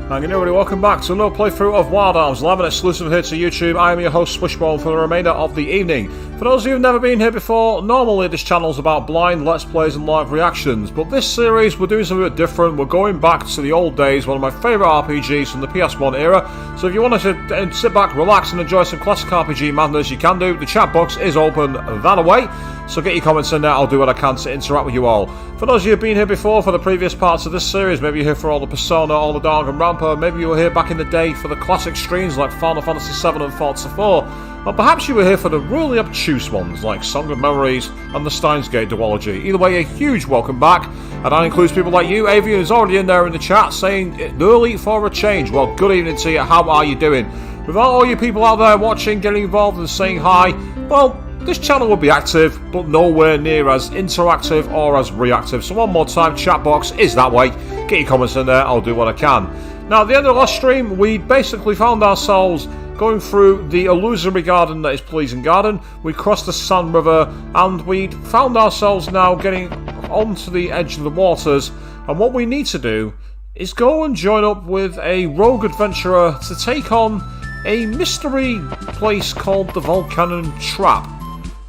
And everybody, welcome back to another playthrough of Wild Arms, live and exclusive here to YouTube. I am your host, Swishbone, for the remainder of the evening. For those of you who've never been here before, normally this channel's about blind let's plays and live reactions, but this series we're doing something a bit different. We're going back to the old days, one of my favourite RPGs from the PS1 era. So if you want to sit back, relax and enjoy some classic RPG madness, you can do. The chat box is open that away, so get your comments in there. I'll do what I can to interact with you all. For those of you who've been here before for the previous parts of this series, maybe you're here for all the Persona, all the Dark and Ramper, maybe you were here back in the day for the classic streams like Final Fantasy VII and Forza 4, or perhaps you were here for the really obtuse ones like Song of Memories and the Steins Gate duology. Either way, a huge welcome back, and that includes people like you. Avian is already in there in the chat saying early for a change. Well, good evening to you, how are you doing? Without all you people out there watching, getting involved and saying hi, well, this channel will be active, but nowhere near as interactive or as reactive. So one more time, chat box is that way. Get your comments in there, I'll do what I can. Now, at the end of the last stream, we basically found ourselves going through the illusory garden that is Pleasing Garden. We crossed the Sand River, and we found ourselves now getting onto the edge of the waters. And what we need to do is go and join up with a rogue adventurer to take on a mystery place called the Volcanon Trap.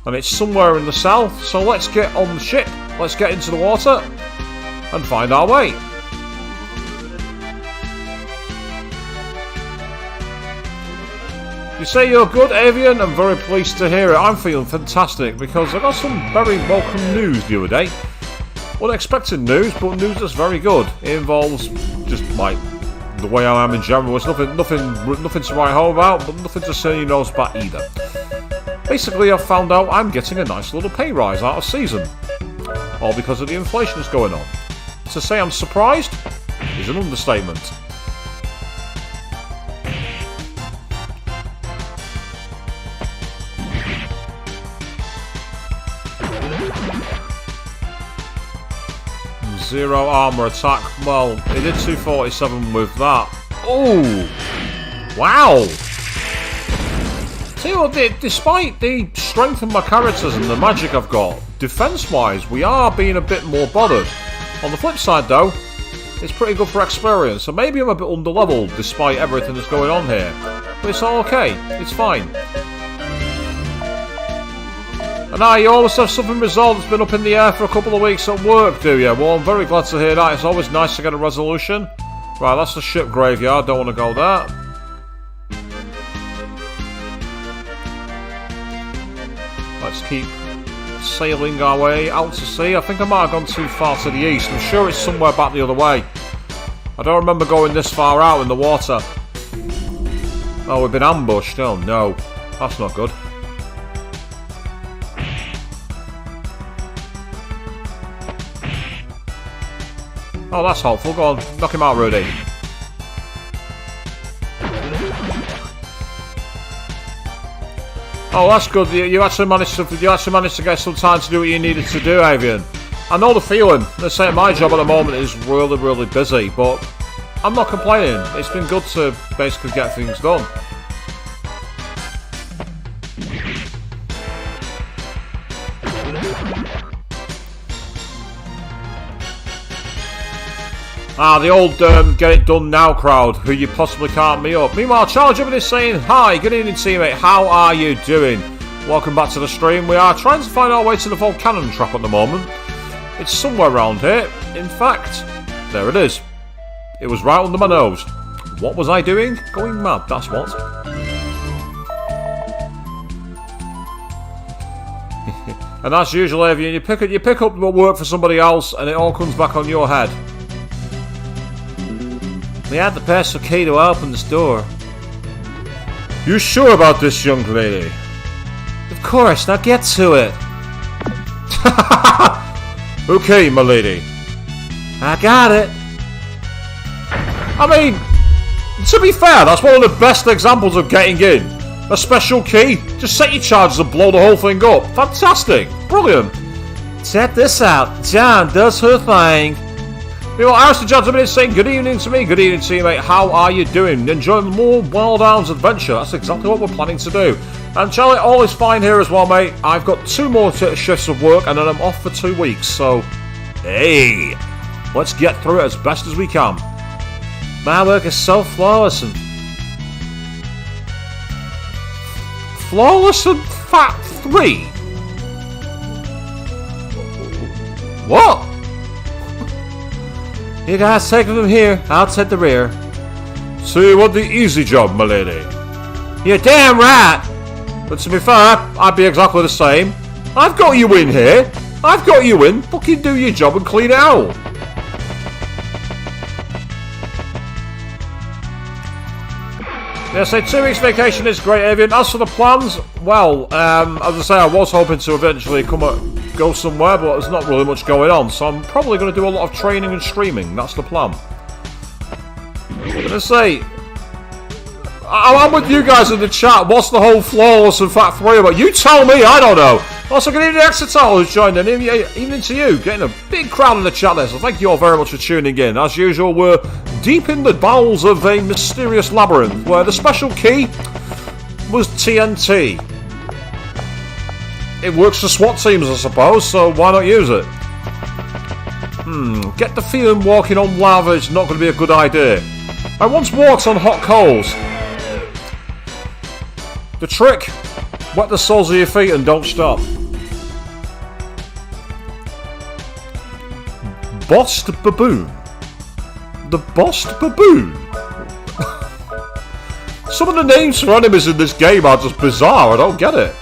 And it's somewhere in the south, so let's get on the ship, let's get into the water, and find our way. You say you're good, Avian? I'm very pleased to hear it. I'm feeling fantastic because I got some very welcome news the other day. Unexpected news, but news that's very good. It involves just like the way I am in general. It's nothing to write home about, but nothing to say your nose about either. Basically, I've found out I'm getting a nice little pay rise out of season, all because of the inflation that's going on. To say I'm surprised is an understatement. Zero armor attack. Well, it did 247 with that. Oh, wow! See what, despite the strength of my characters and the magic I've got, defense-wise, we are being a bit more bothered. On the flip side, though, it's pretty good for experience, so maybe I'm a bit under-leveled despite everything that's going on here. But it's all okay. It's fine. And now you always have something resolved that's been up in the air for a couple of weeks at work, do you? Well, I'm very glad to hear that. It's always nice to get a resolution. Right, that's the ship graveyard. Don't want to go there. Let's keep sailing our way out to sea. I think I might have gone too far to the east. I'm sure it's somewhere back the other way. I don't remember going this far out in the water. Oh, we've been ambushed. Oh no, that's not good. Oh, that's hopeful. Go on, knock him out, Rudy. Oh, that's good. You actually managed to get some time to do what you needed to do, Avian. I know the feeling. Let's say my job at the moment is really, really busy, but I'm not complaining. It's been good to basically get things done. Ah, the old get it done now crowd, who you possibly can't meet up. Meanwhile, Charlie Jumping is saying, hi, good evening teammate, how are you doing? Welcome back to the stream. We are trying to find our way to the Volcanon Trap at the moment. It's somewhere around here. In fact, there it is. It was right under my nose. What was I doing? Going mad, that's what. And as usual, Avian, you pick up what work for somebody else and it all comes back on your head. We have the personal key to open this door. You sure about this, young lady? Of course, now get to it. Okay, my lady. I got it. I mean, to be fair, that's one of the best examples of getting in. A special key. Just set your charges and blow the whole thing up. Fantastic. Brilliant. Check this out. John does her thing. You know, Arrested Gentleman is saying good evening to me. Good evening to you, mate. How are you doing? Enjoying more Wild Arms adventure? That's exactly what we're planning to do. And Charlie, all is fine here as well, mate. I've got 2 more shifts of work and then I'm off for 2 weeks. So, hey, let's get through it as best as we can. My work is so flawless and... Flawless and Fat 3? What? You guys take it from here, I'll take the rear. So you want the easy job, my lady? You're damn right! But to be fair, I'd be exactly the same. I've got you in here. I've got you in. Fucking do your job and clean it out. Yeah, so 2 weeks vacation is great, Avian. As for the plans, well, as I say, I was hoping to eventually go somewhere, but there's not really much going on, so I'm probably going to do a lot of training and streaming. That's the plan. But I say, I'm with you guys in the chat. What's the whole flawless and Fat 3 about? You tell me, I don't know. Also, good evening, Exetal, who's joined in. Evening to you. Getting a big crowd in the chat there, so thank you all very much for tuning in. As usual, we're deep in the bowels of a mysterious labyrinth where the special key was TNT. It works for SWAT teams, I suppose, so why not use it? Get the feeling walking on lava is not going to be a good idea. I once walked on hot coals. The trick, wet the soles of your feet and don't stop. Bossed Baboon. The Bossed Baboon? Some of the names for enemies in this game are just bizarre, I don't get it.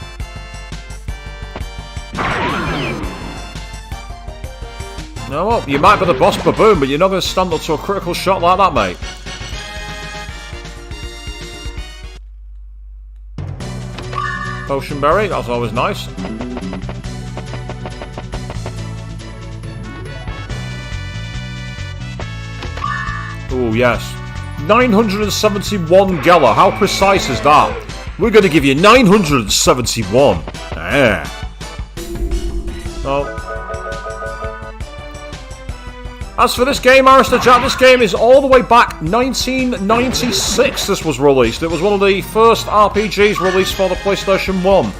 No, well, you might be the Bossed Baboon, but you're not going to stand up to a critical shot like that, mate. Potion berry, that's always nice. Oh yes. 971 Geller, how precise is that? We're going to give you 971. Yeah. Oh. As for this game, Aristotle Jack, this game is all the way back 1996 this was released. It was one of the first RPGs released for the PlayStation 1.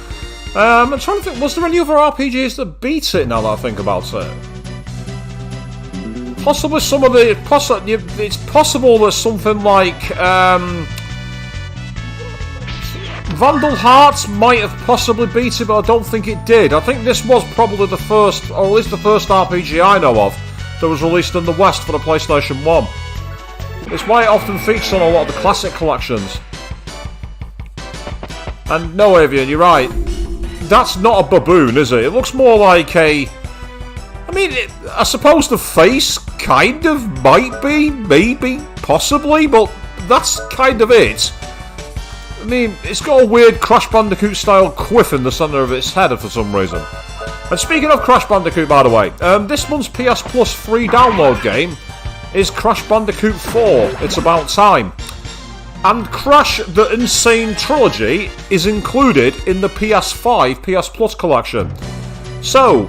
I'm trying to think, was there any other RPGs that beat it now that I think about it? Possibly some of the... it's possible that something like... Vandal Hearts might have possibly beat it, but I don't think it did. I think this was probably the first, or at least the first RPG I know of, that was released in the West for the PlayStation 1. It's why it often features on a lot of the classic collections. And no, Avian, you're right. That's not a baboon, is it? It looks more like a... I mean, I suppose the face kind of might be, maybe, possibly, but that's kind of it. I mean, it's got a weird Crash Bandicoot-style quiff in the centre of its head for some reason. And speaking of Crash Bandicoot, by the way, this month's PS Plus free download game is Crash Bandicoot 4. It's about time. And Crash the Insane Trilogy is included in the PS5 PS Plus collection. So,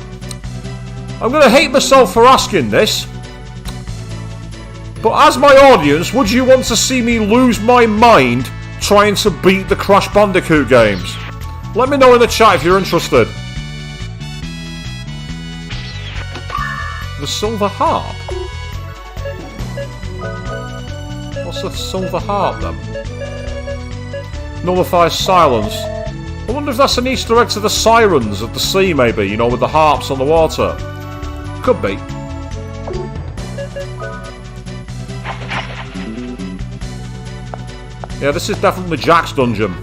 I'm going to hate myself for asking this, but as my audience, would you want to see me lose my mind trying to beat the Crash Bandicoot games? Let me know in the chat if you're interested. The Silver Harp? What's the Silver Harp then? Nullifies silence. I wonder if that's an Easter egg to the sirens of the sea, maybe, you know, with the harps on the water. Could be. Yeah, this is definitely Jack's dungeon.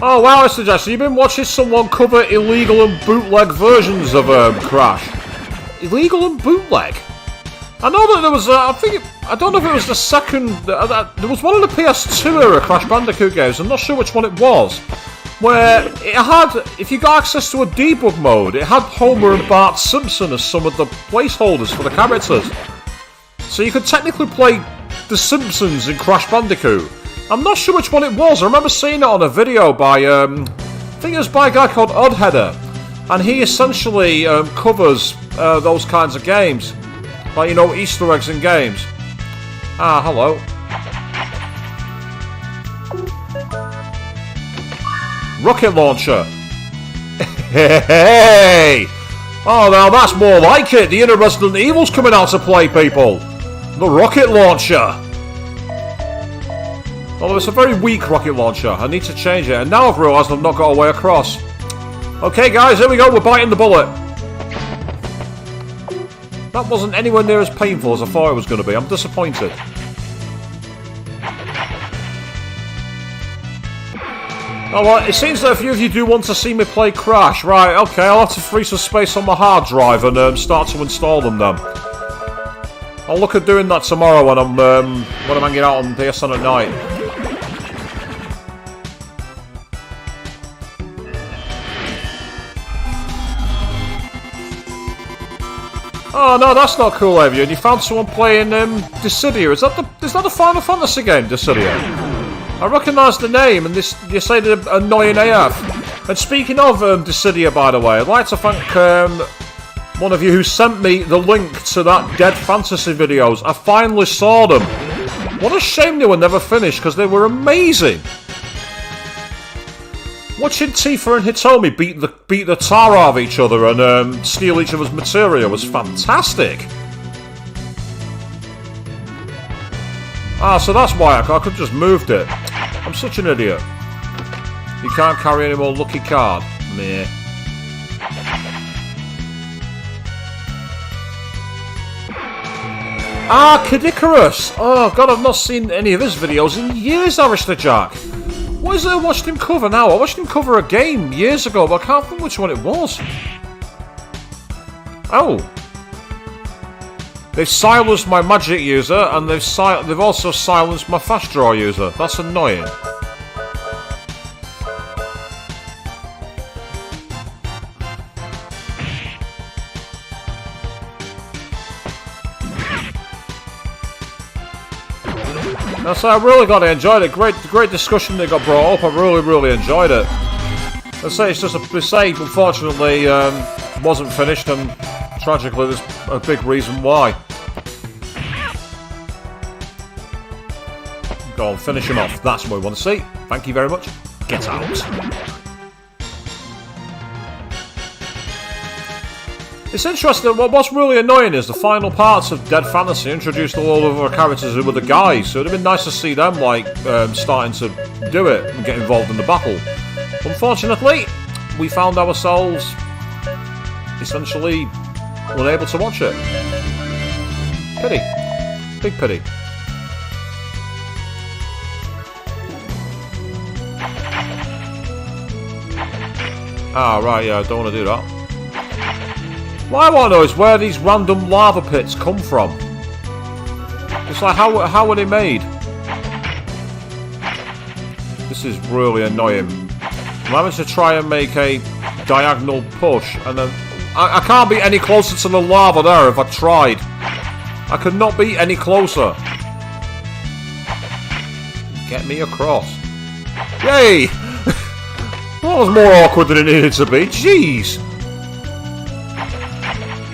Oh wow, I suggest you've been watching someone cover illegal and bootleg versions of Crash. Illegal and bootleg? I know that there was, I don't know if it was the second, there was one of the PS2 era Crash Bandicoot games, I'm not sure which one it was, where it had, if you got access to a debug mode, it had Homer and Bart Simpson as some of the placeholders for the characters. So you could technically play The Simpsons in Crash Bandicoot. I'm not sure which one it was. I remember seeing it on a video by, I think it was by a guy called Oddheader, and he essentially covers those kinds of games. Like, you know, Easter eggs in games. Ah, hello. Rocket launcher. Hey! Oh, now that's more like it. The inner Resident Evil's coming out to play, people. The rocket launcher. Although it's a very weak rocket launcher. I need to change it. And now I've realised I've not got a way across. Okay, guys, here we go. We're biting the bullet. That wasn't anywhere near as painful as I thought it was going to be. I'm disappointed. Oh, well, it seems that a few of you do want to see me play Crash. Right, okay, I'll have to free some space on my hard drive and start to install them then. I'll look at doing that tomorrow when I'm hanging out on PSN at night. Oh no, that's not cool, Avian. You found someone playing Dissidia. Is that the Final Fantasy game, Dissidia? I recognise the name, and you say they're annoying AF. And speaking of Dissidia, by the way, I'd like to thank one of you who sent me the link to that Dead Fantasy videos. I finally saw them. What a shame they were never finished, because they were amazing. Watching Tifa and Hitomi beat the tar out of each other and steal each other's materia was fantastic. Ah, so that's why I could have just moved it. I'm such an idiot. You can't carry any more lucky card. Meh. Ah, Kadikarus! Oh god, I've not seen any of his videos in years, Arista Jack. What is it I watched him cover now? I watched him cover a game years ago, but I can't think which one it was. Oh. They've silenced my magic user, and they've also silenced my fast draw user. That's annoying. So I really got to enjoy it. Great discussion that got brought up. I really enjoyed it. I say it's just unfortunately, wasn't finished, and tragically, there's a big reason why. Go on, finish him off. That's what we want to see. Thank you very much. Get out. It's interesting, what's really annoying is the final parts of Dead Fantasy introduced a lot of other characters who were the guys, so it'd have been nice to see them, like, starting to do it and get involved in the battle. Unfortunately, we found ourselves essentially unable to watch it. Pity. Big pity. Ah, right, yeah, I don't want to do that. What I want to know is where these random lava pits come from. It's like, how are they made? This is really annoying. I'm having to try and make a diagonal push, and then I can't be any closer to the lava there if I tried. I could not be any closer. Get me across. Yay! That was more awkward than it needed to be. Jeez!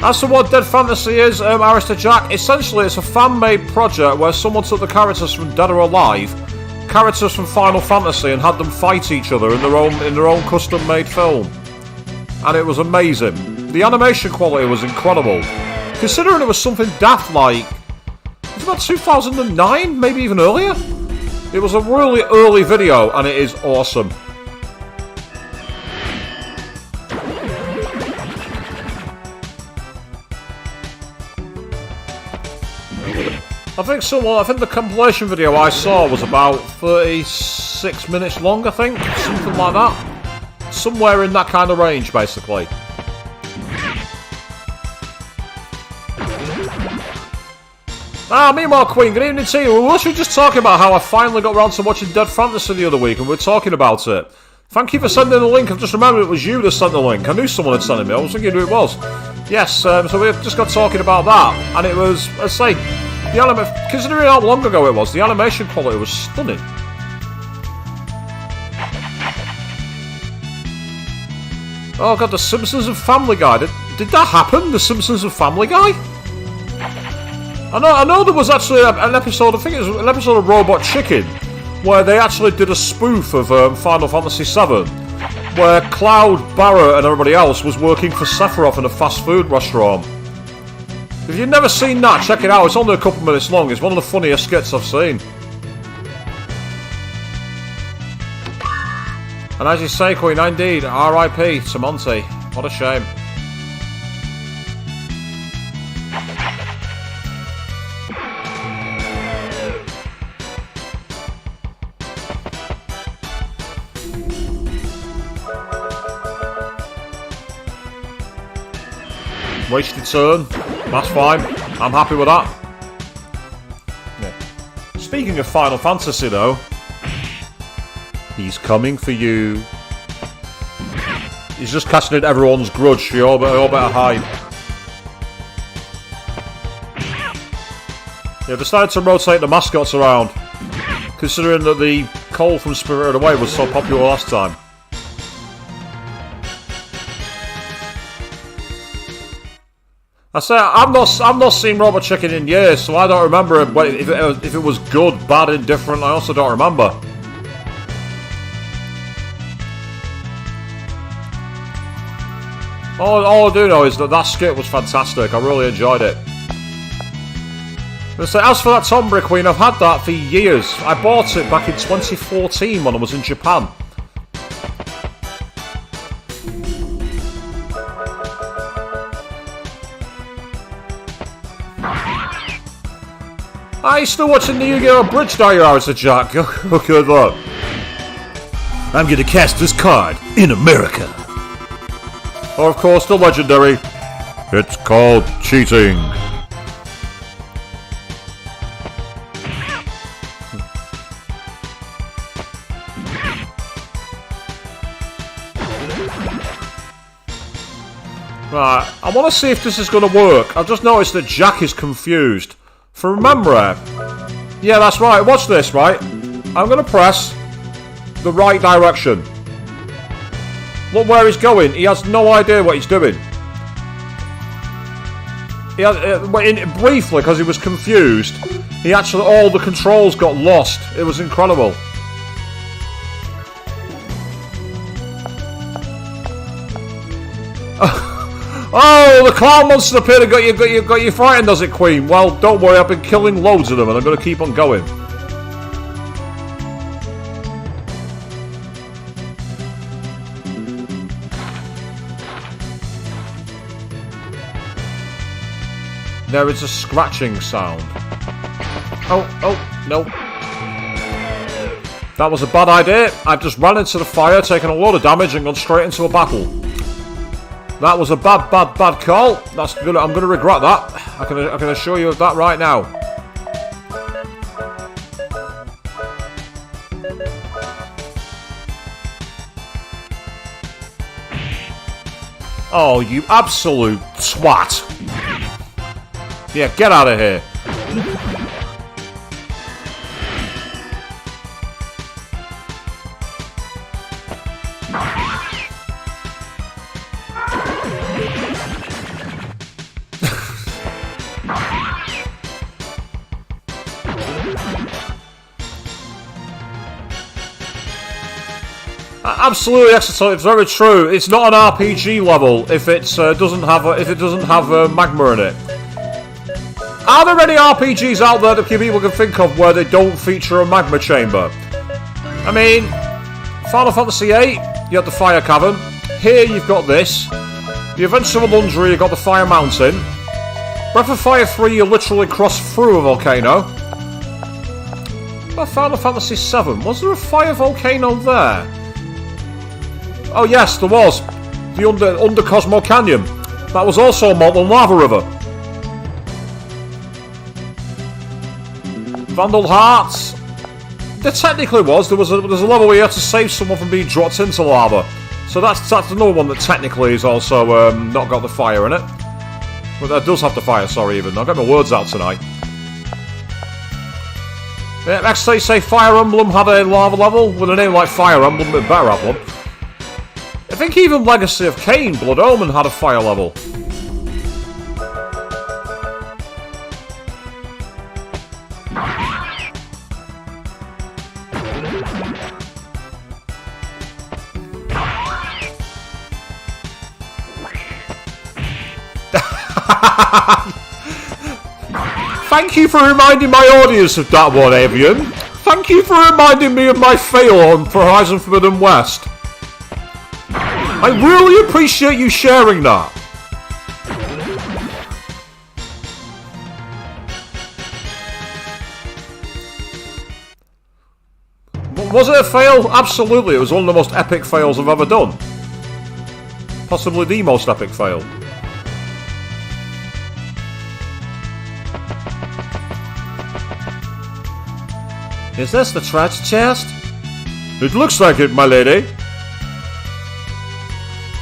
As to what Dead Fantasy is, Arista Jack, essentially it's a fan-made project where someone took the characters from Dead or Alive, characters from Final Fantasy, and had them fight each other in their own custom-made film. And it was amazing. The animation quality was incredible. Considering it was something daft like... It was about 2009, maybe even earlier? It was a really early video, and it is awesome. I think the compilation video I saw was about 36 minutes long, I think. Something like that. Somewhere in that kind of range, basically. Ah, meanwhile, Queen, good evening to you. We were actually just talking about how I finally got around to watching Dead Fantasy the other week, and we were talking about it. Thank you for sending the link. I've just remembered it was you that sent the link. I knew someone had sent it me. I was thinking who it was. Yes, so we just got talking about that, and it was, let's say... Considering how long ago it was, the animation quality was stunning. Oh god, The Simpsons and Family Guy. Did that happen? The Simpsons and Family Guy? I know there was actually an episode, I think it was an episode of Robot Chicken, where they actually did a spoof of Final Fantasy VII, where Cloud, Barrett and everybody else was working for Sephiroth in a fast food restaurant. If you've never seen that, check it out. It's only a couple minutes long. It's one of the funniest skits I've seen. And as you say, Queen, indeed, R.I.P. to Monty. What a shame. Wasted turn. That's fine. I'm happy with that. Yeah. Speaking of Final Fantasy, though, he's coming for you. He's just casting in everyone's grudge. You all better hide. Yeah, they started to rotate the mascots around, considering that the Cole from Spirited Away was so popular last time. I say I've not seen Robot Chicken in years, so I don't remember if it was good, bad, indifferent. I also don't remember. All I do know is that skit was fantastic. I really enjoyed it. So as for that Tombury Queen, I've had that for years. I bought it back in 2014 when I was in Japan. I still watching the Yu-Gi-Oh! Bridge Dyer hours of Jack. Good luck. I'm gonna cast this card in America. Or of course the legendary. It's called cheating. Right, I want to see if this is going to work. I've just noticed that Jack is confused. From memory. Yeah, that's right. Watch this, right? I'm going to press the right direction. Look where he's going. He has no idea what he's doing. He has, briefly, because he was confused, he actually, all the controls got lost. It was incredible. Oh, the clown monster appeared and got you frightened, does it, Queen? Well, don't worry, I've been killing loads of them and I'm going to keep on going. There is a scratching sound. Oh, no. That was a bad idea. I've just run into the fire, taken a lot of damage and gone straight into a battle. That was a bad call. I'm gonna regret that. I can assure you of that right now. Oh, you absolute twat. Yeah, get out of here. Absolutely, excellent. It's very true. It's not an RPG level if it doesn't have magma in it. Are there any RPGs out there that people can think of where they don't feature a magma chamber? I mean, Final Fantasy VIII, you had the fire cavern. Here you've got this. The Adventures of Alundra, you've got the fire mountain. Breath of Fire 3, you literally cross through a volcano. But Final Fantasy VII, was there a fire volcano there? Oh yes, there was. The under Cosmo Canyon. That was also a molten lava river. Vandal Hearts. There technically was. There's a level where you had to save someone from being dropped into lava. So that's another one that technically is also not got the fire in it. But that does have the fire, sorry, even. I'll get my words out tonight. Yeah, next say Fire Emblem had a lava level. With a name like Fire Emblem, it better have one. I think even Legacy of Kain, Blood Omen, had a fire level. Thank you for reminding my audience of that one, Avian. Thank you for reminding me of my fail on Horizon Forbidden West. I really appreciate you sharing that. Was it a fail? Absolutely, it was one of the most epic fails I've ever done. Possibly the most epic fail. Is this the treasure chest? It looks like it, my lady.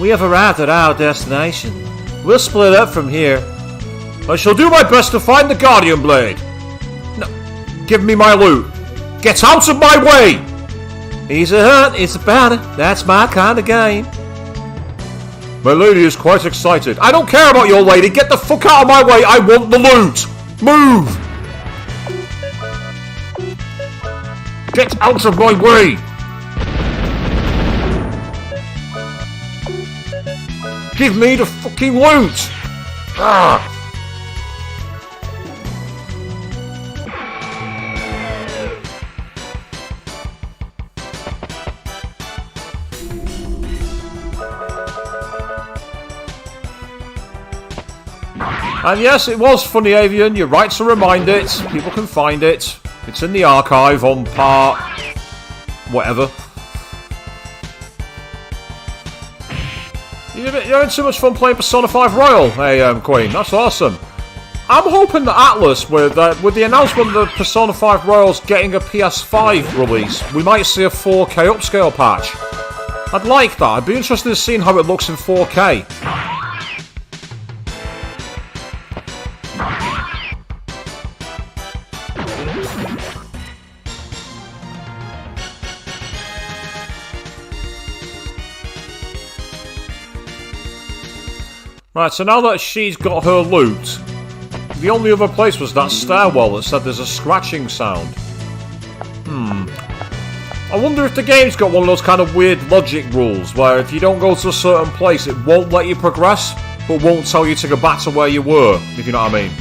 We have arrived at our destination. We'll split up from here. I shall do my best to find the Guardian Blade. No, give me my loot. Get out of my way! Easy hunt, it's a bounty. That's my kind of game. My lady is quite excited. I don't care about your lady. Get the fuck out of my way. I want the loot. Move! Get out of my way! Give me the fucking loot! Ah. And yes, it was funny, Avian. You're right to remind it. People can find it. It's in the archive on part... whatever. You're having too much fun playing Persona 5 Royal, hey, Queen. That's awesome. I'm hoping that Atlas, with the announcement that Persona 5 Royal's getting a PS5 release, we might see a 4K upscale patch. I'd like that. I'd be interested in seeing how it looks in 4K. Right, so now that she's got her loot, the only other place was that stairwell that said there's a scratching sound. I wonder if the game's got one of those kind of weird logic rules where if you don't go to a certain place, it won't let you progress, but won't tell you to go back to where you were, if you know what I mean.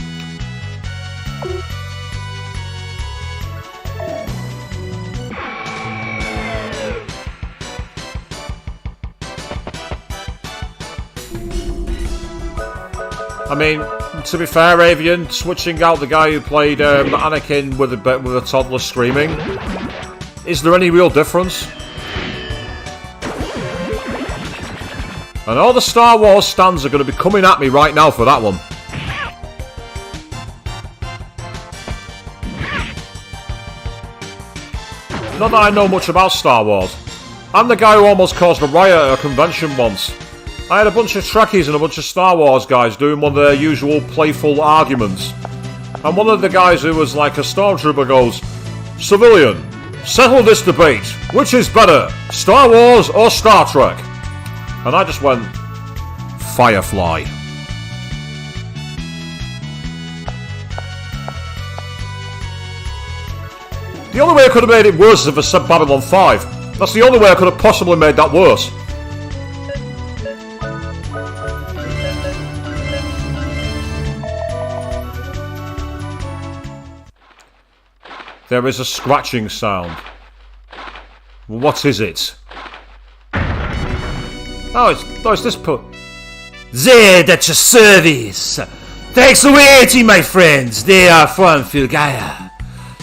I mean, to be fair, Avian, switching out the guy who played Anakin with a toddler screaming, is there any real difference? And all the Star Wars stands are going to be coming at me right now for that one. Not that I know much about Star Wars. I'm the guy who almost caused a riot at a convention once. I had a bunch of Trekkies and a bunch of Star Wars guys doing one of their usual playful arguments. And one of the guys who was like a stormtrooper goes, "Civilian, settle this debate. Which is better, Star Wars or Star Trek?" And I just went, "Firefly." The only way I could have made it worse is if I said Babylon 5. That's the only way I could have possibly made that worse. There is a scratching sound. What is it? Oh, it's this Zed at your service. Thanks for waiting, my friends. They are from Filgaia.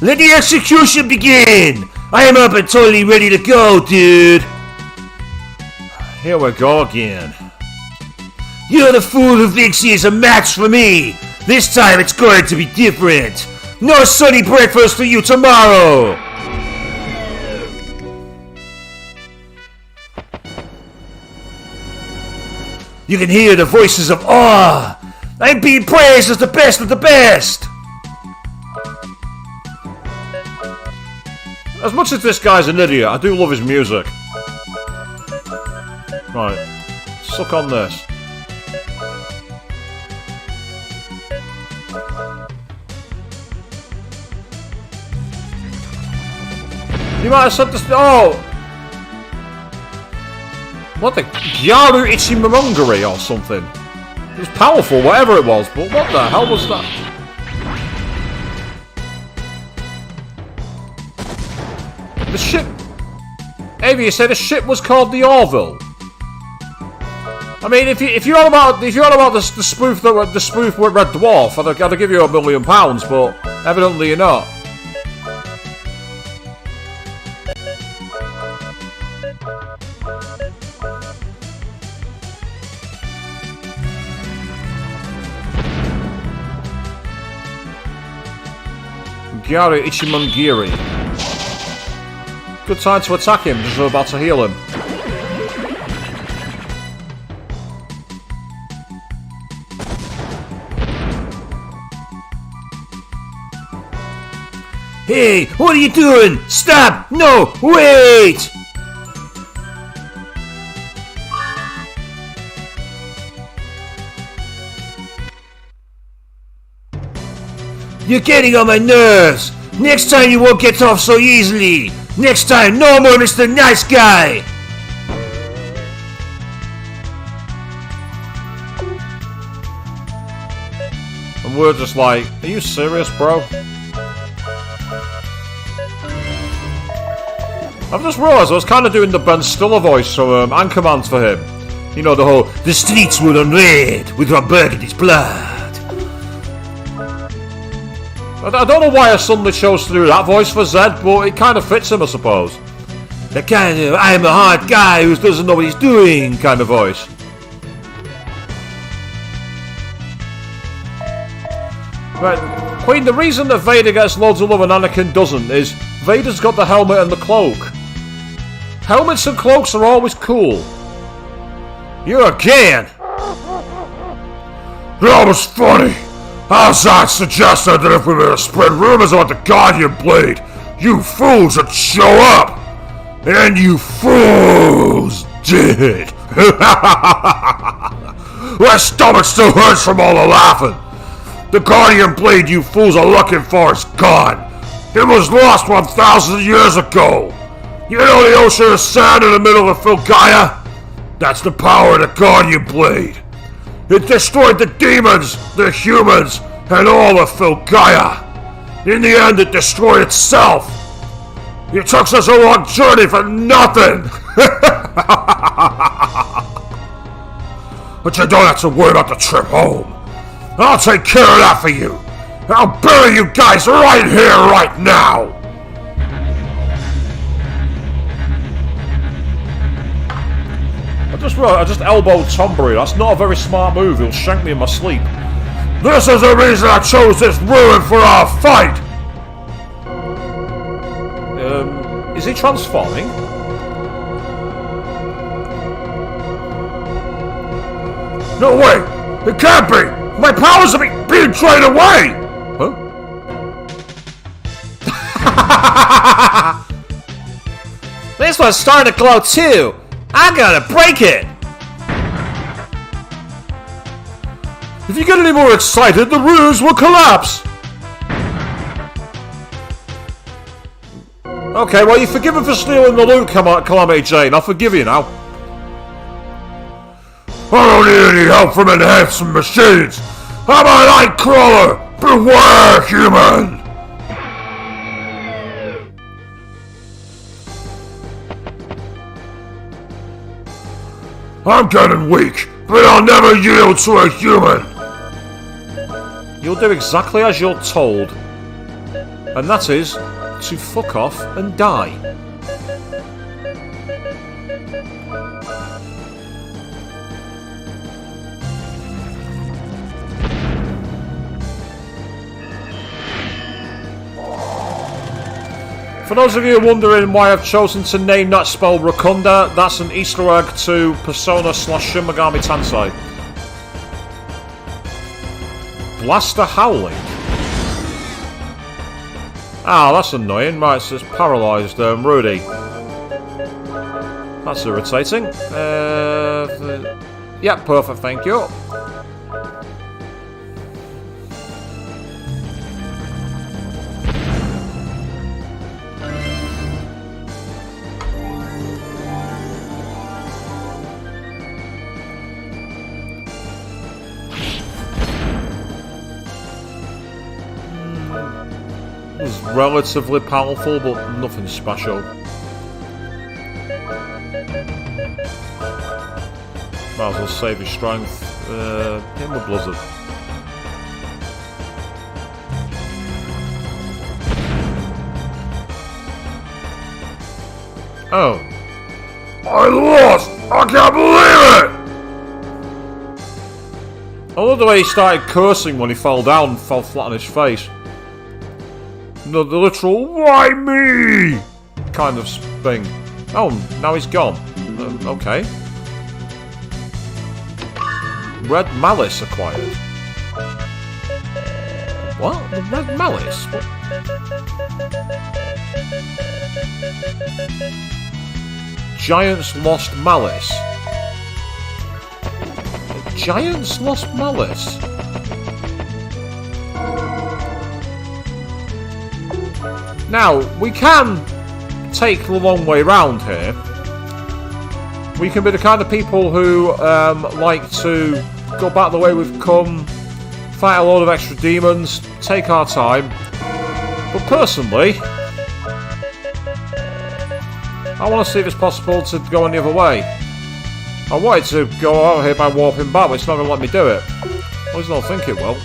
Let the execution begin. I am up and totally ready to go, dude. Here we go again. You're the fool who thinks he is a match for me. This time it's going to be different. No sunny breakfast for you tomorrow! You can hear the voices of awe! I'm being praised as the best of the best! As much as this guy's an idiot, I do love his music. Right, suck on this. You might have said this. Oh! What the? Gyaru Ichimamongari or something. It was powerful, whatever it was, but what the hell was that? The ship... Avi, you said the ship was called the Orville. I mean, if you're on about the spoof with Red Dwarf, I'd give you £1 million, but evidently you're not. Gary Ichimangiri. Good time to attack him, because we're about to heal him. Hey, what are you doing? Stop! No, wait! You're getting on my nerves! Next time you won't get off so easily! Next time, no more Mr. Nice Guy! And we're just like, are you serious, bro? I've just realised I was kind of doing the Ben Stiller voice from Anchorman for him. You know, the whole, the streets will run red with Rob Burgundy's blood. I don't know why I suddenly chose to do that voice for Zed, but it kind of fits him, I suppose. The kind of, I'm a hard guy who doesn't know what he's doing kind of voice. Right, Queen, the reason that Vader gets loads of love and Anakin doesn't is Vader's got the helmet and the cloak. Helmets and cloaks are always cool. You again! That was funny. Alzad suggested that if we were to spread rumors about the Guardian Blade, you fools would show up. And you fools did. My stomach still hurts from all the laughing. The Guardian Blade you fools are looking for is gone. It was lost 1,000 years ago. You know the ocean of sand in the middle of Filgaia? That's the power of the Guardian Blade. It destroyed the demons, the humans, and all of Filgaia. In the end, it destroyed itself. It took such a long journey for nothing. But you don't have to worry about the trip home. I'll take care of that for you. I'll bury you guys right here, right now. I just elbowed Tombury. That's not a very smart move. He'll shank me in my sleep. This is the reason I chose this ruin for our fight. Is he transforming? No way! It can't be! My powers are being drained away! Huh? This one's starting to glow too! I gotta break it! If you get any more excited, the ruse will collapse! Okay, well, you're forgiven for stealing the loot, Calamity Jane. I'll forgive you now. I don't need any help from enhancement machines! I'm a night crawler! Beware, human! I'm getting weak, but I'll never yield to a human! You'll do exactly as you're told. And that is to fuck off and die. For those of you wondering why I've chosen to name that spell Rakunda, that's an Easter egg to Persona / Shin Megami Tensei. Blaster Howling. Ah, that's annoying. Right, so it's paralysed, Rudy. That's irritating. Yeah, perfect, thank you. He's relatively powerful, but nothing special. Might as well save his strength. Hit him with Blizzard. Oh. I lost! I can't believe it! I love the way he started cursing when he fell down and fell flat on his face. The literal, why me? Kind of thing. Oh, now he's gone. Okay. Red Malice acquired. What? The Red Malice? What? Giants lost Malice. Giants lost Malice. Now, we can take the long way round here. We can be the kind of people who like to go back the way we've come, fight a load of extra demons, take our time. But personally, I want to see if it's possible to go any other way. I wanted to go out here by warping back, but it's not going to let me do it. At least I don't think it will.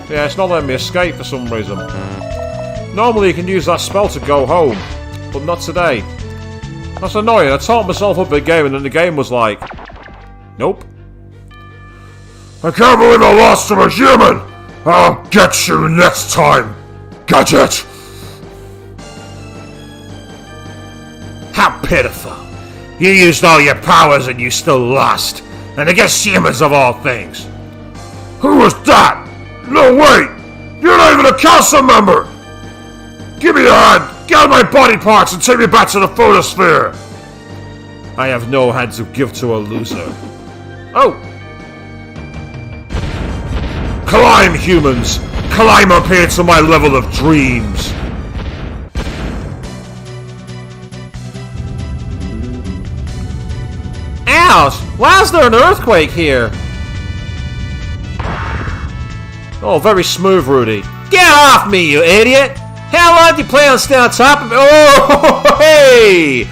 Yeah, it's not letting me escape for some reason. Normally you can use that spell to go home, but not today. That's annoying. I taught myself up the game and then the game was like, nope. I can't believe I lost to a human! I'll get you next time, Gadget! How pitiful. You used all your powers and you still lost. And against humans of all things. Who was that? No, wait! You're not even a council member! Give me a hand! Gather my body parts and take me back to the photosphere! I have no hand to give to a loser. Oh! Climb, humans! Climb up here to my level of dreams! Ouch! Why is there an earthquake here? Oh, very smooth, Rudy. Get off me, you idiot! How long do you plan on staying on top of me? Oh, hey!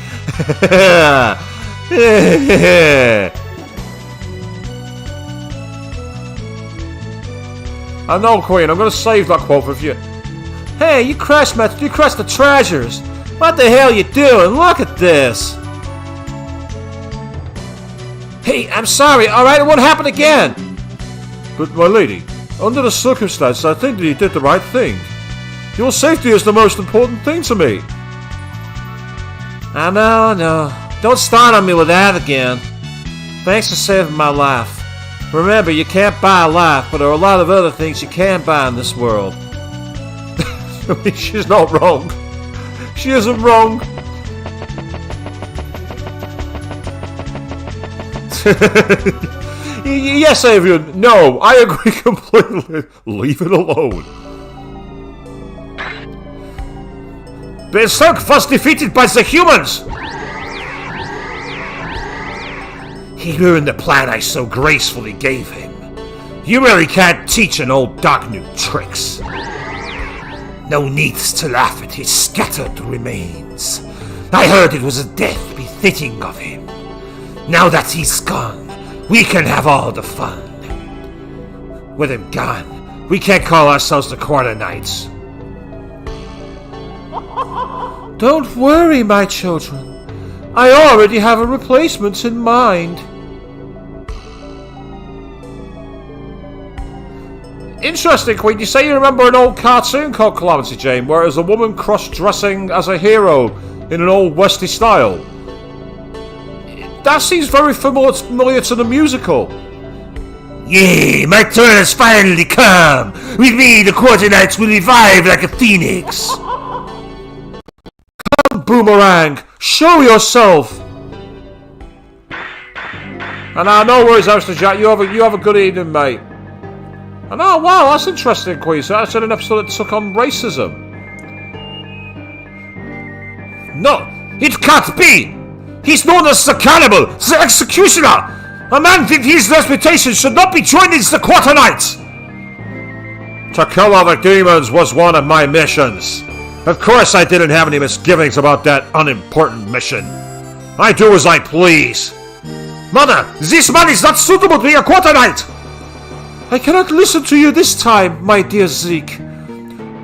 I know, Queen. I'm going to save that quote for you. Hey, you crushed the treasures. What the hell you doing? Look at this. Hey, I'm sorry, alright? It won't happen again. But, my lady, under the circumstances, I think that you did the right thing. Your safety is the most important thing to me. I know. Don't start on me with that again. Thanks for saving my life. Remember, you can't buy a life, but there are a lot of other things you can buy in this world. She's not wrong. She isn't wrong. Yes, Adrian. No, I agree completely. Leave it alone. Berserk was defeated by the humans! He ruined the plan I so gracefully gave him. You really can't teach an old dog new tricks. No need to laugh at his scattered remains. I heard it was a death befitting of him. Now that he's gone, we can have all the fun. With him gone, we can't call ourselves the Quarter Knights. Don't worry, my children. I already have a replacement in mind. Interesting, Queen. You say you remember an old cartoon called Calamity Jane, where it was a woman cross-dressing as a hero in an old Westy style. That seems very familiar to the musical. Yay, my turn has finally come! With me, the Quarter Knights will revive like a phoenix! Boomerang, show yourself! And no worries, Mr. Jack. You have a good evening, mate. And wow, that's interesting, Queen. So that's an episode that took on racism. No, it can't be! He's known as the cannibal, the executioner! A man with his reputation should not be joining the Quarter Knights! To kill other demons was one of my missions. Of course I didn't have any misgivings about that unimportant mission. I do as I please. Mother, this man is not suitable to be a quarter knight! I cannot listen to you this time, my dear Zeke.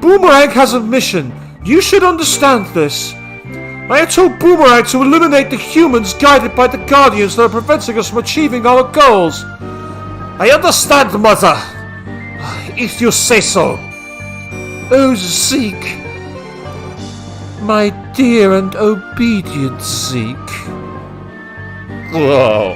Boomerang has a mission. You should understand this. I have told Boomerang to eliminate the humans guided by the Guardians that are preventing us from achieving our goals. I understand, Mother. If you say so. Oh, Zeke. My dear and obedient Zeke. Whoa.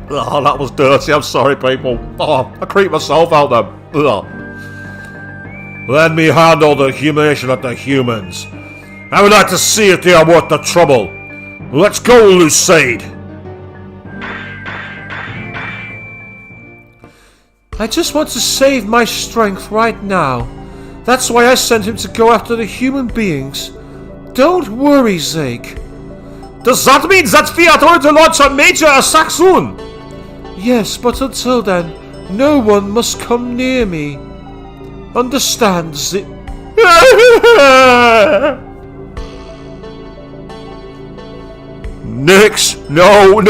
Oh, that was dirty. I'm sorry, people. Oh, I creeped myself out there. Ugh. Let me handle the humiliation of the humans. I would like to see if they are worth the trouble. Let's go, Lucide. I just want to save my strength right now. That's why I sent him to go after the human beings. Don't worry, Zeke. Does that mean that we are going to launch a major attack soon? Yes, but until then, no one must come near me. Understand, Zeke? Nix! No!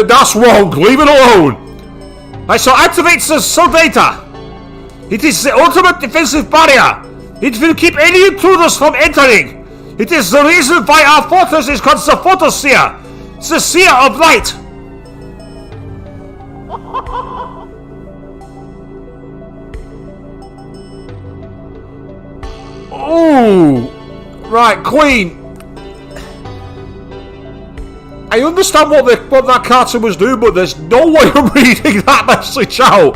That's wrong! Leave it alone! I shall activate the Soldator! It is the ultimate defensive barrier! It will keep any intruders from entering! It is the reason why our fortress is called the Photosphere! The Sphere of Light! Ooh! Right, Queen! I understand what that cartoon was doing, but there's no way I'm reading that message out!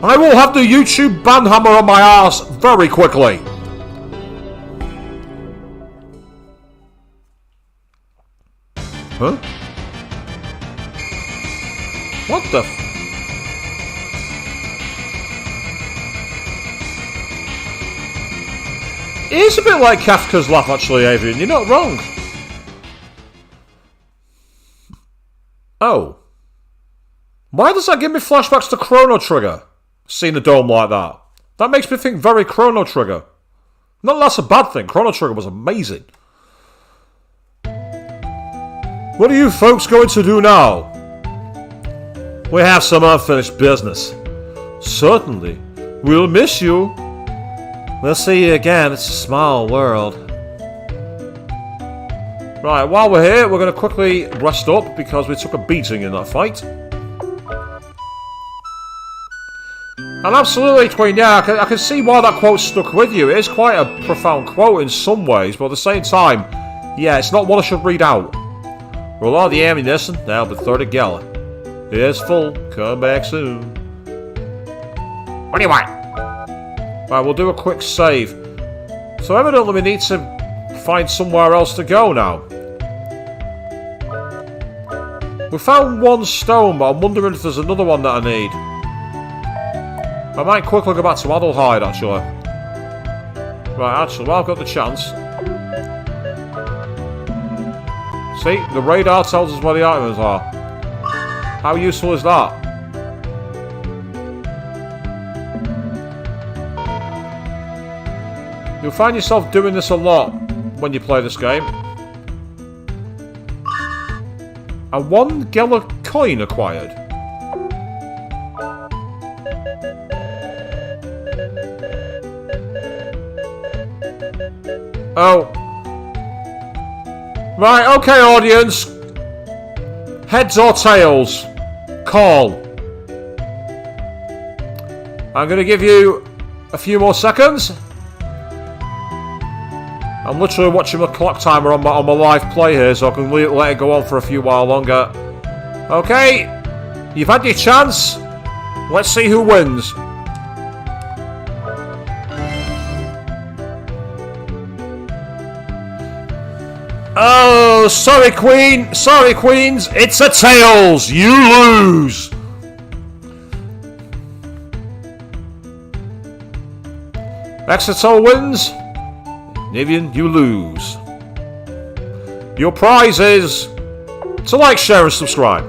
I will have the YouTube ban hammer on my ass very quickly! Huh? What the f... It is a bit like Kafka's laugh, actually, Adrian. You're not wrong. Oh. Why does that give me flashbacks to Chrono Trigger? Seeing a dome like that. That makes me think very Chrono Trigger. Not that that's a bad thing. Chrono Trigger was amazing. What are you folks going to do now? We have some unfinished business. Certainly. We'll miss you. We'll see you again. It's a small world. Right, while we're here, we're going to quickly rest up because we took a beating in that fight. And absolutely, Queen, yeah, I can see why that quote stuck with you. It is quite a profound quote in some ways, but at the same time, yeah, it's not what I should read out. Roll out the ammunition, that'll be 30 gallon. It's full, come back soon. What do you want? Right, we'll do a quick save. So evidently we need to find somewhere else to go now. We found one stone, but I'm wondering if there's another one that I need. I might quickly go back to Adelheid, actually. Right, actually, while I've got the chance. See, the radar tells us where the items are. How useful is that? You'll find yourself doing this a lot when you play this game. A 1 Geller coin acquired. Oh. Right, okay, audience. Heads or tails? Call. I'm going to give you a few more seconds. I'm literally watching the clock timer on my live play here, so I can let it go on for a few while longer. Okay, you've had your chance. Let's see who wins. Oh, sorry, Queen. Sorry, Queens. It's a tails. You lose. Exeter wins. Nivian, you lose. Your prize is to like, share, and subscribe.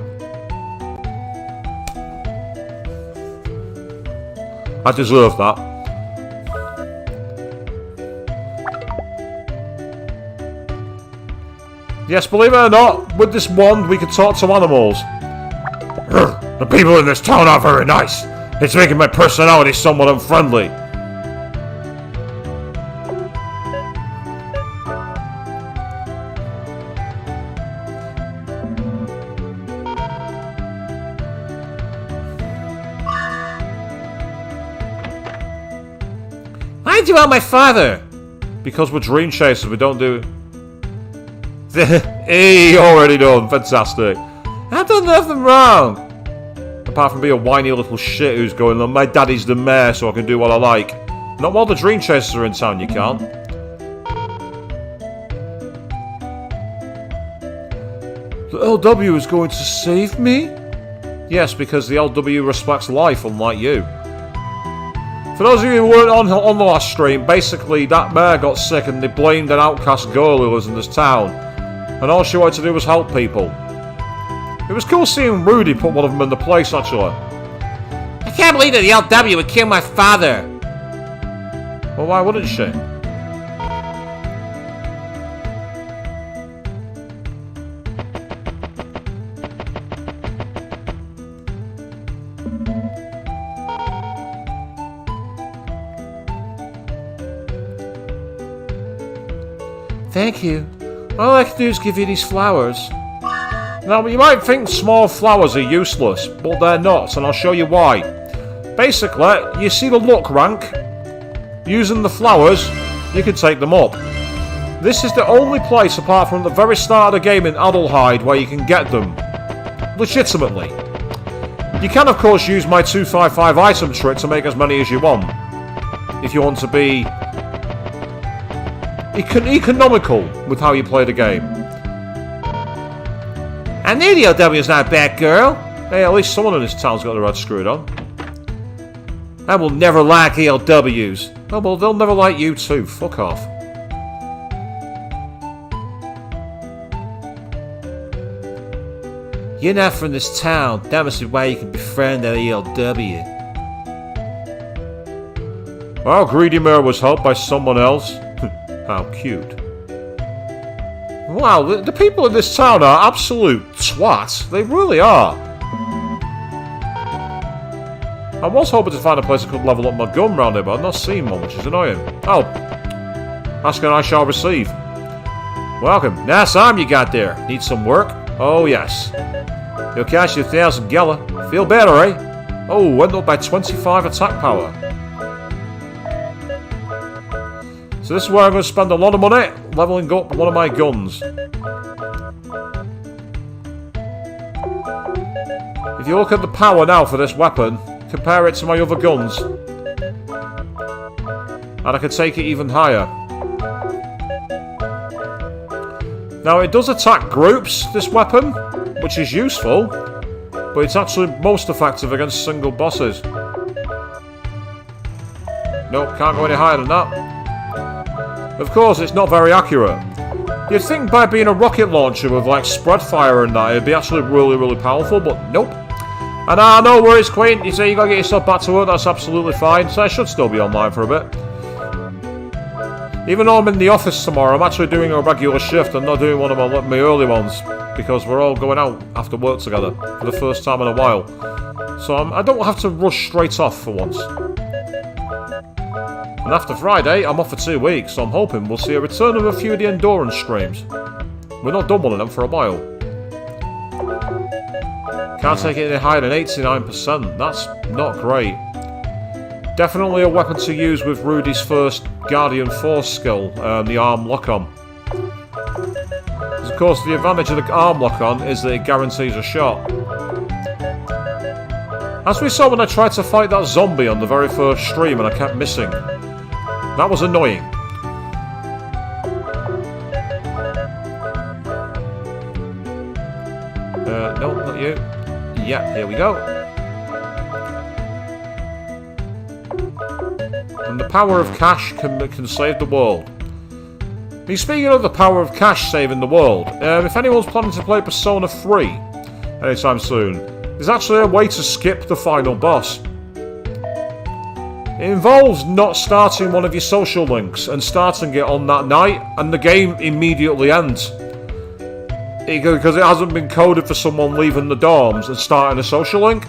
I deserve that. Yes, believe it or not, with this wand we can talk to animals. The people in this town are very nice. It's making my personality somewhat unfriendly. Why do you want my father? Because we're dream chasers, we don't do... Hey, already done. Fantastic. I've done nothing wrong. Apart from being a whiny little shit who's going on, my daddy's the mayor so I can do what I like. Not while the dream chasers are in town, you can't. The LW is going to save me? Yes, because the LW respects life, unlike you. For those of you who weren't on the last stream, basically that mayor got sick and they blamed an outcast girl who lives in this town. And all she wanted to do was help people. It was cool seeing Rudy put one of them in the place, actually. I can't believe that the LW would kill my father. Well, why wouldn't she? Thank you. All I can do is give you these flowers. Now, you might think small flowers are useless, but they're not, and I'll show you why. Basically, you see the luck rank? Using the flowers, you can take them up. This is the only place, apart from the very start of the game in Adelheid, where you can get them. Legitimately. You can, of course, use my 255 item trick to make as many as you want. If you want to be economical with how you play the game. I knew the LW's not a bad girl. Hey, at least someone in this town's got their head screwed on. I will never like the LWs. Oh, well, they'll never like you too. Fuck off. You're not from this town. That must be why you can befriend the LW. Well, Greedy Mayor was helped by someone else. How cute. Wow, the people in this town are absolute twats. They really are. I was hoping to find a place I could level up my gun round here, but I've not seen one, which is annoying. Oh. Ask and I shall receive. Welcome. Nice arm you got there. Need some work? Oh, yes. You'll cash you 1,000 gala. Feel better, eh? Oh, went up by 25 attack power. So this is where I'm going to spend a lot of money leveling up one of my guns. If you look at the power now for this weapon, compare it to my other guns, and I can take it even higher. Now it does attack groups, this weapon, which is useful, but it's actually most effective against single bosses. Nope, can't go any higher than that. Of course, it's not very accurate. You'd think by being a rocket launcher with like spread fire and that, it'd be actually really, really powerful, but nope. And no worries, Queen. You say you gotta get yourself back to work, that's absolutely fine. So I should still be online for a bit. Even though I'm in the office tomorrow, I'm actually doing a regular shift and not doing one of my early ones, because we're all going out after work together for the first time in a while. So I don't have to rush straight off for once. And after Friday, I'm off for 2 weeks, so I'm hoping we'll see a return of a few of the endurance streams. We've not done one of them for a while. Can't take it any higher than 89%, that's not great. Definitely a weapon to use with Rudy's first Guardian Force skill, the arm lock-on. Because of course the advantage of the arm lock-on is that it guarantees a shot. As we saw when I tried to fight that zombie on the very first stream and I kept missing. That was annoying. No, not you. Yeah, here we go. And the power of cash can save the world. I mean, speaking of the power of cash saving the world, if anyone's planning to play Persona 3 anytime soon, there's actually a way to skip the final boss. It involves not starting one of your social links and starting it on that night, and the game immediately ends. Because it hasn't been coded for someone leaving the dorms and starting a social link.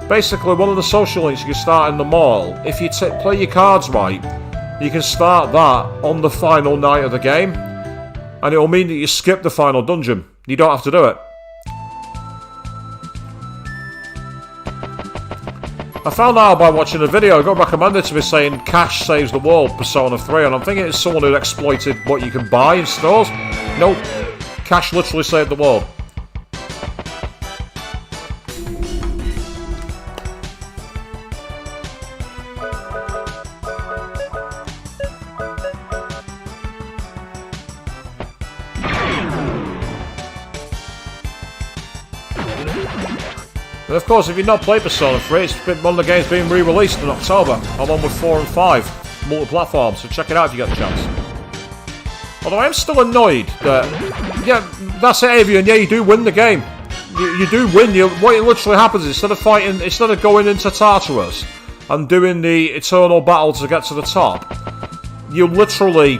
Basically, one of the social links you can start in the mall, if you play your cards right, you can start that on the final night of the game, and it will mean that you skip the final dungeon. You don't have to do it. I found out by watching a video, I got recommended to me saying cash saves the world, Persona 3, and I'm thinking it's someone who exploited what you can buy in stores. Nope. Cash literally saved the world. And of course, if you've not played Persona 3, it's been one of the games being re-released in October, along with 4 and 5, multi-platform, so check it out if you get the chance. Although I am still annoyed that, yeah, that's it, Avian, yeah, you do win the game. You do win. What literally happens is, instead of going into Tartarus and doing the eternal battle to get to the top, you literally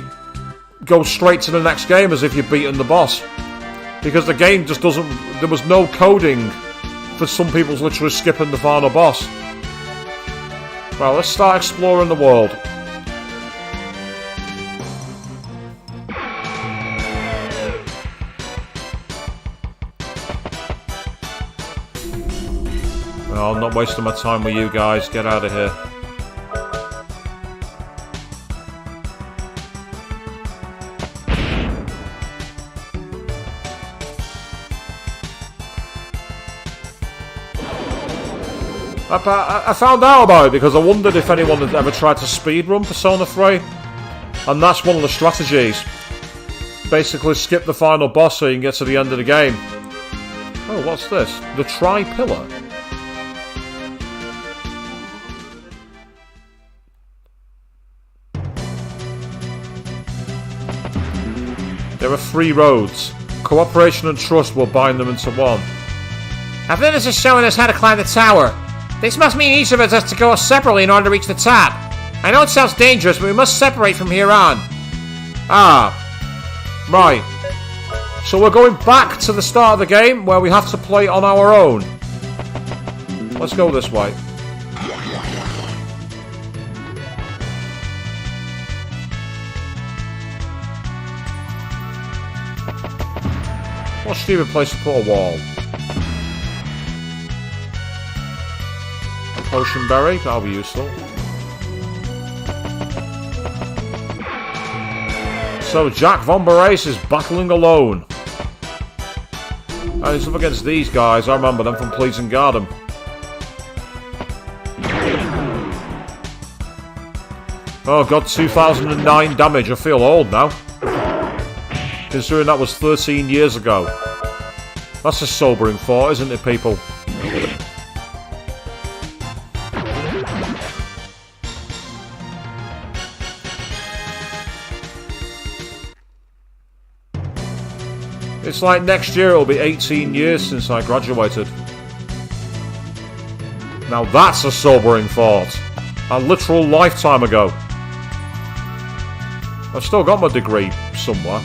go straight to the next game as if you've beaten the boss. Because the game just doesn't, there was no coding for some people's literally skipping the final boss. Well, let's start exploring the world. Oh, I'm not wasting my time with you guys. Get out of here. I found out about it because I wondered if anyone had ever tried to speedrun Persona 3. And that's one of the strategies. Basically skip the final boss so you can get to the end of the game. Oh, what's this? The Tri-Pillar. There are 3 roads. Cooperation and trust will bind them into one. I think this is showing us how to climb the tower. This must mean each of us has to go separately in order to reach the top. I know it sounds dangerous, but we must separate from here on. Ah. Right. So we're going back to the start of the game where we have to play on our own. Let's go this way. What a stupid place to put a wall. A potion berry, that'll be useful. So Jack Von Barres is battling alone. And he's up against these guys, I remember them from Pleasing Garden. Oh god, 2009 damage, I feel old now. Considering that was 13 years ago. That's a sobering thought, isn't it, people? It's like next year it'll be 18 years since I graduated. Now that's a sobering thought. A literal lifetime ago. I've still got my degree somewhere.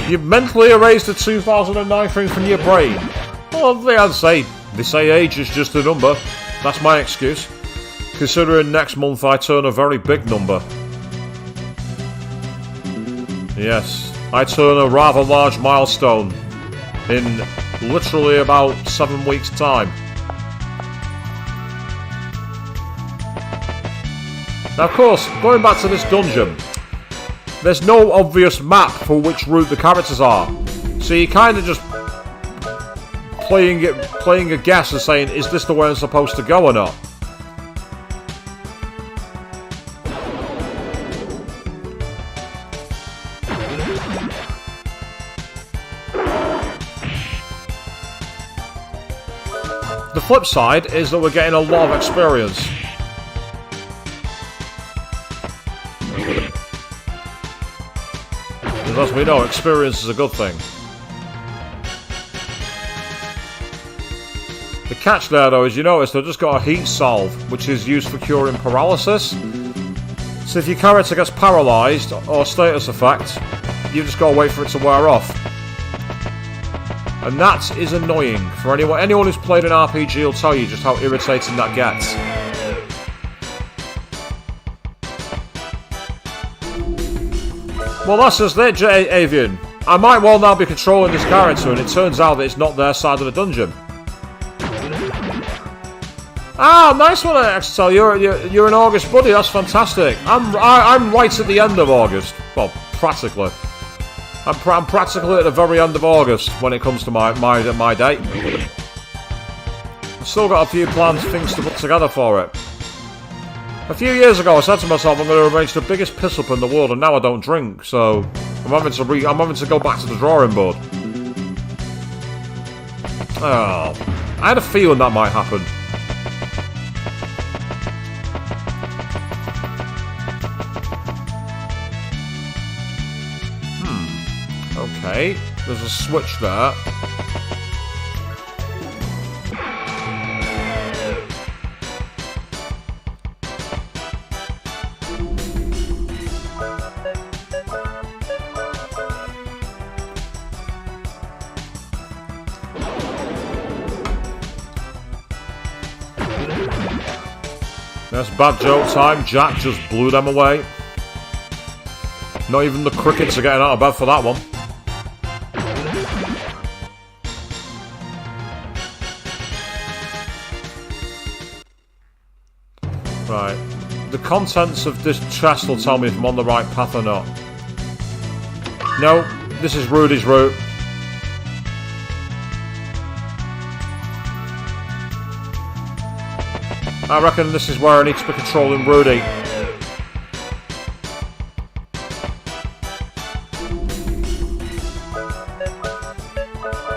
You've mentally erased the 2009 thing from your brain. Well, I'd say, they say age is just a number. That's my excuse. Considering next month I turn a very big number. Yes, I turn a rather large milestone in literally about 7 weeks' time. Now, of course, going back to this dungeon, there's no obvious map for which route the characters are, so you're kind of just playing a guess and saying, is this the way I'm supposed to go or not? The flip side is that we're getting a lot of experience. Because as we know, experience is a good thing. The catch there, though, is you notice they've just got a heat salve, which is used for curing paralysis. So if your character gets paralysed or status effect, you've just got to wait for it to wear off. And that is annoying for anyone who's played an RPG will tell you just how irritating that gets. Well, that's just it, Avian. I might well now be controlling this character, and it turns out that it's not their side of the dungeon. Ah, nice one, Exetel. You're an August buddy. That's fantastic. I'm right at the end of August. Well, practically. I'm practically at the very end of August when it comes to my date. I've still got a few plans, things to put together for it. A few years ago, I said to myself, I'm going to arrange the biggest piss up in the world, and now I don't drink, so I'm having to go back to the drawing board. Oh, I had a feeling that might happen. Okay, there's a switch there. That's bad joke time. Jack just blew them away. Not even the crickets are getting out of bed for that one. Right. The contents of this chest will tell me if I'm on the right path or not. No, this is Rudy's route. I reckon this is where I need to be controlling Rudy.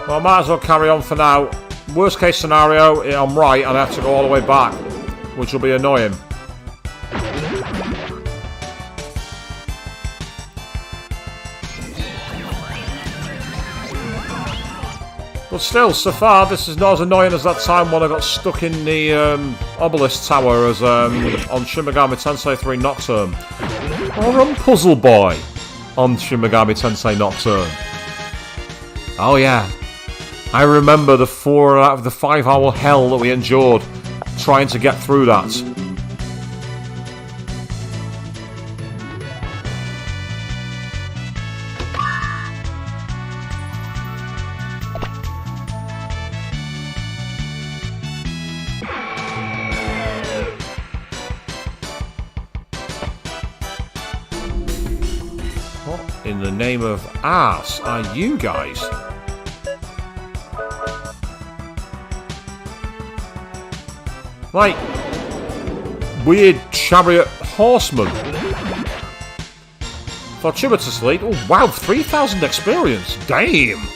Well, I might as well carry on for now. Worst case scenario, I'm right and I have to go all the way back, which will be annoying. But still, so far, this is not as annoying as that time when I got stuck in the obelisk tower as on Shin Megami Tensei 3 Nocturne. Or on Puzzle Boy on Shin Megami Tensei Nocturne. Oh yeah, I remember the 5 hour hell that we endured trying to get through that. In the name of arse are you guys? Like, weird chariot horseman. Fortuitous lead. Oh wow, 3,000 experience. Damn.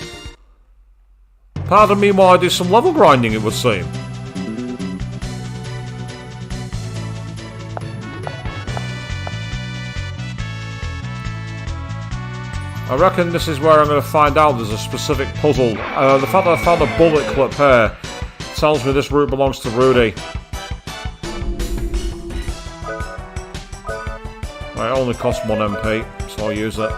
Pardon me while I do some level grinding, it would seem. I reckon this is where I'm going to find out there's a specific puzzle. The fact that I found a bullet clip here tells me this route belongs to Rudy. Right, it only costs 1 MP, so I'll use it.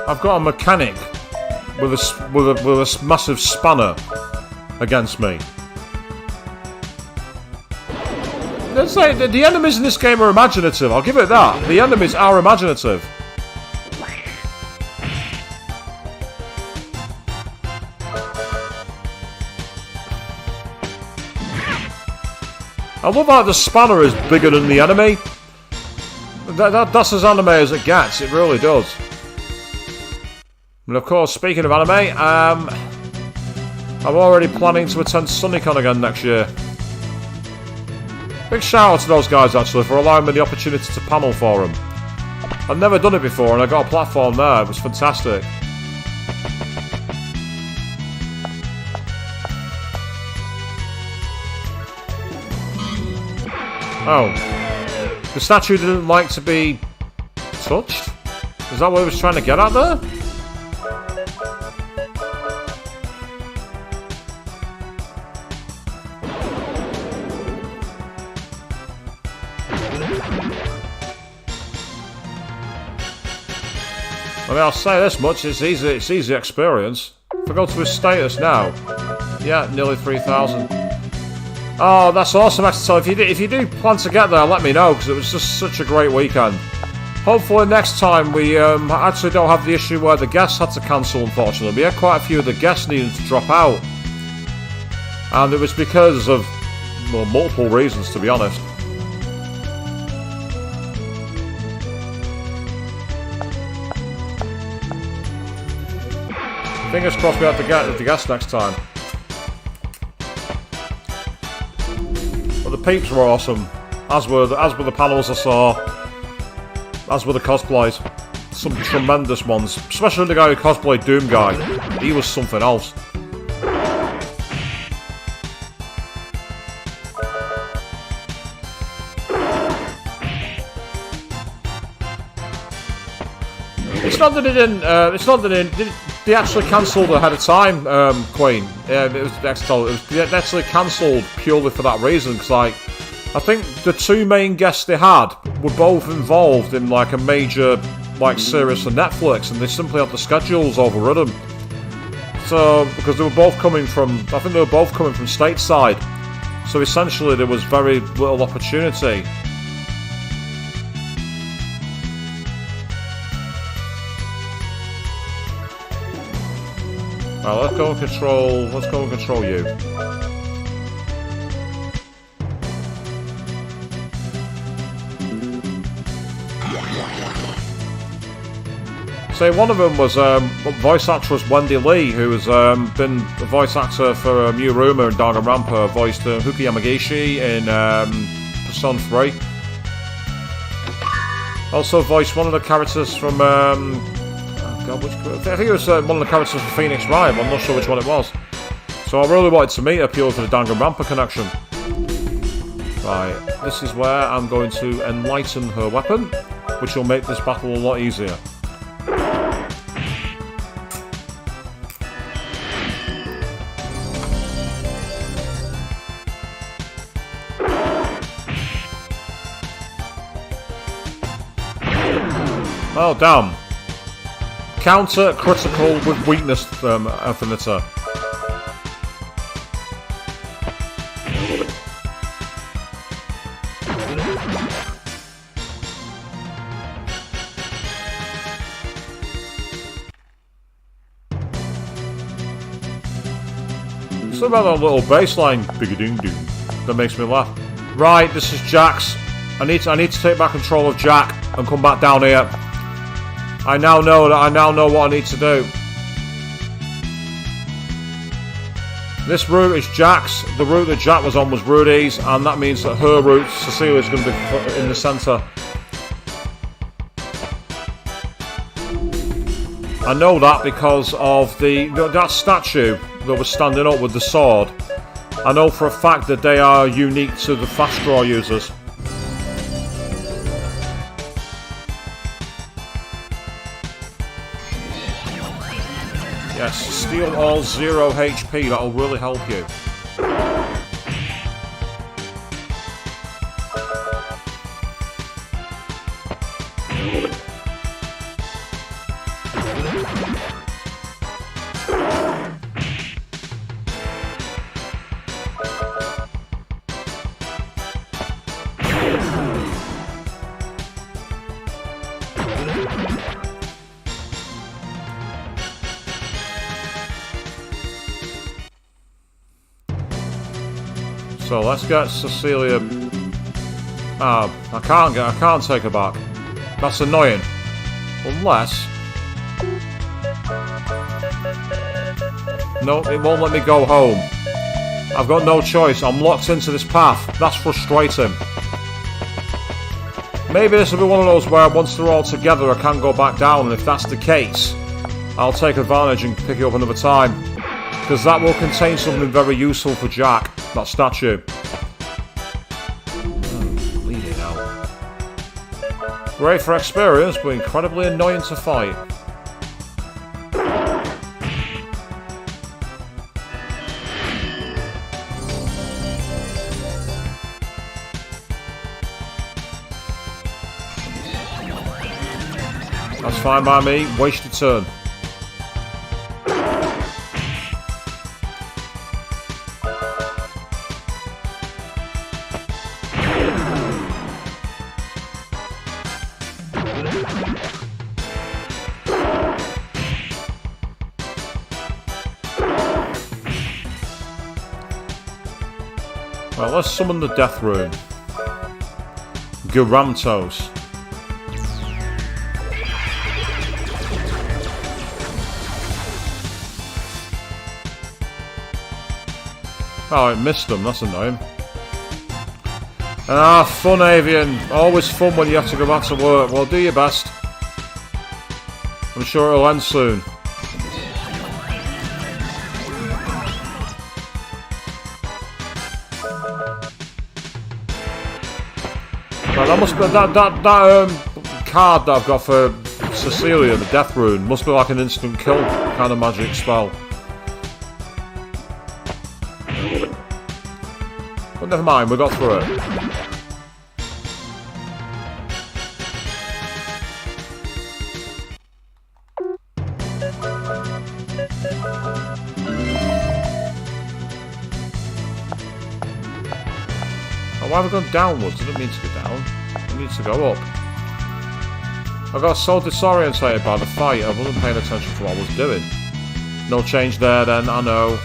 I've got a mechanic with a massive spanner against me. Let's say the enemies in this game are imaginative. I'll give it that. The enemies are imaginative. I love how the spanner is bigger than the enemy. That's as anime as it gets, it really does. And of course, speaking of anime, I'm already planning to attend SunnyCon again next year. Big shout out to those guys actually for allowing me the opportunity to panel for them. I've never done it before and I got a platform there, it was fantastic. Oh. The statue didn't like to be touched? Is that what he was trying to get at there? I mean, I'll say this much, it's easy experience. If I go to his status now, yeah, nearly 3,000. Oh, that's awesome, so if you do plan to get there, let me know, because it was just such a great weekend. Hopefully next time we actually don't have the issue where the guests had to cancel, unfortunately. We had quite a few of the guests needing to drop out. And it was because of, well, multiple reasons, to be honest. Fingers crossed we have to get the guests next time. But the peeps were awesome, as were the panels I saw, as were the cosplays. Some tremendous ones, especially the guy who cosplayed Doom Guy. He was something else. It's not that it didn't. It's not that it didn't. They actually cancelled ahead of time, Queen. It was actually cancelled purely for that reason, because like, I think the two main guests they had were both involved in like a major like series for Netflix, and they simply had the schedules overridden. So, because they were both coming from, I think they were both coming from stateside, so essentially there was very little opportunity. Right, let's go and control you. So one of them was voice actress Wendy Lee, who has been a voice actor for Muruma and Danganronpa, voiced Huki Yamagishi in Persona 3. Also voiced one of the characters from I think it was one of the characters from Phoenix Wright, I'm not sure which one it was. So I really wanted to meet her purely for the Danganronpa connection. Right, this is where I'm going to enlighten her weapon, which will make this battle a lot easier. Oh, damn. Counter critical with weakness affiniter. Something about that little bassline big-a-ding-ding that makes me laugh. Right, this is Jax. I need to take back control of Jack and come back down here. I now know what I need to do. This route is Jack's. The route that Jack was on was Rudy's, and that means that her route, Cecilia, is going to be in the centre. I know that because of that statue that was standing up with the sword. I know for a fact that they are unique to the fast draw users. Yes, steal all 0 HP, that'll really help you. So let's get Cecilia. Ah, I can't take her back. That's annoying. Unless. No, it won't let me go home. I've got no choice. I'm locked into this path. That's frustrating. Maybe this will be one of those where once they're all together I can go back down, and if that's the case, I'll take advantage and pick it up another time. Because that will contain something very useful for Jack, that statue. Bleeding out. Great for experience, but incredibly annoying to fight. That's fine by me. Wasted turn. Well, let's summon the Death Rune. Garantos. Oh, it missed them, that's annoying. Ah, fun, Avian. Always fun when you have to go back to work. Well, do your best. I'm sure it'll end soon. Right, that must be that card that I've got for Cecilia, the Death Rune, must be like an instant kill kind of magic spell. But never mind, we got through it. Oh, why have we gone downwards? I didn't mean to go down. I need to go up. I got so disorientated by the fight, I wasn't paying attention to what I was doing. No change there then, I know.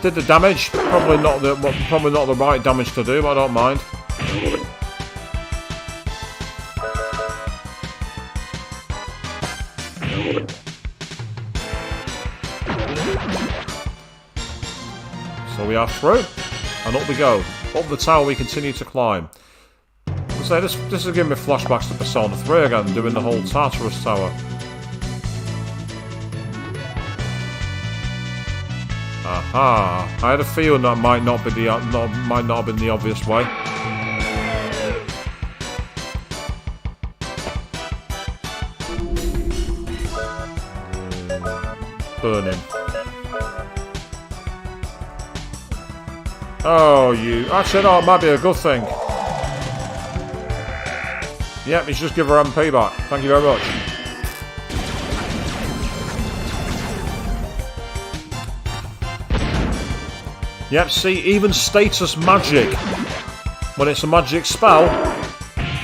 Did the damage? Probably not the right damage to do, but I don't mind. So we are through, and up we go. Up the tower we continue to climb. So this is giving me flashbacks to Persona 3 again, doing the whole Tartarus Tower. Aha! I had a feeling that might not have been the obvious way. Burning. Oh, you. Actually, no, it might be a good thing. Yep, you should just give her MP back. Thank you very much. Yep, see, even status magic, when it's a magic spell,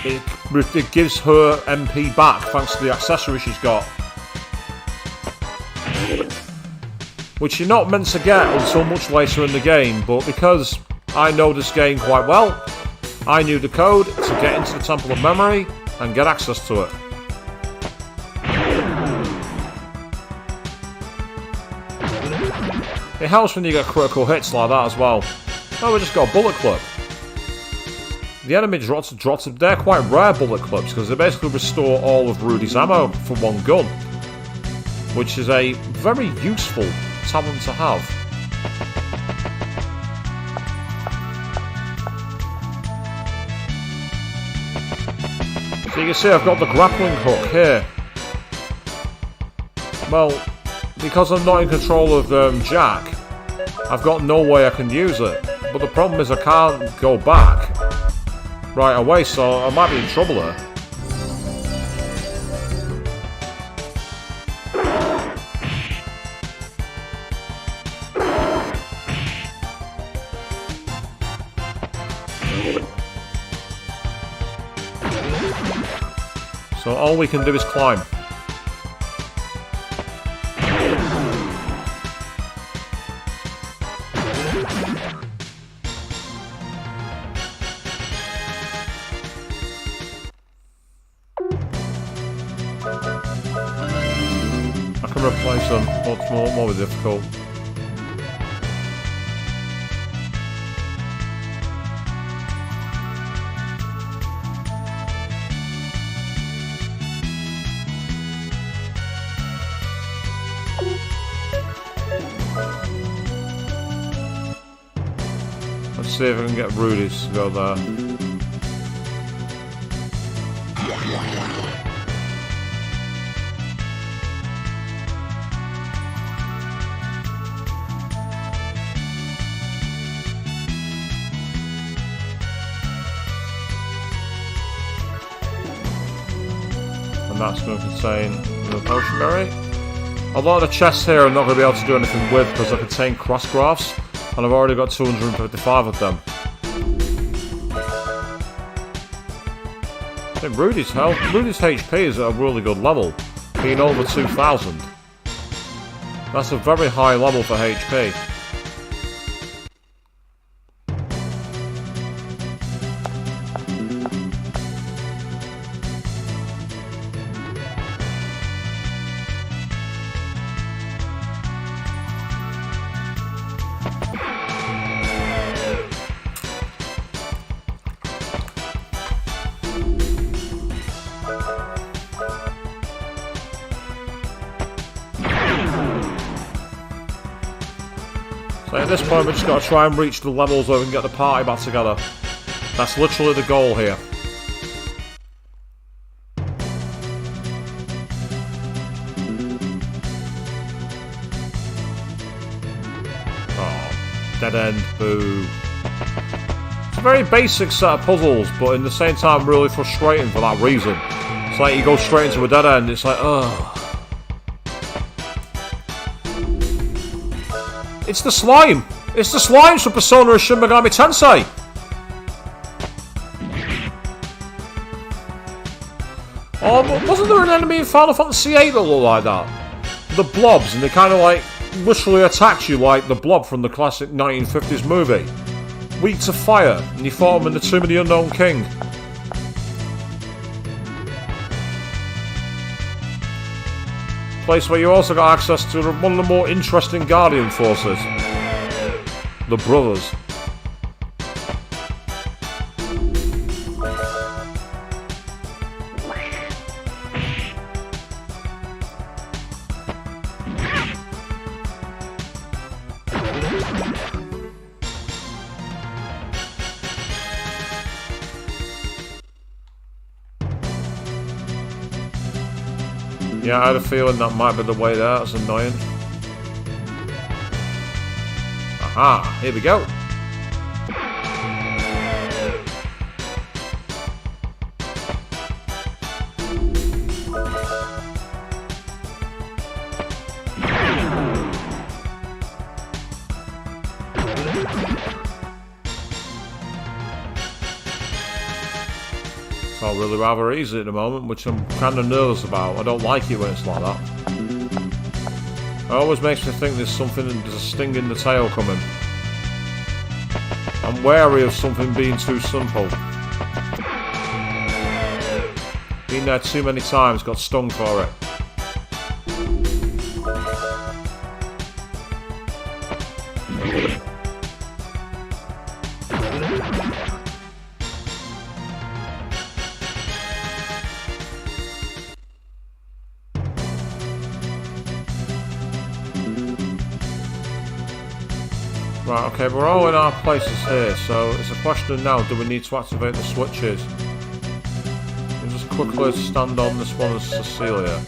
it gives her MP back thanks to the accessory she's got. Which you're not meant to get until much later in the game, but because I know this game quite well, I knew the code to get into the Temple of Memory and get access to it. It helps when you get critical hits like that as well. Oh, we just got a bullet clip. The enemy drops, they're quite rare bullet clips because they basically restore all of Rudy's ammo for one gun, which is a very useful talent to have. So you can see I've got the grappling hook here. Well, because I'm not in control of Jack, I've got no way I can use it. But the problem is I can't go back right away, so I might be in trouble here. So all we can do is climb. I can replace them, but it's more difficult. Let's see if I can get Rudy's to go there. And that's going to contain the potion berry. A lot of the chests here I'm not going to be able to do anything with because they contain cross grafts, and I've already got 255 of them. I think Rudy's HP is at a really good level, being over 2,000. That's a very high level for HP. So at this point we've just got to try and reach the levels where we can get the party back together. That's literally the goal here. Oh, dead end, boo. It's a very basic set of puzzles, but in the same time really frustrating for that reason. It's like you go straight into a dead end, it's like, ugh. It's the slime! It's the slimes from Persona and Shin Megami Tensei! Oh, wasn't there an enemy in Final Fantasy VIII that looked like that? The blobs, and they kind of like literally attacked you like the blob from the classic 1950s movie. Weak to fire, and you fought them in the Tomb of the Unknown King. Place where you also got access to one of the more interesting Guardian forces. The Brothers. Yeah, I had a feeling that might be the way there. That's annoying. Aha, here we go. It's all really rather easy at the moment, which I'm kind of nervous about. I don't like it when it's like that. It always makes me think there's a sting in the tail coming. I'm wary of something being too simple. Been there too many times, got stung for it. Right, okay, we're all in our places here, so it's a question now, do we need to activate the switches? We'll just quickly stand on this one as Cecilia.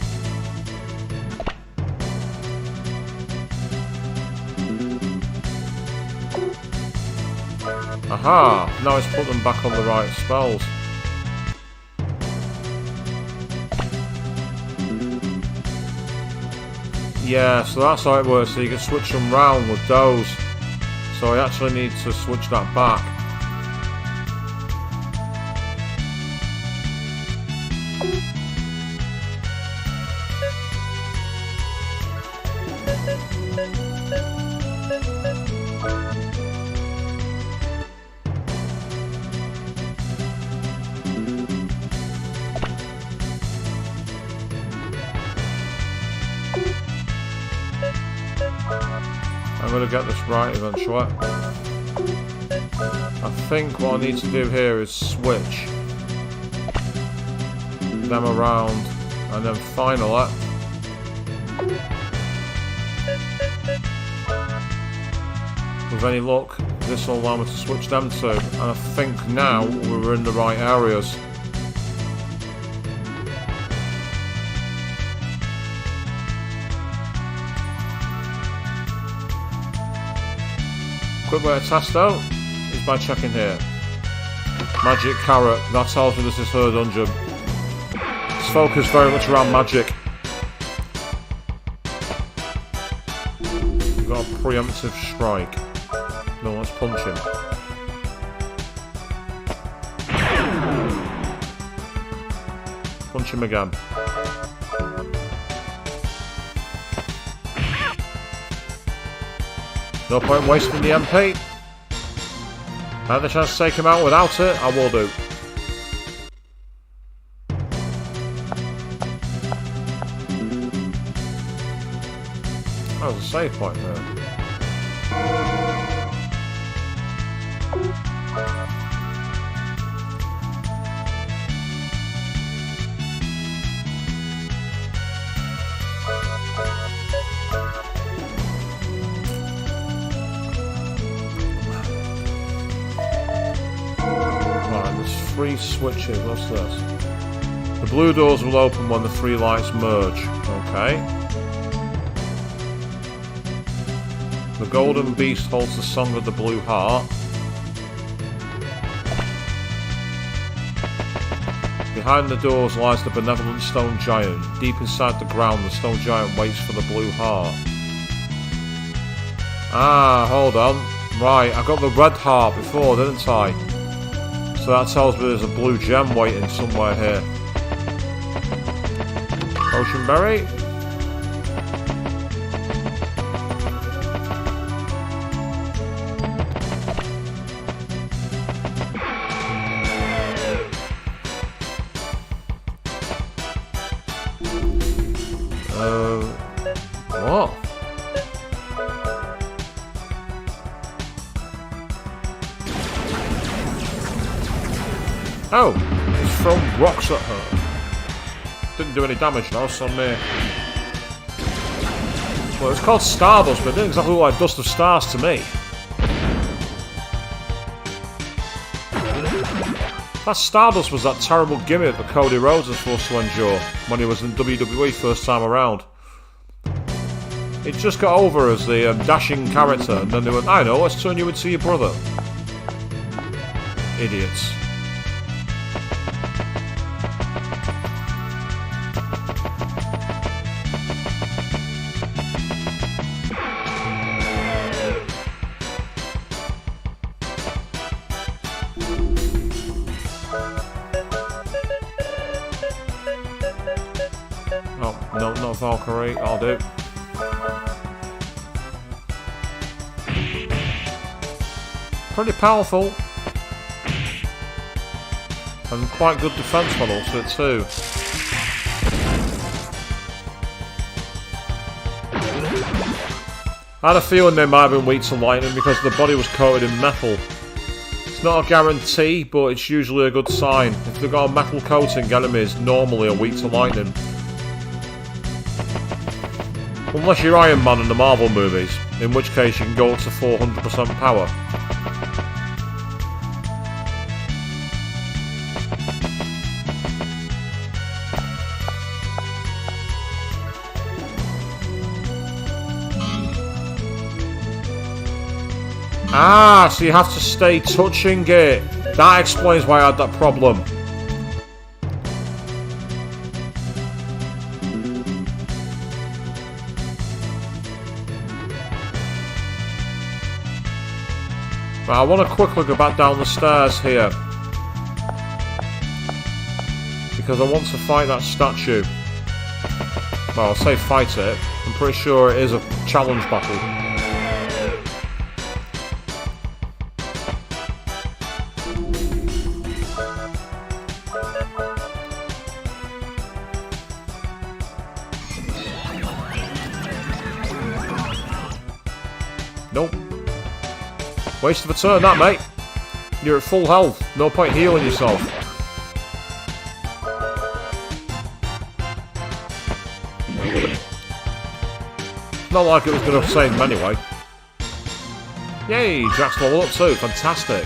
Aha! Now it's put them back on the right spells. Yeah, so that's how it works. So you can switch them round with those. So I actually need to switch that back. I'm going to get this right eventually. I think what I need to do here is switch them around, and then finally with any luck this will allow me to switch them to, and I think now we're in the right areas. Quick way to test out is by checking here. Magic carrot, that tells me this is her dungeon. It's focused very much around magic. We've got a preemptive strike. No, let's punch him. Punch him again. No point wasting the MP. I had the chance to take him out without it, I will do. That was a save point there. Three switches, what's this? The blue doors will open when the three lights merge. Okay. The golden beast holds the song of the blue heart. Behind the doors lies the benevolent stone giant. Deep inside the ground, the stone giant waits for the blue heart. Ah, hold on. Right, I got the red heart before, didn't I? So that tells me there's a blue gem waiting somewhere here. Potion berry. What? Oh, he's thrown rocks at her. Didn't do any damage though, so me. Well, it's called Stardust, but it didn't exactly look like Dust of Stars to me. That Stardust was that terrible gimmick that Cody Rhodes was forced to endure when he was in WWE first time around. It just got over as the dashing character, and then they went, I know, let's turn you into your brother. Idiots. Oh, no, not Valkyrie, I'll do. Pretty powerful. And quite good defense model to it too. I had a feeling they might have been weak to lightning because the body was coated in metal. It's not a guarantee, but it's usually a good sign. If they've got a metal coating, enemies normally are weak to lightning. Unless you're Iron Man in the Marvel movies, in which case you can go up to 400% power. Ah, so you have to stay touching it. That explains why I had that problem. Right, I want to quickly go back down the stairs here. Because I want to fight that statue. Well, I'll say fight it. I'm pretty sure it is a challenge battle. Nope. Waste of a turn, that, mate. You're at full health. No point healing yourself. Not like it was going to save him anyway. Yay, Jack's level up too. Fantastic.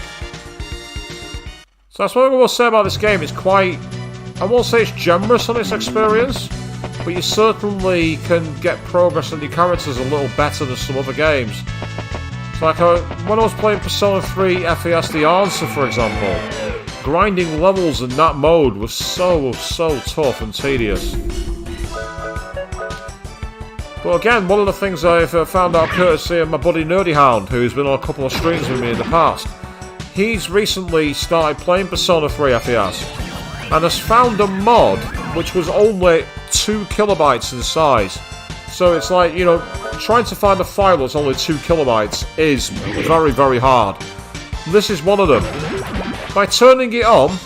So that's what I will say about this game. It's quite... I won't say it's generous on its experience, but you certainly can get progress on your characters a little better than some other games. It's like when I was playing Persona 3 FES The Answer, for example, grinding levels in that mode was so tough and tedious. But again, one of the things I've found out courtesy of my buddy Nerdy Hound, who's been on a couple of streams with me in the past, he's recently started playing Persona 3 FES and has found a mod which was only 2 kilobytes in size. So it's like, you know, trying to find a file that's only 2 kilobytes is very, very hard. This is one of them. By turning it on,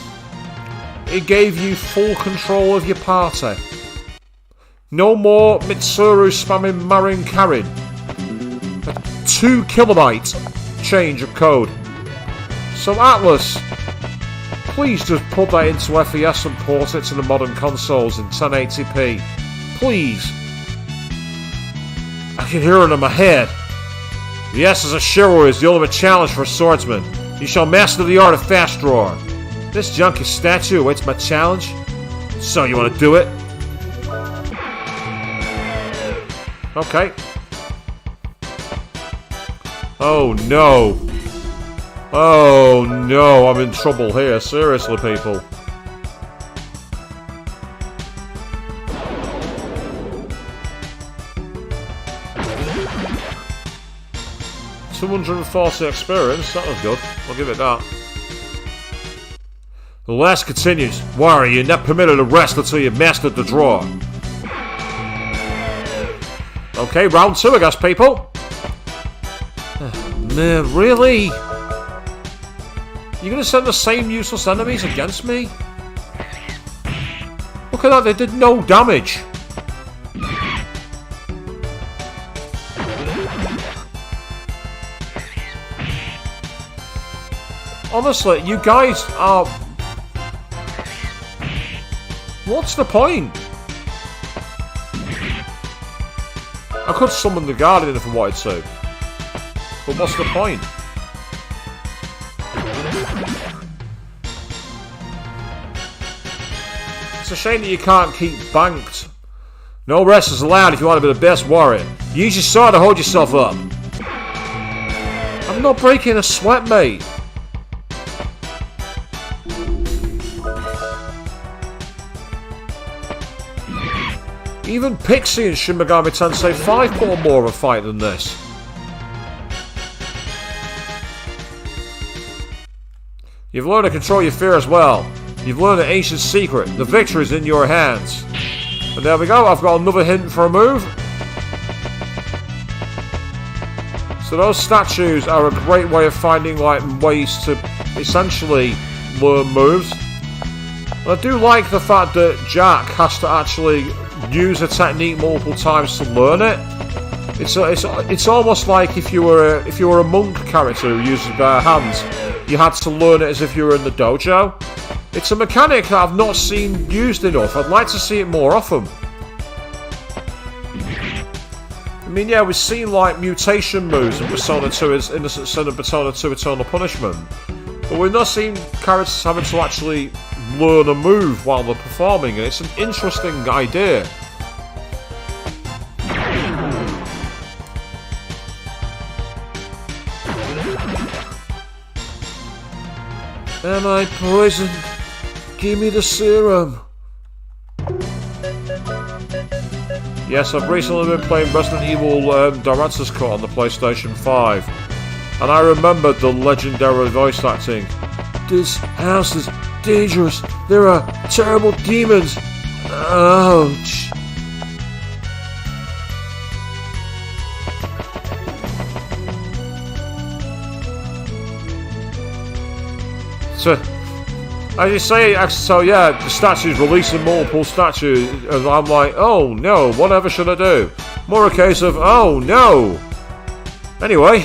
it gave you full control of your party. No more Mitsuru spamming Marin Karin. A 2 kilobyte change of code. So Atlas, please just put that into FES and port it to the modern consoles in 1080p. Please. I can hear it in my head. Yes, as a chivalry is the ultimate challenge for a swordsman. You shall master the art of fast drawer. This junky statue awaits my challenge. So you want to do it? Okay. Oh no. Oh no, I'm in trouble here. Seriously, people. $240 experience, that was good. I'll give it that. The last continues. Warrior, you're not permitted to rest until you've mastered the draw. Okay, round 2, I guess, people. Man, really? You're gonna send the same useless enemies against me? Look at that, they did no damage. Honestly, you guys are... What's the point? I could summon the Guardian if I wanted to. But what's the point? It's a shame that you can't keep banked. No rest is allowed if you want to be the best warrior. Use your sword to hold yourself up. I'm not breaking a sweat, mate. Even Pixie and Shin Megami Tensei 5 put on more of a fight than this. You've learned to control your fear as well. You've learned an ancient secret. The victory is in your hands. And there we go, I've got another hint for a move. So those statues are a great way of finding ways to essentially learn moves. And I do like the fact that Jack has to actually use a technique multiple times to learn it. It's almost like if you were a monk character who uses bare hands, you had to learn it as if you were in the dojo. It's a mechanic that I've not seen used enough. I'd like to see it more often. I mean, yeah, we've seen like mutation moves in Persona 2 as Innocent Sin and Persona 2 Eternal Punishment, but we've not seen characters having to actually learn a move while they're performing, and it's an interesting idea. Am I poisoned? Give me the serum. Yes, I've recently been playing Resident Evil Director's Cut on the PlayStation 5, and I remembered the legendary voice acting. This house is dangerous. There are terrible demons. Ouch. So, as you say, so yeah, the statue's releasing multiple statues, and I'm like, oh no, whatever should I do? More a case of, oh no! Anyway.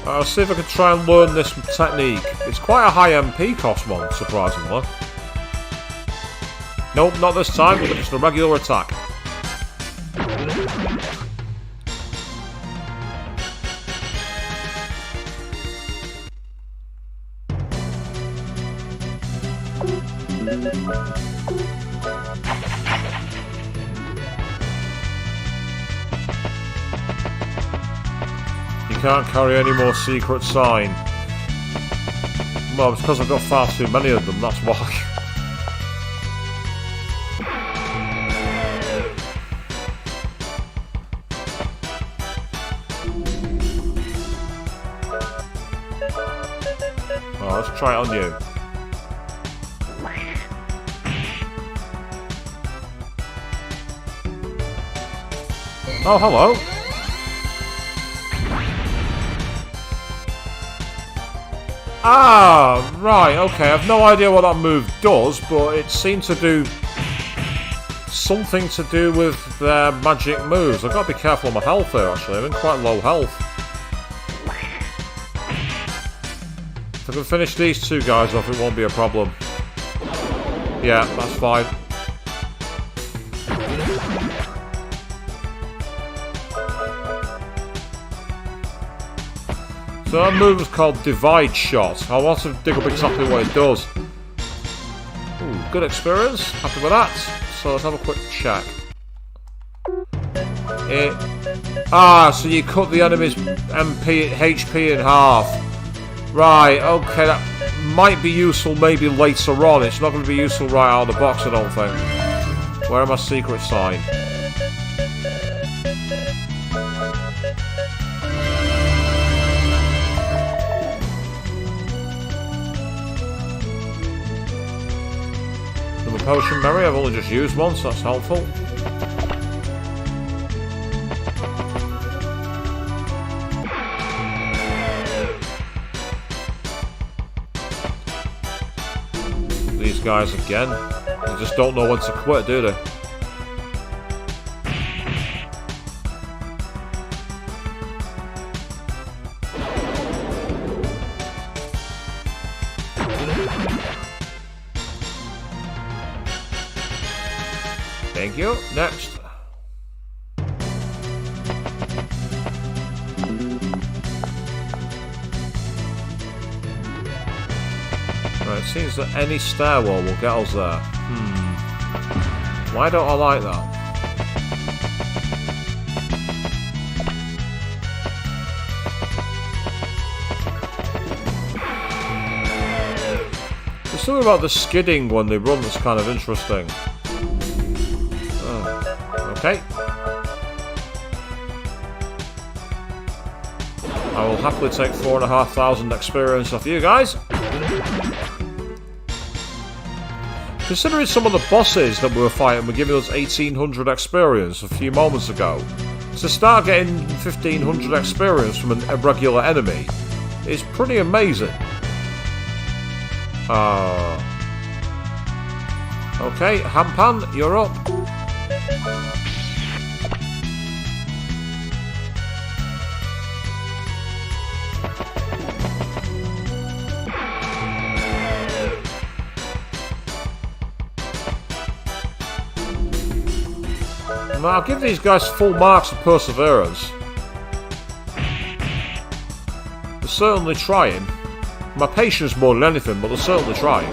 I'll see if I can try and learn this technique. It's quite a high MP cost one, surprisingly. Nope, not this time, but just a regular attack. Can't carry any more secret sign. Well, it's because I've got far too many of them, that's why. Oh, let's try it on you. Oh, hello. Ah, right, okay. I've no idea what that move does, but it seemed to do something to do with their magic moves. I've got to be careful of my health here, actually. I'm in quite low health. If I can finish these two guys off, it won't be a problem. Yeah, that's fine. So that move is called Divide Shot. I'll want to dig up exactly what it does. Ooh, good experience. Happy with that. So let's have a quick check. So you cut the enemy's HP in half. Right, okay, that might be useful maybe later on. It's not going to be useful right out of the box, I don't think. Where are my secret sign? Potion berry, I've only just used one, so that's helpful. These guys again. They just don't know when to quit, do they? Thank you. Next. Right, it seems that any stairwell will get us there. Why don't I like that? There's something about the skidding when they run that's kind of interesting. Okay. I will happily take 4,500 experience off you guys. Considering some of the bosses that we were fighting were giving us 1,800 experience a few moments ago, to start getting 1,500 experience from a regular enemy is pretty amazing. Okay, Hampan, you're up. Now, I'll give these guys full marks of perseverance. certainly trying. My patience more than anything, but they're certainly trying.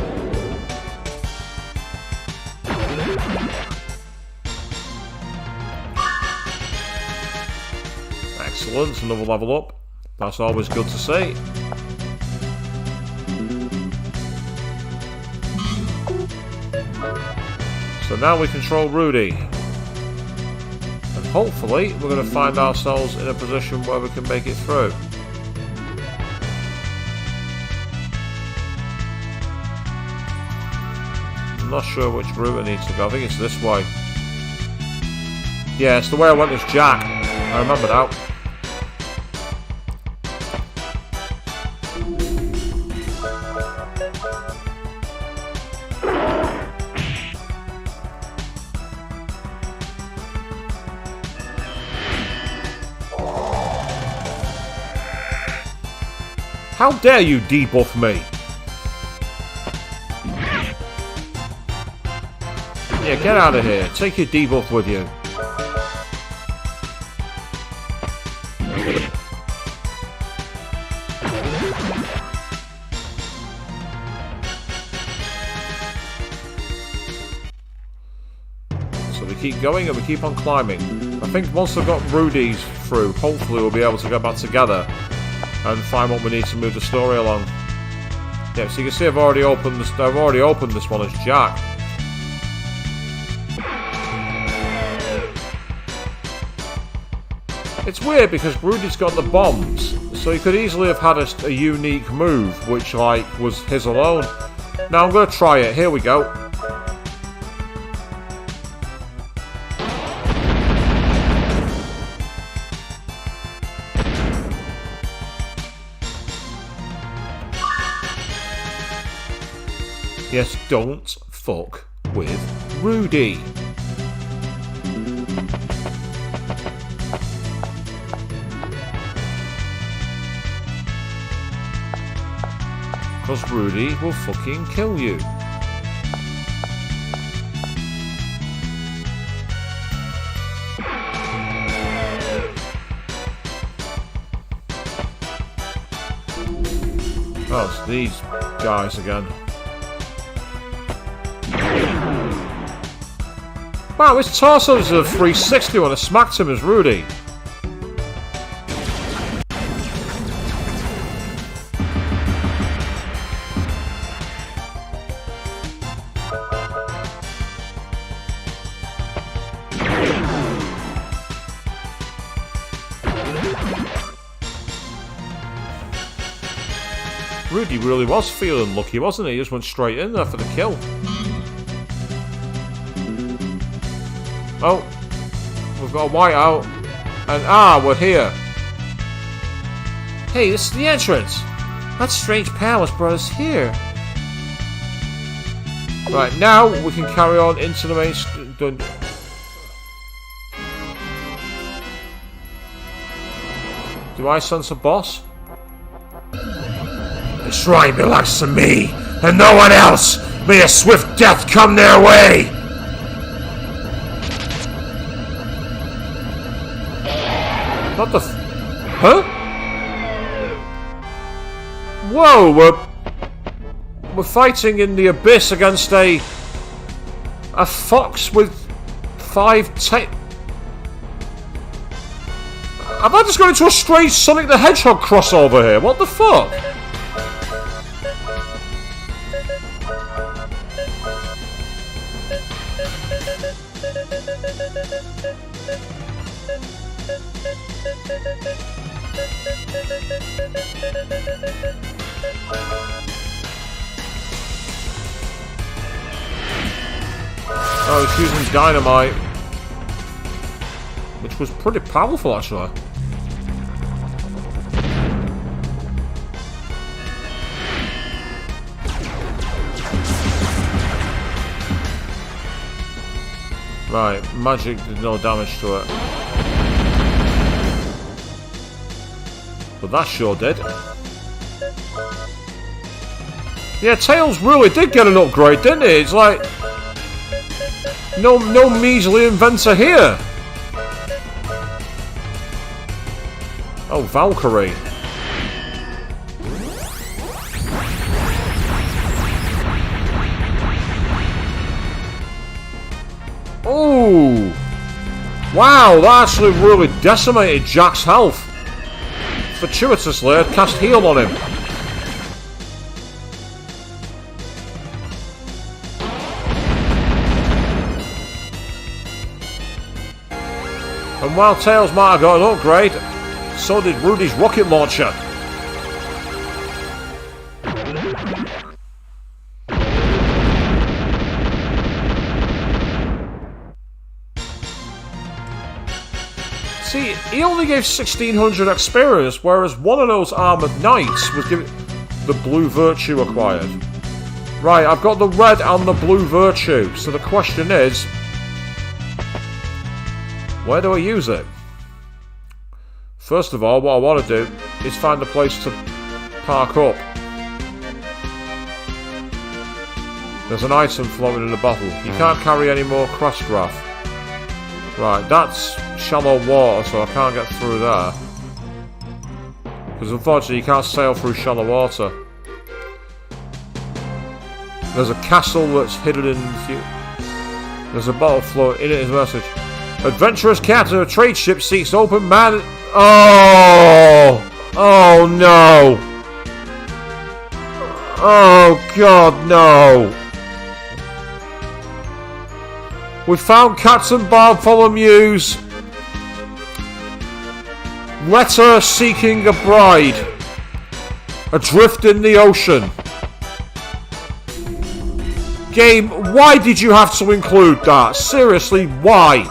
Excellent, another level up. That's always good to see. So now we control Rudy. And hopefully we're going to find ourselves in a position where we can make it through. I'm not sure which route I need to go. I think it's this way. Yeah, it's the way I went as Jack. I remember now. How dare you debuff me? Yeah, get out of here. Take your debuff with you. So we keep going and we keep on climbing. I think once I've got Rudy's through, hopefully we'll be able to get back together and find what we need to move the story along. Yeah, so you can see I've already opened this one as Jack. It's weird because Rudy's got the bombs, so he could easily have had a unique move, which like was his alone. Now I'm gonna try it. Here we go. Yes, don't fuck with Rudy. Because Rudy will fucking kill you. Oh, it's these guys again. Wow, his torso is a 360 when I smacked him as Rudy. Rudy really was feeling lucky, wasn't he? He just went straight in there for the kill. Oh, we've got a whiteout, and we're here. Hey, this is the entrance. That strange palace brought us here. Right, now we can carry on into the main dungeon. Do I sense a boss? The shrine belongs to me, and no one else. May a swift death come their way. What the huh? Whoa, we're fighting in the abyss against a fox with 5 tails. Have I just gone into a strange Sonic the Hedgehog crossover here? What the fuck? Oh, he's using dynamite, which was pretty powerful actually. Right, magic did no damage to it. But that sure did. Yeah, Tails really did get an upgrade, didn't he? It's like no measly inventor here. Oh, Valkyrie. Wow, that actually really decimated Jack's health. Fortuitously, I cast heal on him. And while Tails might have got an upgrade, so did Rudy's rocket launcher. See, he only gave 1600 experience, whereas one of those armoured knights was given the blue virtue acquired. Right, I've got the red and the blue virtue, so the question is, where do I use it? First of all, what I want to do is find a place to park up. There's an item floating in the bottle. You can't carry any more Crossgraph. Right, that's shallow water, so I can't get through there. Because unfortunately you can't sail through shallow water. There's a castle that's hidden in... There's a bottle floating in it as a message. Adventurous captain of a trade ship seeks open man... Oh! Oh no! Oh god, no! We found Captain Bartholomew's letter seeking a bride. Adrift in the ocean. Game, why did you have to include that? Seriously, why?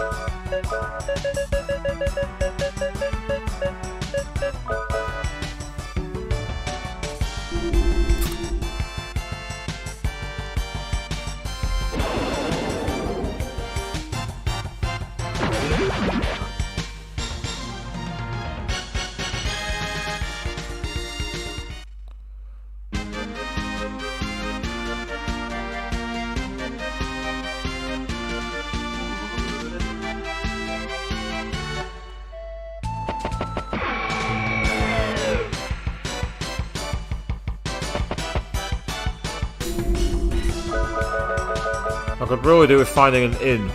I could really do with finding an inn.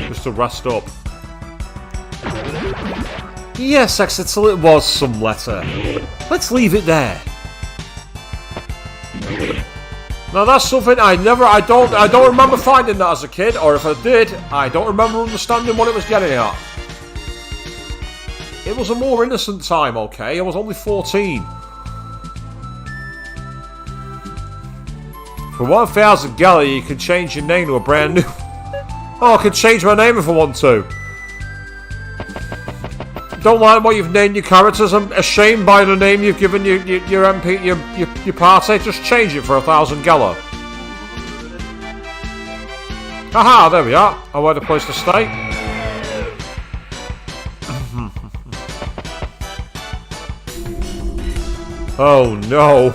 Just to rest up. Yes, Exeter, it was some letter. Let's leave it there. Now that's something I don't remember finding that as a kid, or if I did, I don't remember understanding what it was getting at. It was a more innocent time, okay? I was only 14. For 1,000 galley, you can change your name to a brand new... Oh, I can change my name if I want to. Don't like what you've named your characters. I'm ashamed by the name you've given your MP, your party. Just change it for 1,000 galley. Aha, there we are. I want a place to stay. Oh no.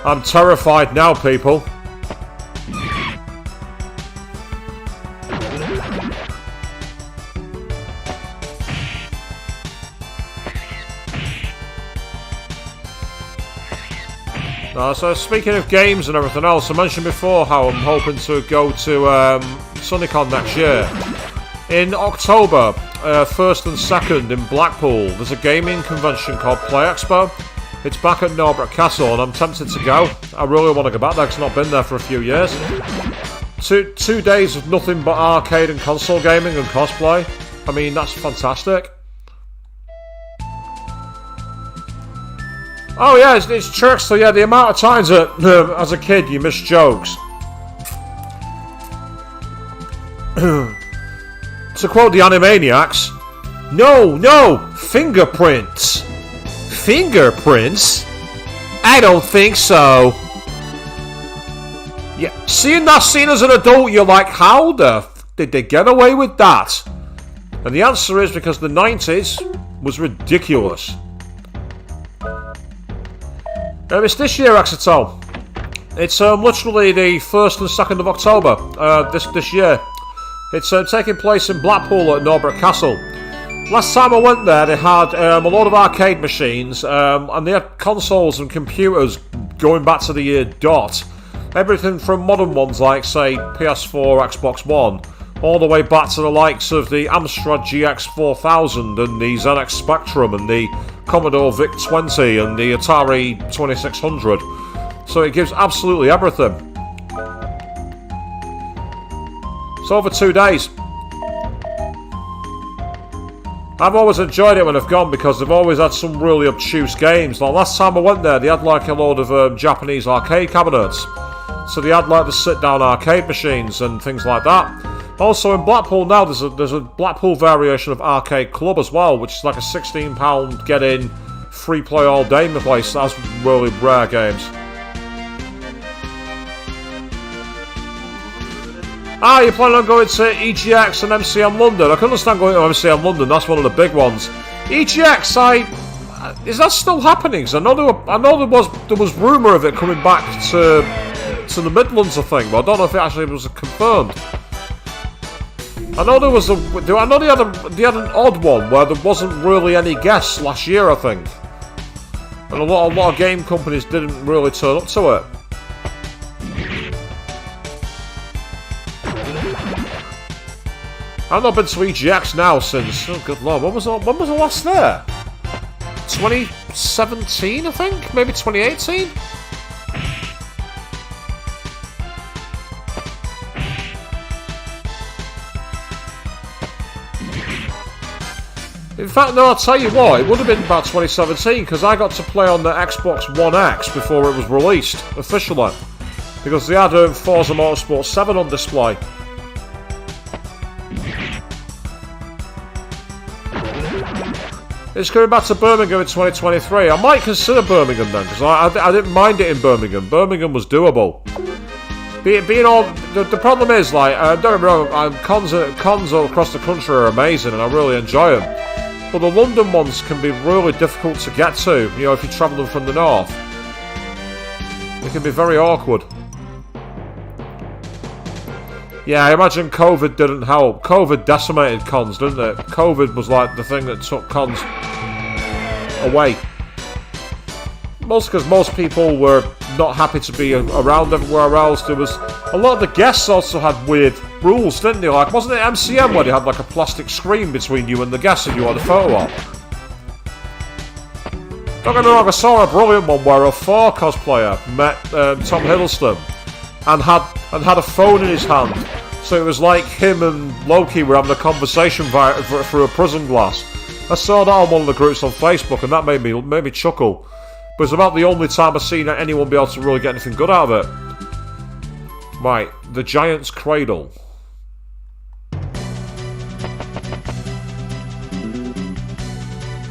I'm terrified now, people. So speaking of games and everything else, I mentioned before how I'm hoping to go to SunnyCon next year. In October, 1st and 2nd in Blackpool, there's a gaming convention called Play Expo. It's back at Norbert Castle and I'm tempted to go. I really want to go back there because I've not been there for a few years. Two days of nothing but arcade and console gaming and cosplay. I mean, that's fantastic. Oh yeah, it's tricks. So yeah, the amount of times that as a kid you miss jokes. To quote the Animaniacs, no, fingerprints. Fingerprints? I don't think so. Yeah, seeing that scene as an adult, you're like, how the f did they get away with that? And the answer is because the 90s was ridiculous. It's this year, Exeter. It's literally the 1st and 2nd of October this year. It's taking place in Blackpool at Norbert Castle. Last time I went there, they had a lot of arcade machines, and they had consoles and computers going back to the year dot. Everything from modern ones like, say, PS4, Xbox One, all the way back to the likes of the Amstrad GX 4000 and the ZX Spectrum and the Commodore VIC-20 and the Atari 2600. So it gives absolutely everything. It's over 2 days. I've always enjoyed it when I've gone because they've always had some really obtuse games. Like last time I went there, they had like a load of Japanese arcade cabinets. So they had like the sit-down arcade machines and things like that. Also in Blackpool now, there's a Blackpool variation of Arcade Club as well, which is like a £16 get-in, free play all day place. That's really rare games. Ah, you're planning on going to EGX and MCM London? I can understand going to MCM London, that's one of the big ones. EGX, is that still happening? Because I know there was rumour of it coming back to the Midlands, I think, but I don't know if it actually was confirmed. I know they had an odd one where there wasn't really any guests last year, I think, and a lot of game companies didn't really turn up to it. I've not been to EGX now since, oh good lord, when was the last there? 2017, I think? Maybe 2018? In fact, no, I'll tell you what, it would have been about 2017, because I got to play on the Xbox One X before it was released, officially. Because they had Forza Motorsport 7 on display. It's going back to Birmingham in 2023. I might consider Birmingham then, because I didn't mind it in Birmingham. Birmingham was doable. Being all the problem is, like, don't get me wrong, cons all across the country are amazing and I really enjoy them. But the London ones can be really difficult to get to, you know, if you're travelling from the north. It can be very awkward. Yeah, I imagine COVID didn't help. COVID decimated cons, didn't it? COVID was like the thing that took cons away. Mostly because most people were not happy to be around everywhere else. There was a lot of the guests also had weird rules, didn't they? Like, wasn't it MCM where they had like a plastic screen between you and the guests and you had a photo op? Don't get me wrong, I saw a brilliant one where a 4 cosplayer met Tom Hiddleston and had a phone in his hand. So it was like him and Loki were having a conversation through a prism glass. I saw that on one of the groups on Facebook and that made me chuckle. But it's about the only time I've seen anyone be able to really get anything good out of it. Right, the Giant's Cradle.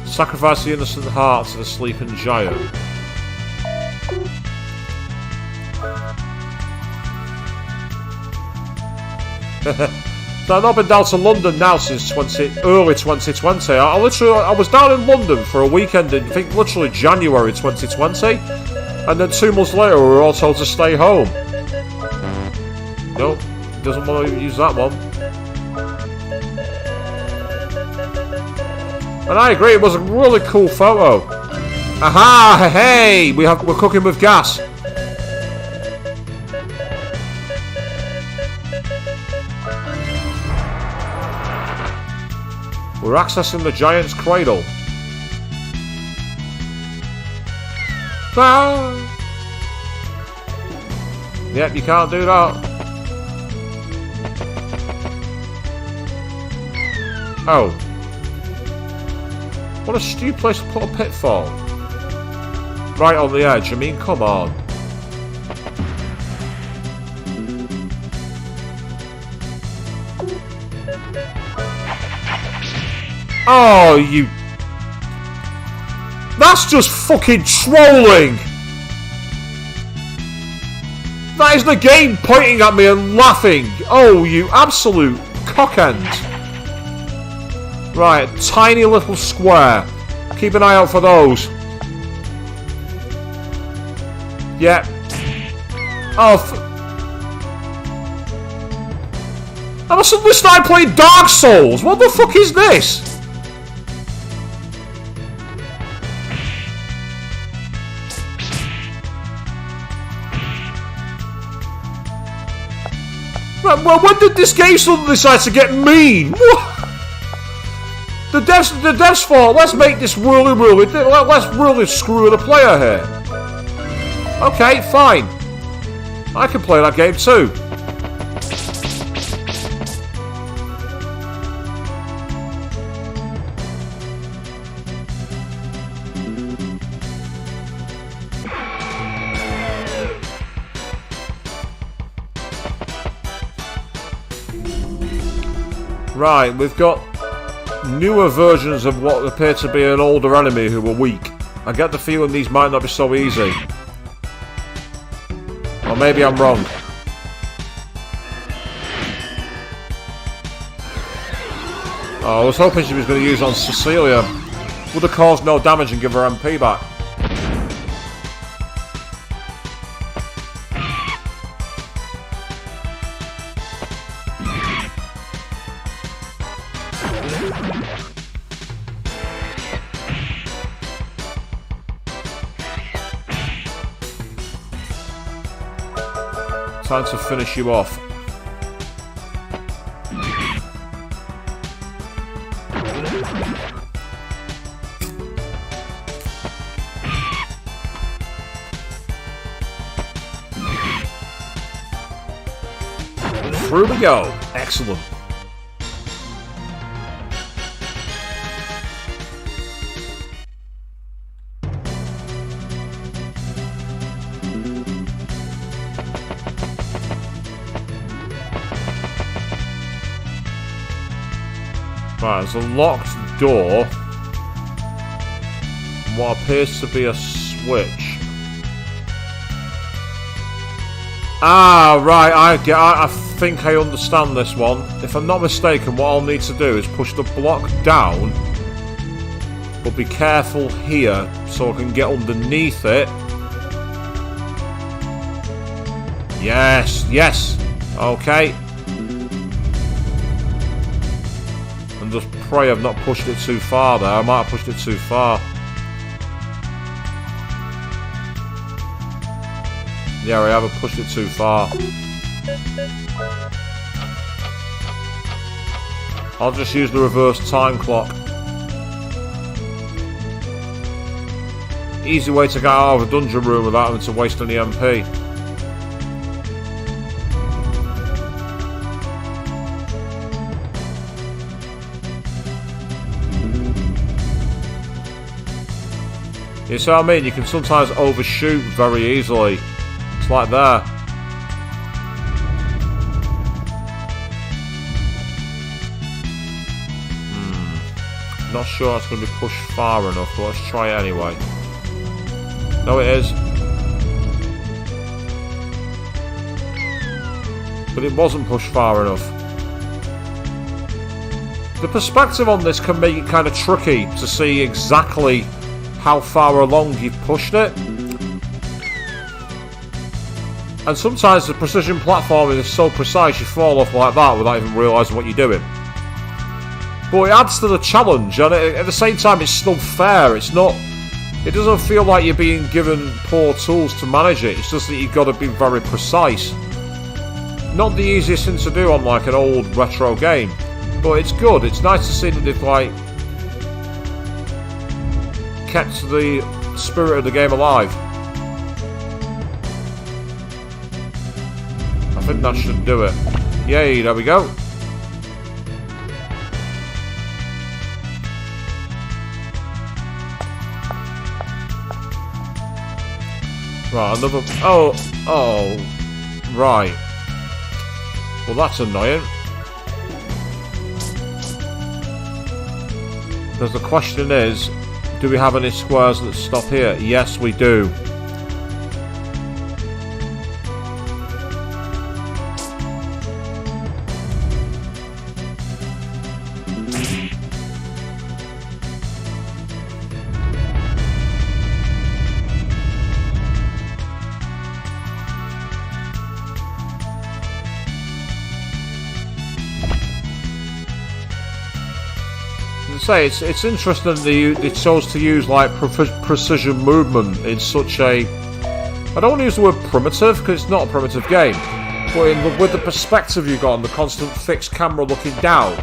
Sacrifice the innocent heart to the sleeping giant. So I've not been down to London now since early 2020. I was down in London for a weekend in, I think, literally January 2020. And then 2 months later we were all told to stay home. Nope, doesn't want to use that one. And I agree, it was a really cool photo. Aha! Hey! We're cooking with gas. We're accessing the Giant's Cradle. Ah! Yep, you can't do that. Oh. What a stupid place to put a pitfall. Right on the edge, I mean, come on. Oh, you... That's just fucking trolling! That is the game pointing at me and laughing! Oh, you absolute cockend! Right, tiny little square. Keep an eye out for those. Yep. Oh, and I suddenly started playing Dark Souls! What the fuck is this? Well, when did this game suddenly decide to get mean? The devs thought, let's make this whirly. Let's really screw the player here. Okay, fine. I can play that game too. Right, we've got newer versions of what appear to be an older enemy who are weak. I get the feeling these might not be so easy. Or maybe I'm wrong. Oh, I was hoping she was going to use on Cecilia. Would have caused no damage and give her MP back. Time to finish you off. Through we go. Excellent. Right, there's a locked door. What appears to be a switch. Ah, right, I think I understand this one. If I'm not mistaken, what I'll need to do is push the block down, but be careful here so I can get underneath it. Yes, yes. Okay. And just pray I've not pushed it too far there. I might have pushed it too far. Yeah, I haven't pushed it too far. I'll just use the reverse time clock. Easy way to get out of a dungeon room without having to waste any MP. You see what I mean? You can sometimes overshoot very easily. It's like there. Not sure it's going to be pushed far enough, but let's try it anyway. No, it is. But it wasn't pushed far enough. The perspective on this can make it kind of tricky to see exactly how far along you've pushed it. And sometimes the precision platforming is so precise you fall off like that without even realising what you're doing. But it adds to the challenge, and at the same time it's still fair. It's not. It doesn't feel like you're being given poor tools to manage it. It's just that you've got to be very precise. Not the easiest thing to do on like an old retro game, but it's good. It's nice to see that they've like kept the spirit of the game alive. I think that should do it. Yay, there we go. Right, another... Oh, right. Well, that's annoying. Because the question is, do we have any squares that stop here? Yes, we do. It's interesting that they chose to use like precision movement in such a... I don't want to use the word primitive because it's not a primitive game. But with the perspective you got and the constant fixed camera looking down,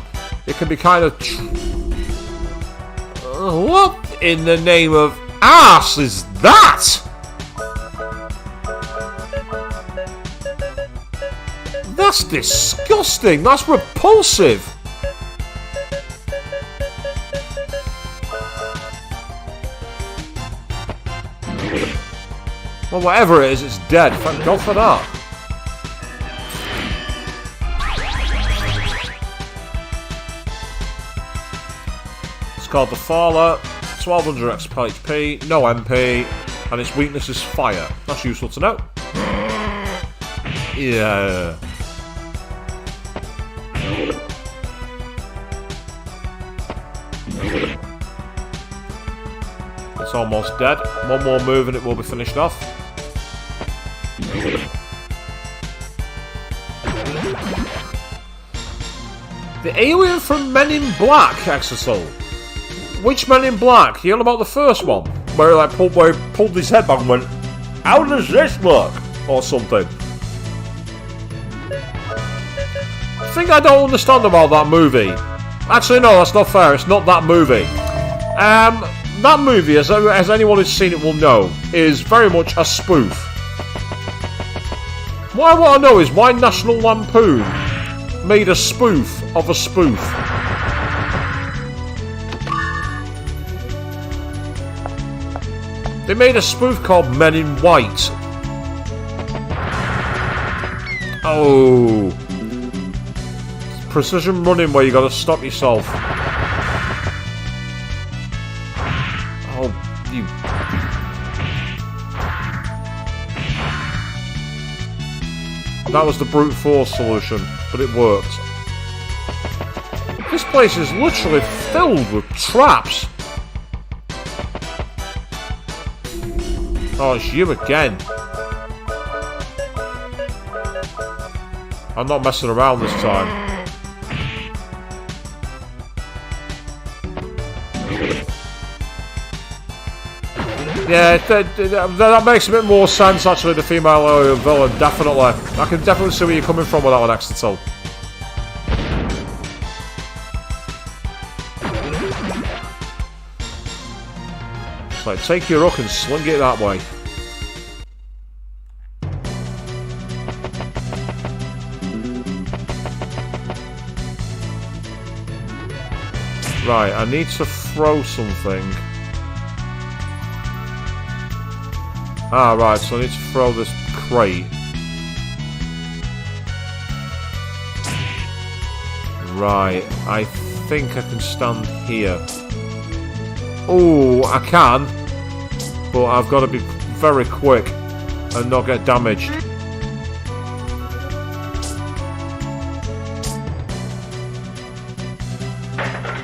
it can be kind of... what in the name of ass is that? That's disgusting. That's repulsive. Well, whatever it is, it's dead. Thank God for that. It's called the Faller. 1200 HP, no MP, and its weakness is fire. That's useful to know. Yeah. It's almost dead. One more move and it will be finished off. The alien from Men in Black, Exosoul. Which Men in Black? You know about the first one? Where he pulled his head back and went, how does this look? Or something. The thing I don't understand about that movie... Actually, no, that's not fair. It's not that movie. That movie, as anyone who's seen it will know, is very much a spoof. What I want to know is why National Lampoon made a spoof of a spoof. They made a spoof called Men in White. Oh. Precision running where you gotta stop yourself. Oh, you... That was the brute force solution, but it worked. This place is literally filled with traps. Oh, it's you again. I'm not messing around this time. Yeah, that makes a bit more sense actually, the female villain, definitely. I can definitely see where you're coming from with that one, Exetel. It's like, take your hook and sling it that way. Right, I need to throw something. Ah, right, so I need to throw this crate. Right, I think I can stand here. Oh, I can, but I've got to be very quick and not get damaged.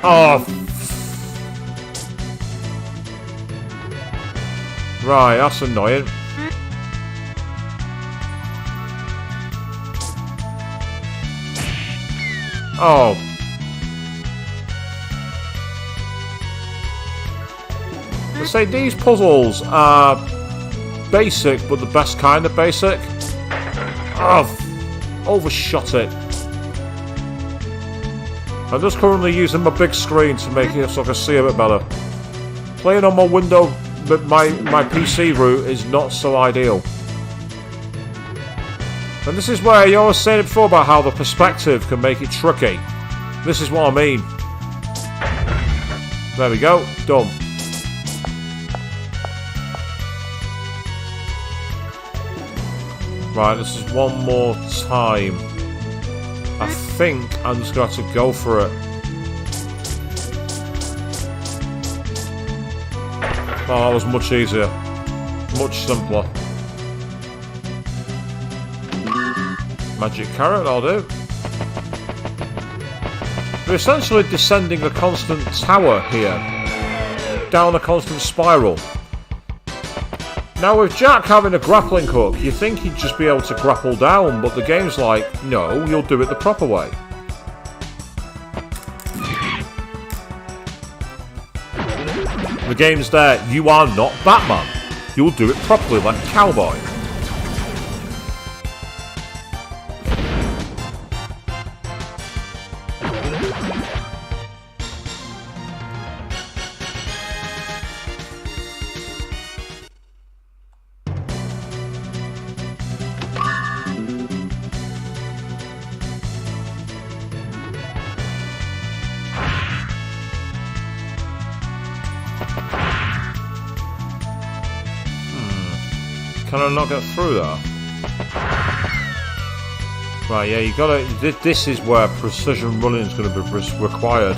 Oh, right, that's annoying. Oh. They say these puzzles are basic, but the best kind of basic. Oh, overshot it. I'm just currently using my big screen to make it so I can see a bit better. Playing on my window, but my PC route is not so ideal. And this is where you always said it before about how the perspective can make it tricky. This is what I mean. There we go, done. Right, this is one more time. I think I'm just going to have to go for it. Oh, that was much easier. Much simpler. Magic carrot, I'll do. We're essentially descending a constant tower here. Down a constant spiral. Now with Jack having a grappling hook, you'd think he'd just be able to grapple down, but the game's like, no, you'll do it the proper way. The game's there, you are not Batman. You'll do it properly like a cowboy. Can I not get through there? Right, yeah, you gotta... This is where precision running is going to be required.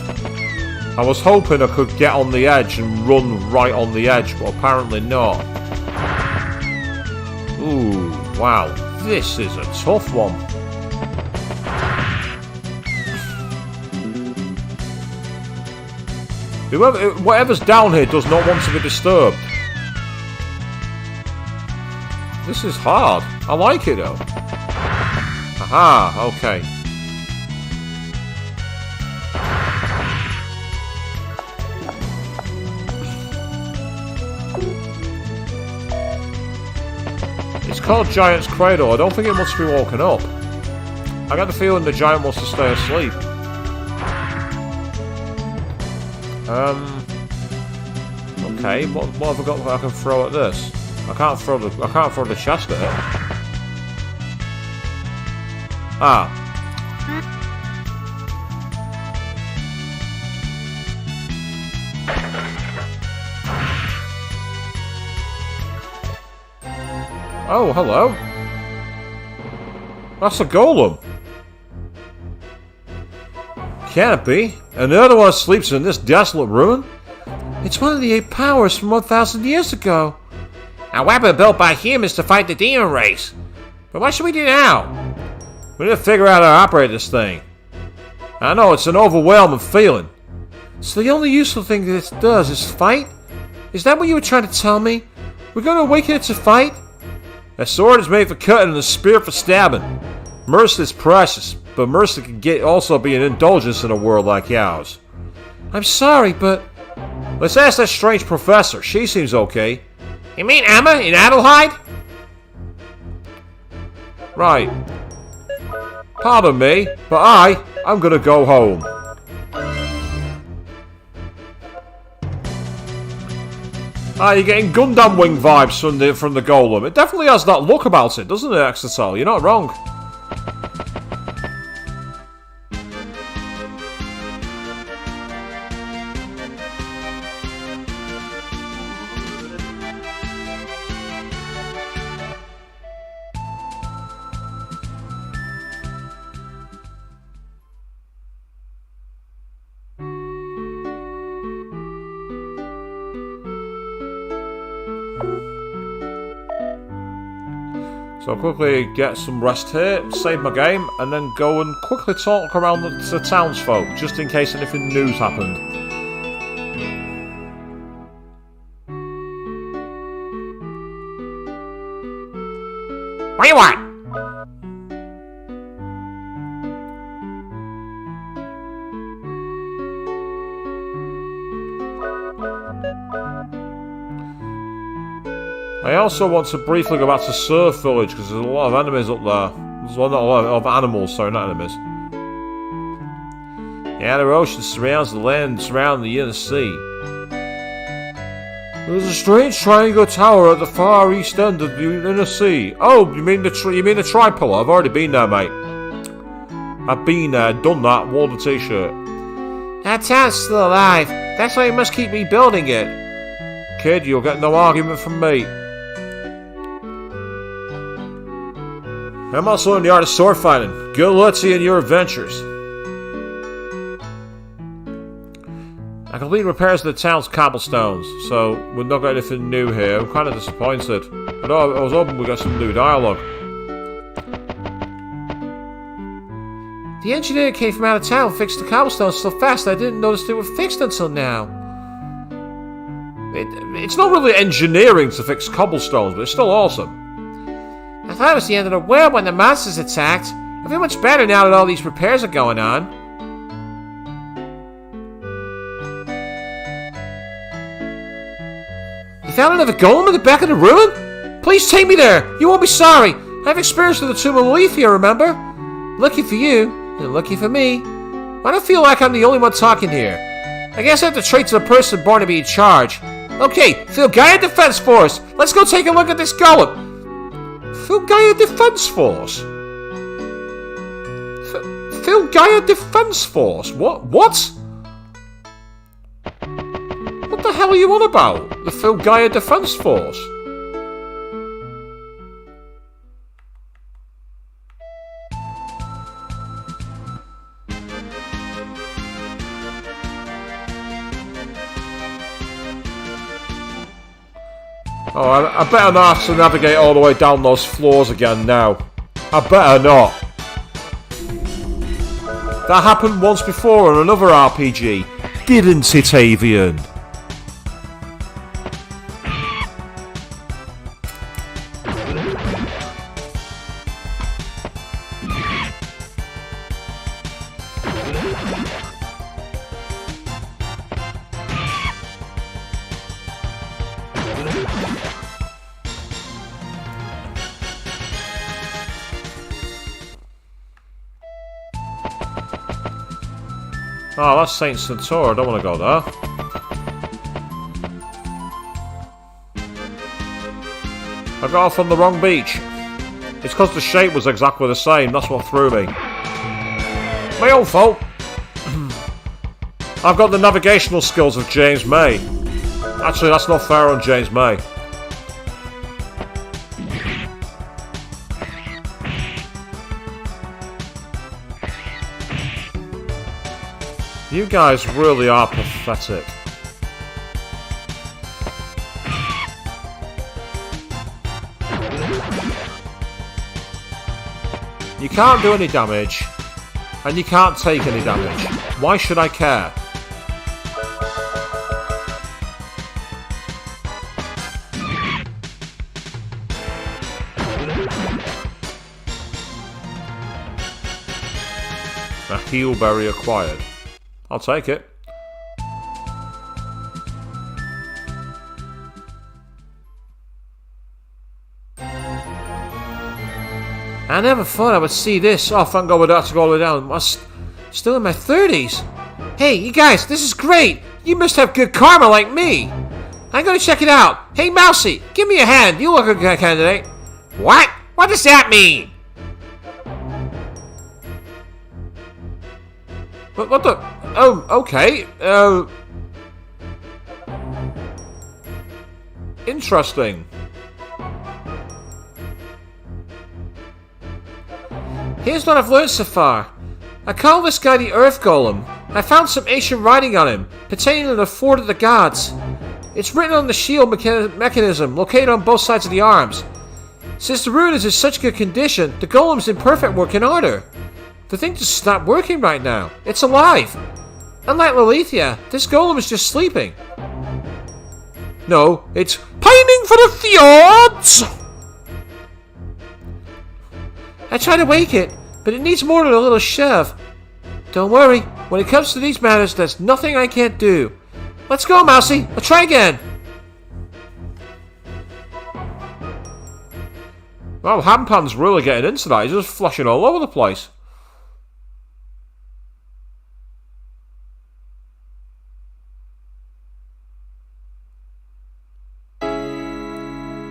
I was hoping I could get on the edge and run right on the edge, but apparently not. Ooh, wow. This is a tough one. Whatever's down here does not want to be disturbed. This is hard. I like it though. Aha, okay. It's called Giant's Cradle. I don't think it wants to be woken up. I got the feeling the giant wants to stay asleep. Okay, what have I got that I can throw at this? I can't throw the chest at it. Ah. Oh, hello. That's a golem. Can it be? Another one sleeps in this desolate ruin? It's one of the 8 powers from 1,000 years ago. A weapon built by humans to fight the demon race. But what should we do now? We need to figure out how to operate this thing. I know, it's an overwhelming feeling. So the only useful thing that it does is fight? Is that what you were trying to tell me? We're going to awaken it to fight? A sword is made for cutting and a spear for stabbing. Mercy is precious, but mercy can also be an indulgence in a world like ours. I'm sorry, but... Let's ask that strange professor. She seems okay. You mean Emma in Adelheid? Right. Pardon me, but I'm gonna go home. You're getting Gundam Wing vibes from the golem. It definitely has that look about it, doesn't it, Exetel? You're not wrong. So I'll quickly get some rest here, save my game, and then go and quickly talk around the townsfolk, just in case anything new's happened. What do you want? I also want to briefly go back to Surf Village, because there's a lot of enemies up there. There's not a lot of animals, sorry, not enemies. The outer ocean surrounds the land surrounding the inner sea. There's a strange triangle tower at the far east end of the inner sea. Oh, you mean the tripod? I've already been there, mate. I've been there, done that, worn the t-shirt. That town's still alive. That's why you must keep rebuilding it. Kid, you'll get no argument from me. I'm also in the art of sword fighting. Good luck to you in your adventures. I completed repairs to the town's cobblestones, so we've not got anything new here. I'm kind of disappointed. I was hoping we got some new dialogue. The engineer came from out of town and fixed the cobblestones so fast I didn't notice they were fixed until now. It's not really engineering to fix cobblestones, but it's still awesome. I thought it was the end of the world when the monsters attacked. I feel much better now that all these repairs are going on. You found another golem in the back of the ruin? Please take me there! You won't be sorry! I've experienced with the Tomb of Leaf here, remember? Lucky for you, and lucky for me. I don't feel like I'm the only one talking here. I guess I have the traits of a person born to be in charge. Okay, Filgaia Defense Force! Let's go take a look at this golem! Filgaia Defense Force? Filgaia Defense Force? What? What the hell are you on about? The Filgaia Defense Force? Oh, I better not have to navigate all the way down those floors again now. I better not. That happened once before in another RPG, didn't it, Avian? Oh, that's Saint Centaur. I don't want to go there. I got off on the wrong beach. It's because the shape was exactly the same. That's what threw me. My own fault. I've got the navigational skills of James May. Actually, that's not fair on James May. You guys really are pathetic. You can't do any damage, and you can't take any damage. Why should I care? A heal berry acquired. I'll take it. I never thought I would see this. Oh, thank God we don't have to go all the way down. I'm still in my 30s. Hey, you guys, this is great. You must have good karma like me. I'm gonna check it out. Hey, Mousy, give me a hand. You look a good candidate. What? What does that mean? What the? Oh, okay. Interesting. Here's what I've learned so far. I call this guy the Earth Golem. I found some ancient writing on him, pertaining to the Fort of the Gods. It's written on the shield mechanism, located on both sides of the arms. Since the rune is in such good condition, the golem's in perfect working order. The thing just stopped working right now. It's alive. Unlike Lilithia, this golem is just sleeping. No, it's pining for the fjords! I tried to wake it, but it needs more than a little shove. Don't worry, when it comes to these matters, there's nothing I can't do. Let's go, Mousy. Let's try again. Well, Hampan's really getting into that. He's just flashing all over the place.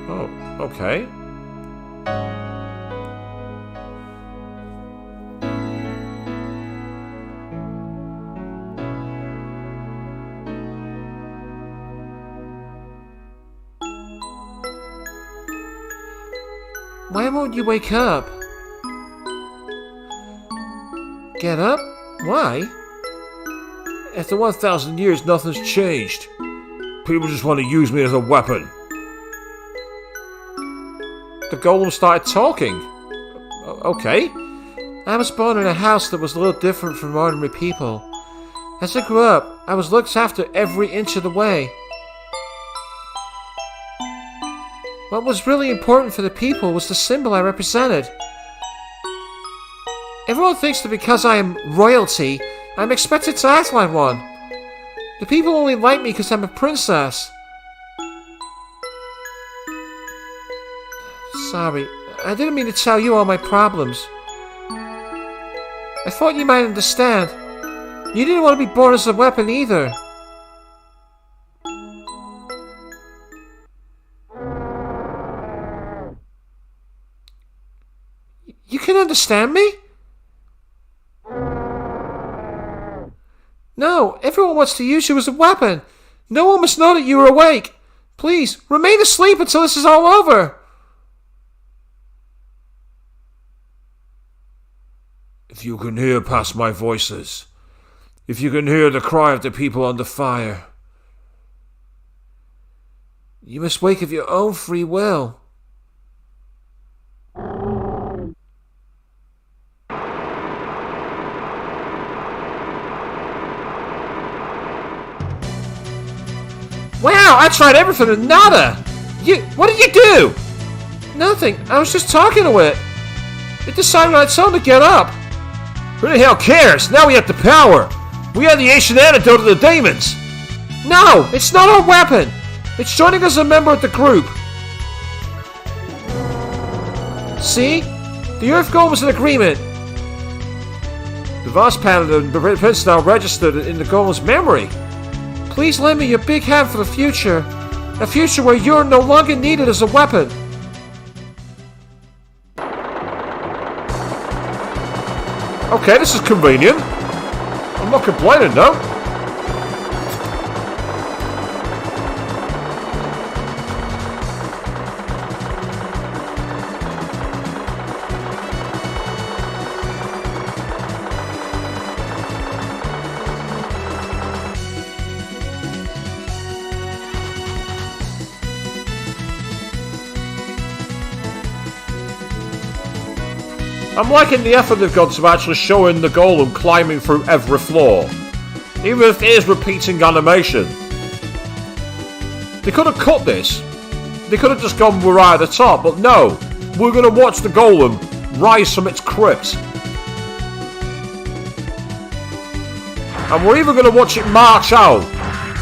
Oh, okay. Why won't you wake up? Get up? Why? After 1,000 years, nothing's changed. People just want to use me as a weapon. The golem started talking. Okay. I was born in a house that was a little different from ordinary people. As I grew up, I was looked after every inch of the way. What was really important for the people was the symbol I represented. Everyone thinks that because I am royalty, I'm expected to act like one. The people only like me because I'm a princess. Sorry, I didn't mean to tell you all my problems. I thought you might understand. You didn't want to be born as a weapon either. You can understand me? No, everyone wants to use you as a weapon. No one must know that you are awake. Please, remain asleep until this is all over. If you can hear past my voices, if you can hear the cry of the people under fire, You must wake of your own free will. Wow, I tried everything and nada! What did you do? Nothing, I was just talking to it. It decided I'd tell him to get up. Who the hell cares? Now we have the power! We have the ancient antidote to the demons! No, it's not our weapon! It's joining as a member of the group. See? The Earth Golem was in agreement. The vast panel and the prince now registered in the Golem's memory. Please lend me your big hand for the future. A future where you're no longer needed as a weapon. Okay, this is convenient. I'm not complaining, no. I'm liking the effort they've gone to actually showing the golem climbing through every floor, even if it is repeating animation. They could have cut this. They could have just gone right at the top, but no. We're going to watch the golem rise from its crypt. And we're even going to watch it march out.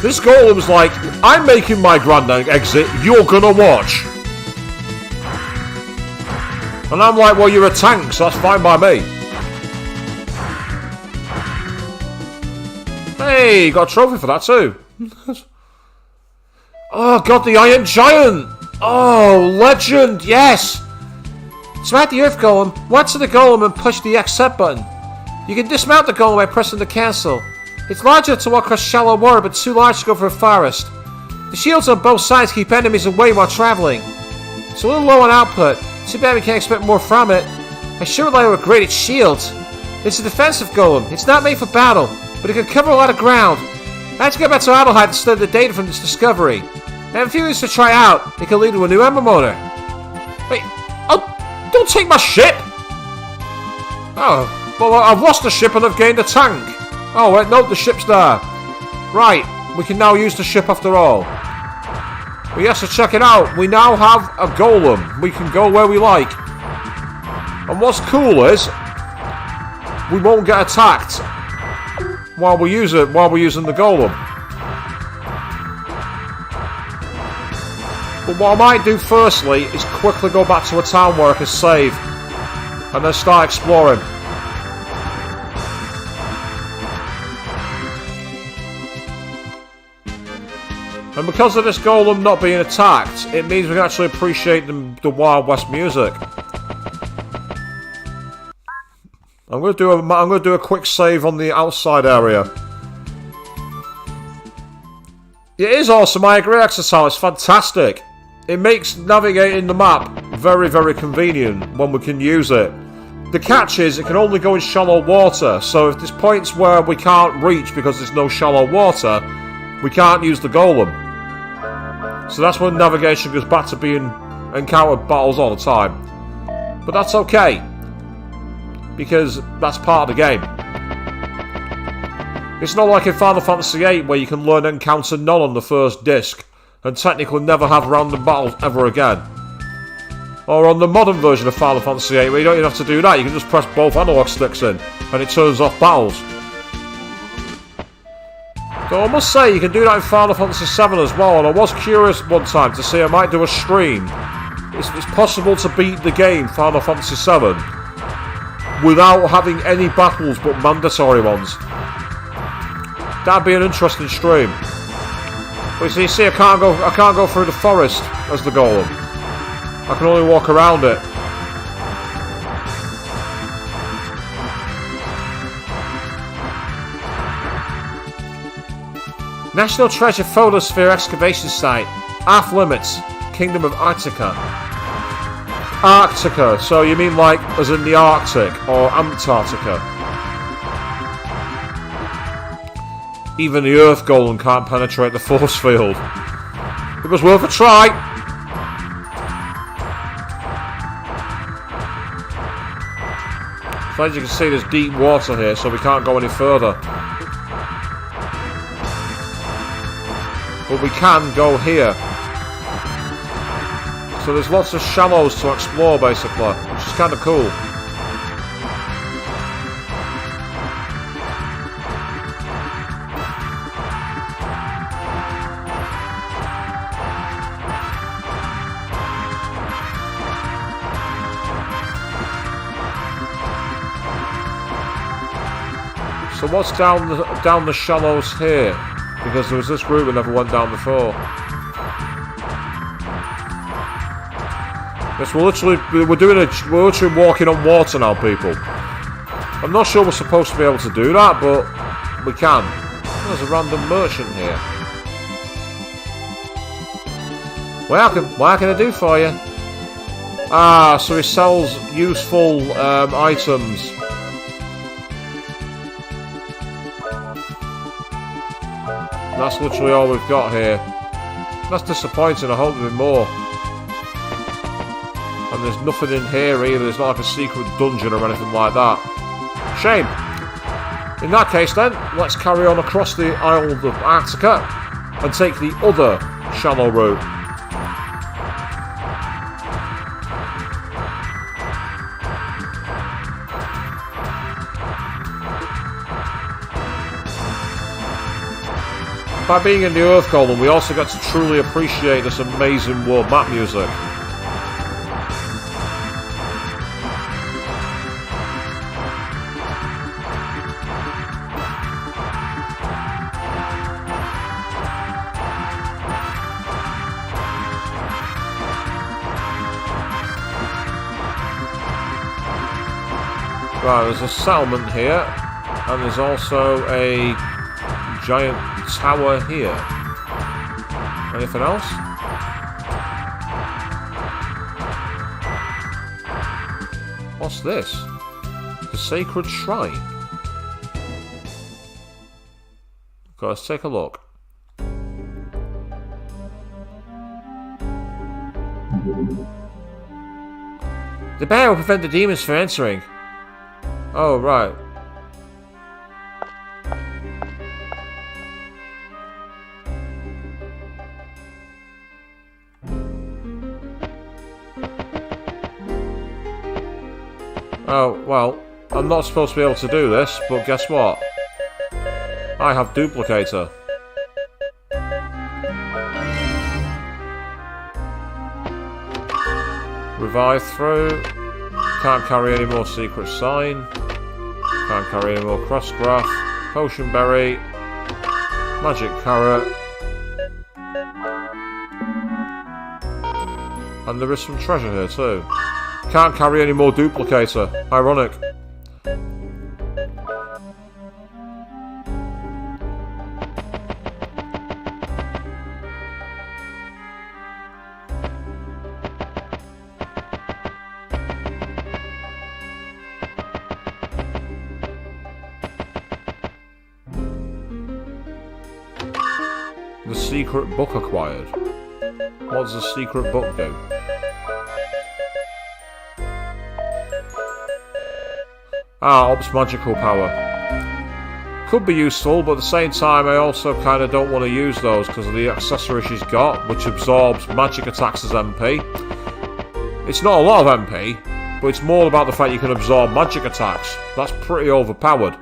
This golem's like, I'm making my grand exit, you're going to watch. And I'm like, well, you're a tank, so that's fine by me. Hey, got a trophy for that too. Oh, God, the Iron Giant. Oh, legend, yes. Smite the Earth Golem, watch the Golem and push the accept button. You can dismount the Golem by pressing the cancel. It's large enough to walk across shallow water, but too large to go for a forest. The shields on both sides keep enemies away while traveling. It's a little low on output. Too bad we can't expect more from it. I sure would like to upgrade its shields. It's a defensive golem. It's not made for battle, but it can cover a lot of ground. I have to get back to Adelheid to study the data from this discovery. I have a few things to try out. It could lead to a new ember motor. Wait, oh, don't take my ship! Oh, well, I've lost the ship and I've gained a tank. Oh, wait, no, the ship's there. Right, we can now use the ship after all. But yes, so check it out. We now have a golem. We can go where we like. And what's cool is we won't get attacked while we're using the golem. But what I might do firstly is quickly go back to a town where I can save and then start exploring. And because of this golem not being attacked, it means we can actually appreciate the Wild West music. I'm going to do a quick save on the outside area. It is awesome. I agree, Exercise. It's fantastic. It makes navigating the map very, very convenient when we can use it. The catch is it can only go in shallow water. So if there's points where we can't reach because there's no shallow water, we can't use the golem. So that's when navigation goes back to being encountered battles all the time. But that's okay, because that's part of the game. It's not like in Final Fantasy VIII where you can learn Encounter None on the first disc and technically never have random battles ever again. Or on the modern version of Final Fantasy VIII where you don't even have to do that, you can just press both analog sticks in and it turns off battles. So I must say, you can do that in Final Fantasy VII as well, and I was curious one time to see I might do a stream. It's possible to beat the game, Final Fantasy VII, without having any battles but mandatory ones. That'd be an interesting stream. But you see, I can't go through the forest as the golem. I can only walk around it. National Treasure Photosphere Excavation Site. Off limits. Kingdom of Arctica. Arctica, so you mean like as in the Arctic or Antarctica? Even the Earth Golem can't penetrate the force field. It was worth a try. So as you can see, there's deep water here, so we can't go any further. But we can go here. So there's lots of shallows to explore, basically, which is kind of cool. So what's down the shallows here? Because there was this route we never went down before. Yes, we're literally walking on water now, people. I'm not sure we're supposed to be able to do that, but we can. There's a random merchant here. What can I do for you? Ah, so he sells useful items. That's literally all we've got here. That's disappointing. I hope there'll be more. And there's nothing in here either. There's not like a secret dungeon or anything like that. Shame. In that case then, let's carry on across the Isle of Antarctica and take the other shallow route. By being in the Earth Golem, we also get to truly appreciate this amazing world map music. Right, there's a settlement here, and there's also a giant tower here. Anything else? What's this? The Sacred Shrine. Okay, let's take a look. The bear will prevent the demons from entering. Oh, right. Oh, well, I'm not supposed to be able to do this, but guess what? I have Duplicator. Revive through. Can't carry any more Secret Sign. Can't carry any more Crossgraph. Potion Berry. Magic Carrot. And there is some treasure here too. Can't carry any more Duplicator. Ironic. The secret book acquired. What does the secret book do? Ah, Ops magical power. Could be useful, but at the same time I also kind of don't want to use those because of the accessory she's got, which absorbs magic attacks as MP. It's not a lot of MP, but it's more about the fact you can absorb magic attacks. That's pretty overpowered.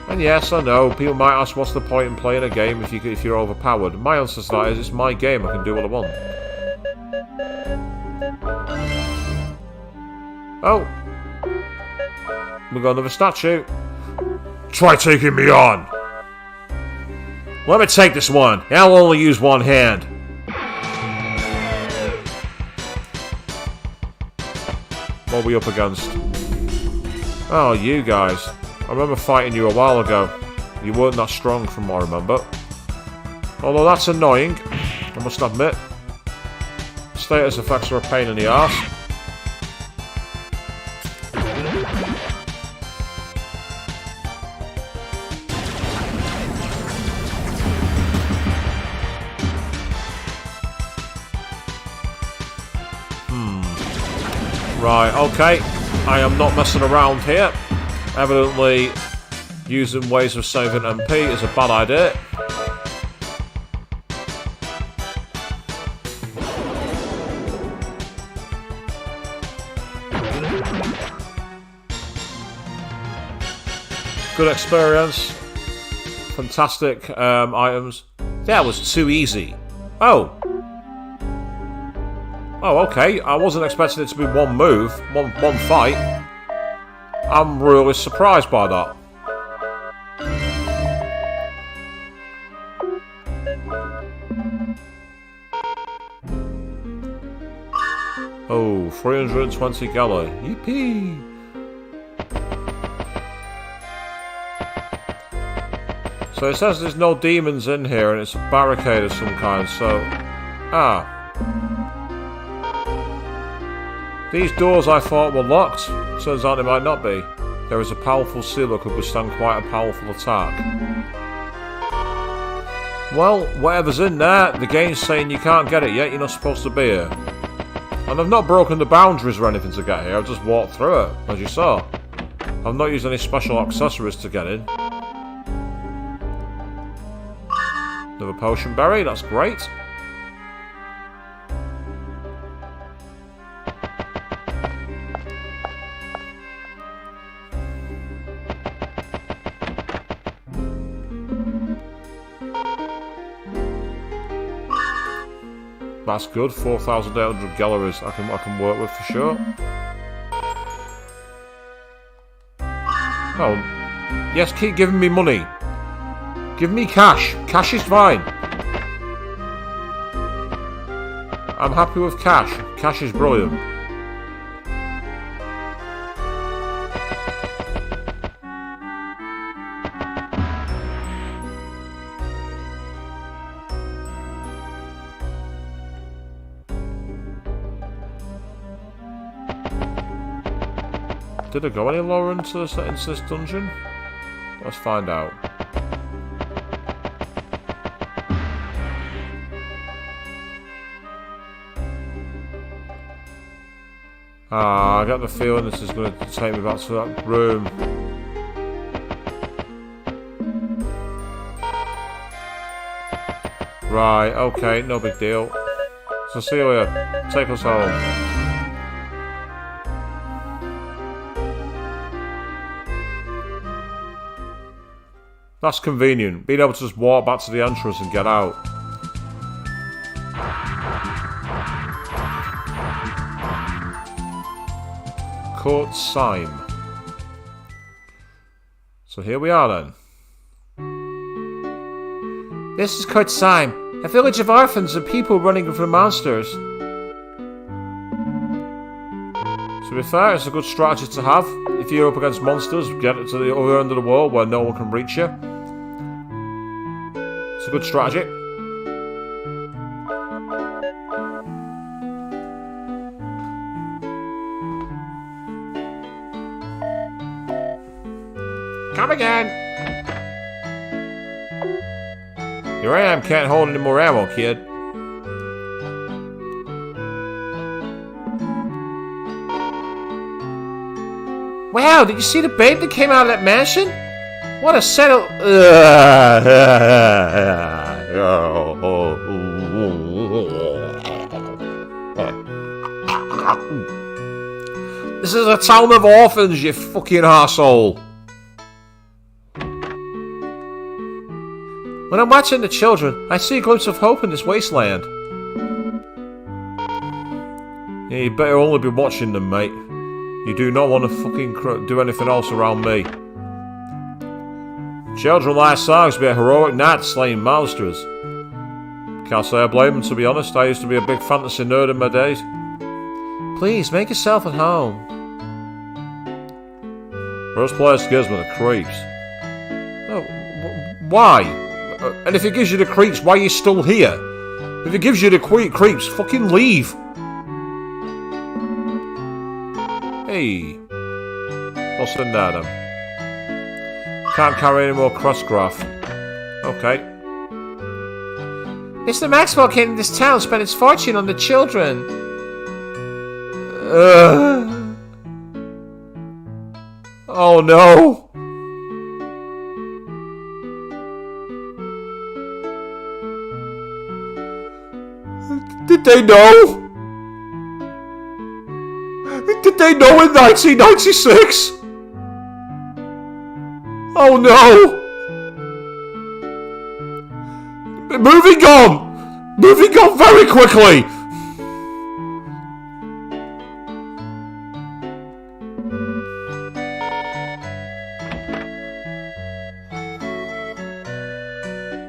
And yes, I know, people might ask what's the point in playing a game if you're overpowered. My answer to that is it's my game, I can do what I want. Oh! We've got another statue. Try taking me on. Let me take this one. I'll only use one hand. What are we up against? Oh, you guys. I remember fighting you a while ago. You weren't that strong from what I remember. Although that's annoying, I must admit. Status effects are a pain in the arse. Right, okay. I am not messing around here. Evidently, using ways of saving MP is a bad idea. Good experience. Fantastic items. That was too easy. Oh. Oh, okay. I wasn't expecting it to be one move, one fight. I'm really surprised by that. Oh, 320 galley. Yippee! So it says there's no demons in here and it's a barricade of some kind, so... Ah. These doors I thought were locked. Turns out they might not be. There is a powerful seal that could withstand quite a powerful attack. Well, whatever's in there, the game's saying you can't get it yet, you're not supposed to be here. And I've not broken the boundaries or anything to get here, I've just walked through it, as you saw. I've not used any special accessories to get in. Another potion berry, that's great. That's good, 4,800 galleries I can work with for sure. Oh, yes, keep giving me money. Give me cash. Cash is fine. I'm happy with cash. Cash is brilliant. Did I go any lower into this dungeon? Let's find out. I get the feeling this is going to take me back to that room. Right, okay, no big deal. Cecilia, take us home. That's convenient, being able to just walk back to the entrance and get out. Court Syme. So here we are then. This is Court Syme, a village of orphans and people running from monsters. To be fair, it's a good strategy to have. If you're up against monsters, get to the other end of the world where no one can reach you. It's a good strategy. Come again! Here I am, can't hold any more ammo, kid. Wow, did you see the babe that came out of that mansion? What a set of... This is a town of orphans, you fucking arsehole. When I'm watching the children, I see a glimpse of hope in this wasteland. Yeah, you better only be watching them, mate. You do not want to fucking do anything else around me. Children like songs be a heroic knight slaying monsters. Can't say I blame them, to be honest. I used to be a big fantasy nerd in my days. Please, make yourself at home. First place gives me the creeps. Oh, why? And if it gives you the creeps, why are you still here? If it gives you the creeps, fucking leave. Hey. What's in there then? Can't carry any more crossgraph. Okay. Mr. Maxwell came to this town, spent his fortune on the children. Oh no! Did they know? Did they know in 1996? Oh no! Moving on! Moving on very quickly!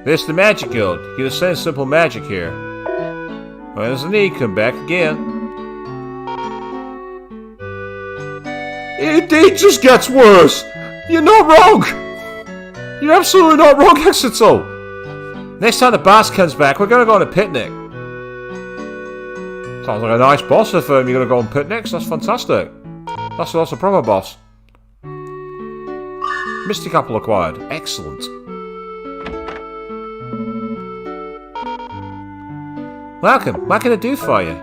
This the magic guild. You can send simple magic here. When there's a need, come back again. It just gets worse. You're not wrong. You're absolutely not wrong, Exito. Next time the boss comes back, we're gonna go on a picnic. Sounds like a nice boss if you're gonna go on picnics. That's fantastic. That's a proper boss. Mystic apple acquired. Excellent. Welcome. What can I do for you?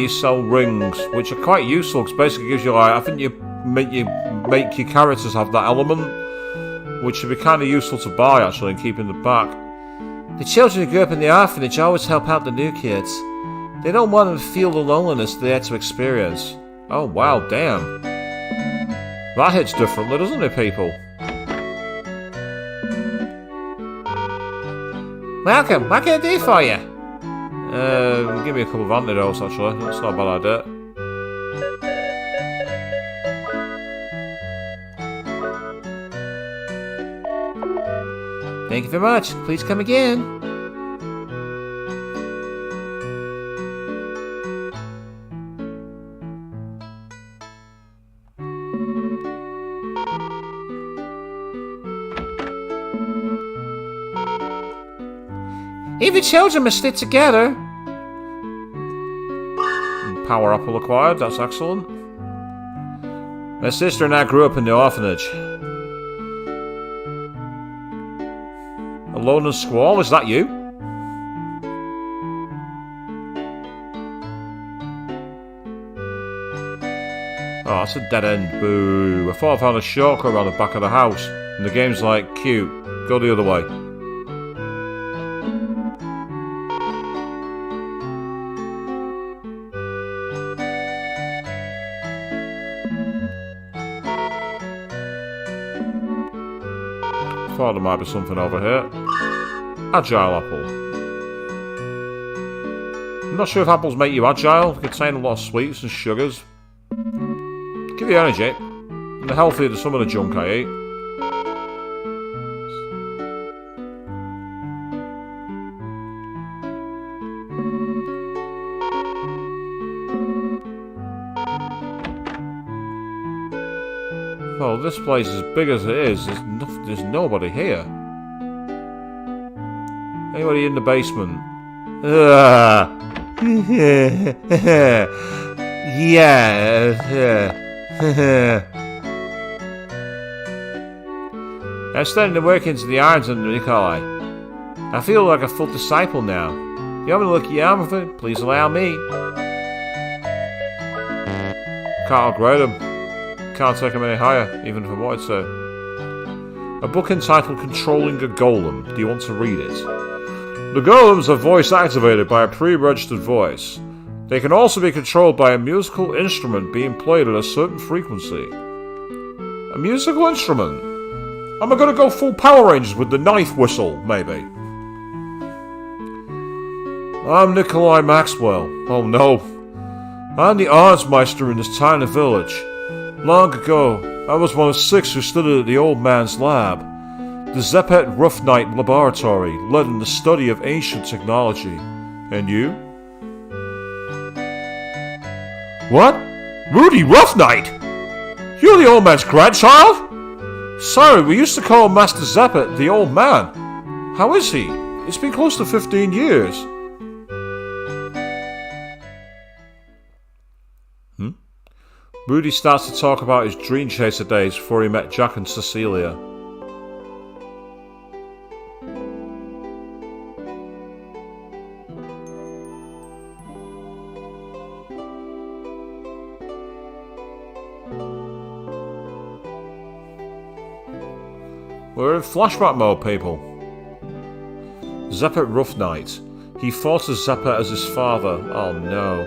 You sell rings, which are quite useful because basically gives you like, I think you make your characters have that element, which would be kind of useful to buy actually and keep in the back. The children who grew up in the orphanage always help out the new kids. They don't want them to feel the loneliness they had to experience. Oh wow, damn. That hits differently, doesn't it, people? Welcome. What can I do for you? Give me a couple of antidotes actually, that's not a bad idea. Thank you very much, please come again. Even children must stick together. Power apple acquired, that's excellent. My sister and I grew up in the orphanage. Alone and Squall, is that you? Oh, that's a dead end, boo. I thought I found a shortcut around the back of the house. And the game's like, cute, go the other way. Thought there might be something over here. Agile apple. I'm not sure if apples make you agile. They contain a lot of sweets and sugars. Give you energy. And they're healthier than some of the junk I eat. Well, this place, as big as it is, there's nobody here. Anybody in the basement? Yeah. I'm starting to work into the irons under Nikolai. I feel like a full disciple now. You want me to look at your arm with it? Please allow me. Can't upgrade him. Can't take him any higher, even if I wanted to. A book entitled Controlling a Golem. Do you want to read it? The golems are voice activated by a pre-registered voice. They can also be controlled by a musical instrument being played at a certain frequency. A musical instrument? Am I going to go full Power Rangers with the knife whistle, maybe? I'm Nikolai Maxwell. Oh no. I'm the arts meister in this tiny village. Long ago, I was one of 6 who studied at the old man's lab. The Zepet Rough Knight Laboratory led in the study of ancient technology. And you? What? Rudy Rough Knight? You're the old man's grandchild? Sorry, we used to call Master Zepet the old man. How is he? It's been close to 15 years. Rudy starts to talk about his dream chaser days before he met Jack and Cecilia. We're in flashback mode, people. Zeppet Rough Knight. He fought as Zeppet as his father. Oh no.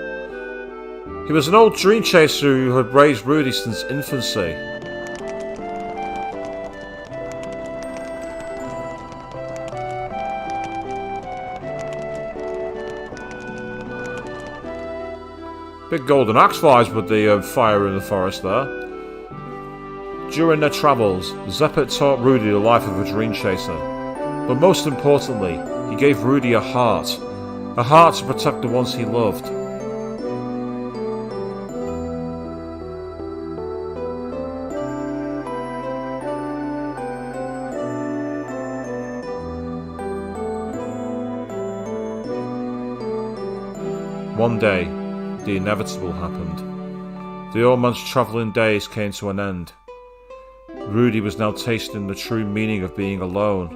He was an old dream chaser who had raised Rudy since infancy. Big golden axe flies with the fire in the forest there. During their travels, Zeppet taught Rudy the life of a dream chaser. But most importantly, he gave Rudy a heart to protect the ones he loved. One day, the inevitable happened. The old man's travelling days came to an end. Rudy was now tasting the true meaning of being alone.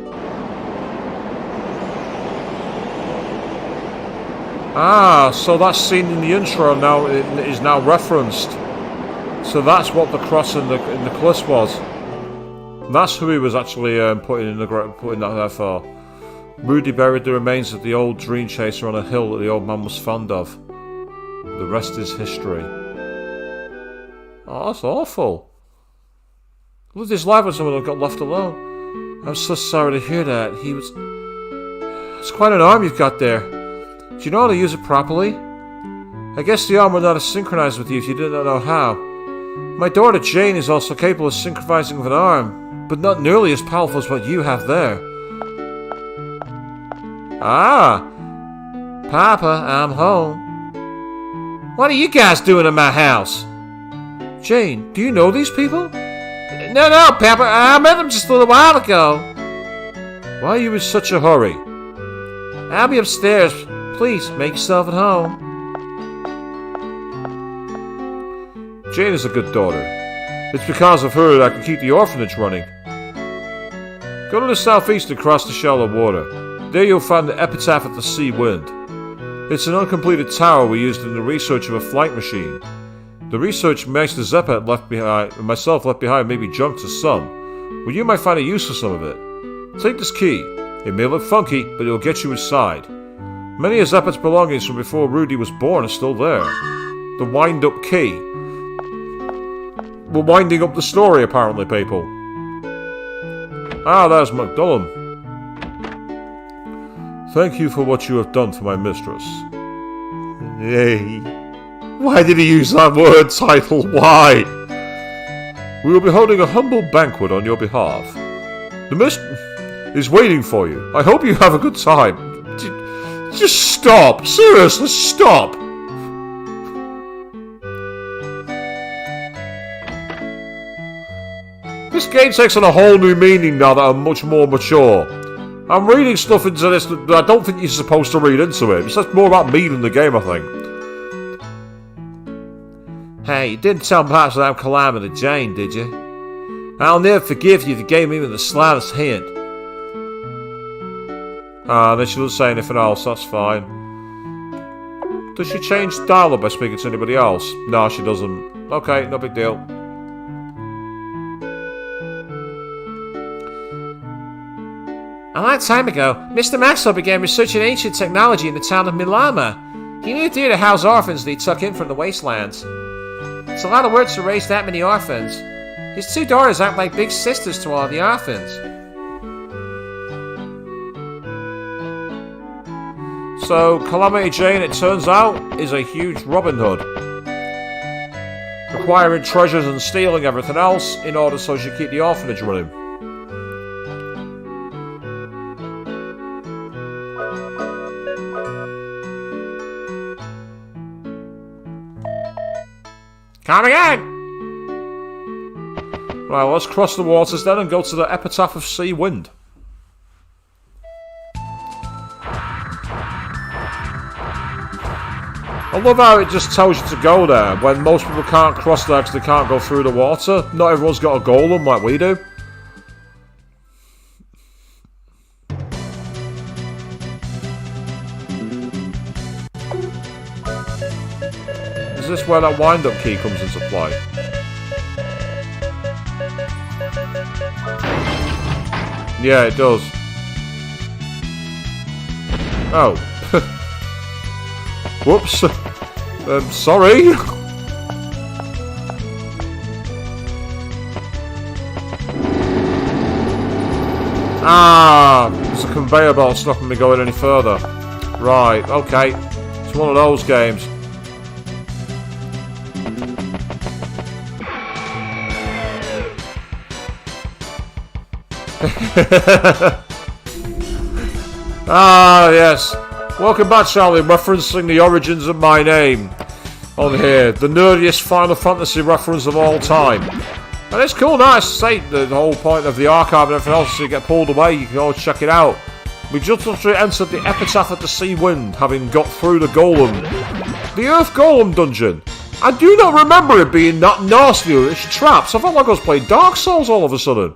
Ah, so that scene in the intro now is now referenced. So that's what the cross in the cliffs was. That's who he was actually putting that there for. Rudy buried the remains of the old dream chaser on a hill that the old man was fond of. The rest is history. Oh, that's awful. I lived his life with someone that got left alone. I'm so sorry to hear that. It's quite an arm you've got there. Do you know how to use it properly? I guess the arm would not have synchronized with you if you did not know how. My daughter Jane is also capable of synchronizing with an arm, but not nearly as powerful as what you have there. Ah! Papa, I'm home. What are you guys doing in my house? Jane, do you know these people? No, Papa, I met them just a little while ago. Why are you in such a hurry? I'll be upstairs. Please, make yourself at home. Jane is a good daughter. It's because of her that I can keep the orphanage running. Go to the southeast and cross the shallow water. There you'll find the epitaph of the sea wind. It's an uncompleted tower we used in the research of a flight machine. The research Master Zeppet left behind, and myself left behind may be junk to some, but you might find a use for some of it. Take this key. It may look funky, but it'll get you inside. Many of Zeppet's belongings from before Rudy was born are still there. The wind-up key. We're winding up the story, apparently, people. Ah, there's McDullum. Thank you for what you have done for my mistress. Hey, why did he use that word title? Why? We will be holding a humble banquet on your behalf. The mistress is waiting for you. I hope you have a good time. Just stop. Seriously, stop. This game takes on a whole new meaning now that I'm much more mature. I'm reading stuff into this that I don't think you're supposed to read into it. It says more about me than the game, I think. Hey, you didn't tell me perhaps that I'm Calamity Jane, did you? I'll never forgive you if you gave me even the slightest hint. Then she doesn't say anything else, that's fine. Does she change dialogue by speaking to anybody else? No, she doesn't. Okay, no big deal. A long time ago, Mr. Maxwell began researching ancient technology in the town of Milama. He knew dear to house orphans that he took in from the wastelands. It's a lot of work to raise that many orphans. His two daughters act like big sisters to all the orphans. So, Calamity Jane, it turns out, is a huge Robin Hood. Acquiring treasures and stealing everything else in order so she can keep the orphanage running. Come again! Right, let's cross the waters then and go to the epitaph of Sea Wind. I love how it just tells you to go there when most people can't cross there because they can't go through the water. Not everyone's got a golem like we do. Is this where that wind-up key comes into play? Yeah, it does. Oh. Whoops. Sorry. Ah, there's a conveyor belt stopping me going any further. Right, okay. It's one of those games. Ah, yes. Welcome back, Charlie, referencing the origins of my name on here. The nerdiest Final Fantasy reference of all time. And it's cool, nice to say the whole point of the archive and everything else, so you get pulled away, you can go check it out. We just literally entered the Epitaph of the Sea Wind, having got through the Golem. The Earth Golem dungeon. I do not remember it being that nasty with its traps. I felt like I was playing Dark Souls all of a sudden.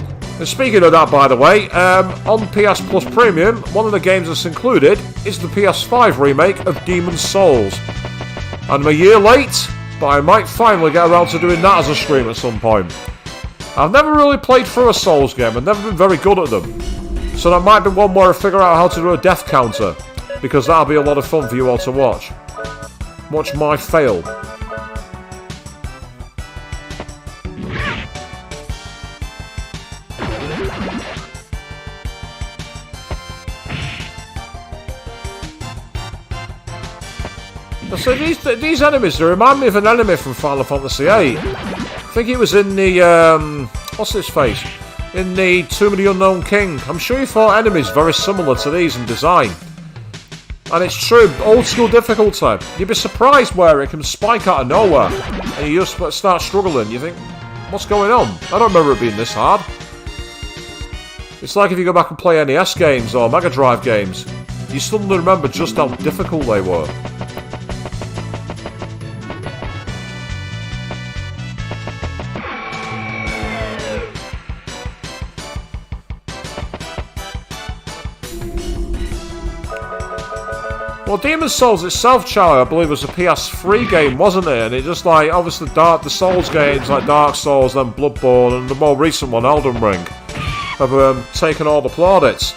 And speaking of that, by the way, on PS Plus Premium, one of the games that's included is the PS5 remake of Demon's Souls. And I'm a year late, but I might finally get around to doing that as a stream at some point. I've never really played through a Souls game, I've never been very good at them. So that might be one where I figure out how to do a death counter, because that'll be a lot of fun for you all to watch. Watch my fail. So these enemies, they remind me of an enemy from Final Fantasy VIII. I think it was in the, what's this face? In the Tomb of the Unknown King. I'm sure you fought enemies very similar to these in design. And it's true, old school difficulty. You'd be surprised where it can spike out of nowhere. And you just start struggling. You think, what's going on? I don't remember it being this hard. It's like if you go back and play NES games or Mega Drive games. You suddenly remember just how difficult they were. Well, Demon's Souls itself, Charlie, I believe was a PS3 game, wasn't it? And it just like, obviously the Souls games like Dark Souls, then Bloodborne, and the more recent one, Elden Ring, have taken all the plaudits.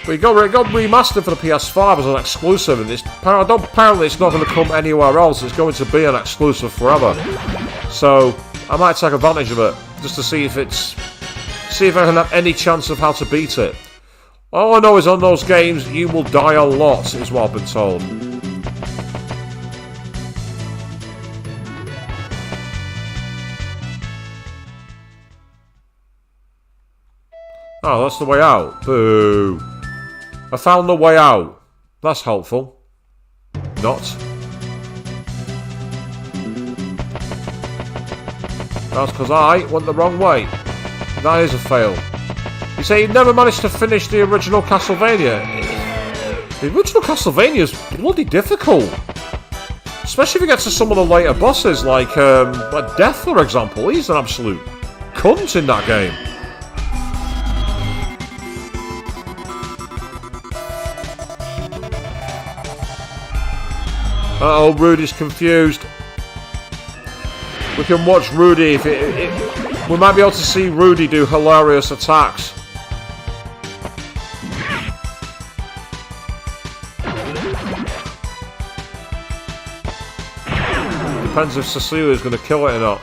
But it got remastered for the PS5 as an exclusive, and apparently it's not going to come anywhere else. It's going to be an exclusive forever. So I might take advantage of it just to see if I can have any chance of how to beat it. All I know is on those games, you will die a lot, is what I've been told. Oh, that's the way out. Boo. I found the way out. That's helpful. Not. That's because I went the wrong way. That is a fail. You say you never managed to finish the original Castlevania. The original Castlevania is bloody difficult. Especially if you get to some of the later bosses, like Death, for example. He's an absolute cunt in that game. Uh-oh, Rudy's confused. We can watch Rudy if we might be able to see Rudy do hilarious attacks. Depends if Cecilia is going to kill it or not.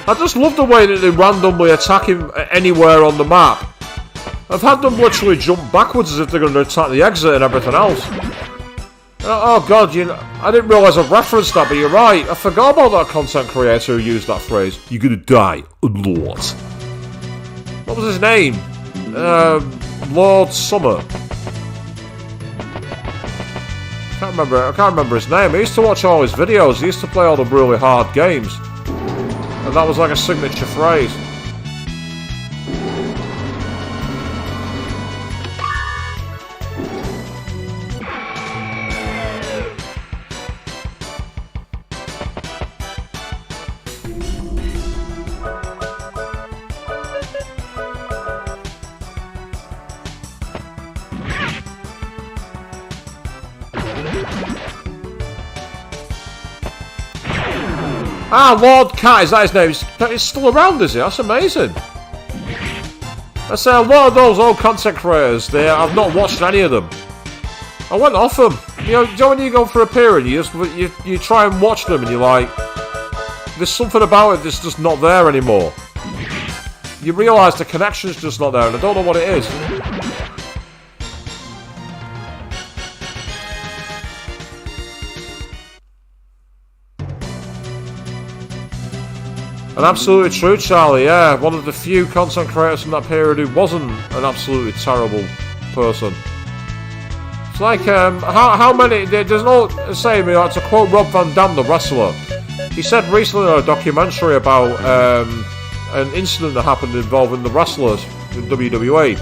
I just love the way that they randomly attack him anywhere on the map. I've had them literally jump backwards as if they're going to attack the exit and everything else. Oh god, I didn't realise I've referenced that, but you're right. I forgot about that content creator who used that phrase. You're going to die a lot. What was his name? Lord Summer. I can't remember his name. I used to watch all his videos. He used to play all the really hard games. And that was like a signature phrase. Ah, Lord Cat, is that his name? He's still around, is he? That's amazing. I say a lot of those old content creators there, I've not watched any of them. I went off them. You know when you go for a period, you try and watch them and you're like, there's something about it that's just not there anymore. You realise the connection's just not there and I don't know what it is. And absolutely true, Charlie, yeah. One of the few content creators from that period who wasn't an absolutely terrible person. It's like, how many... There's no saying, you know, to quote Rob Van Dam, the wrestler, he said recently in a documentary about an incident that happened involving the wrestlers in WWE.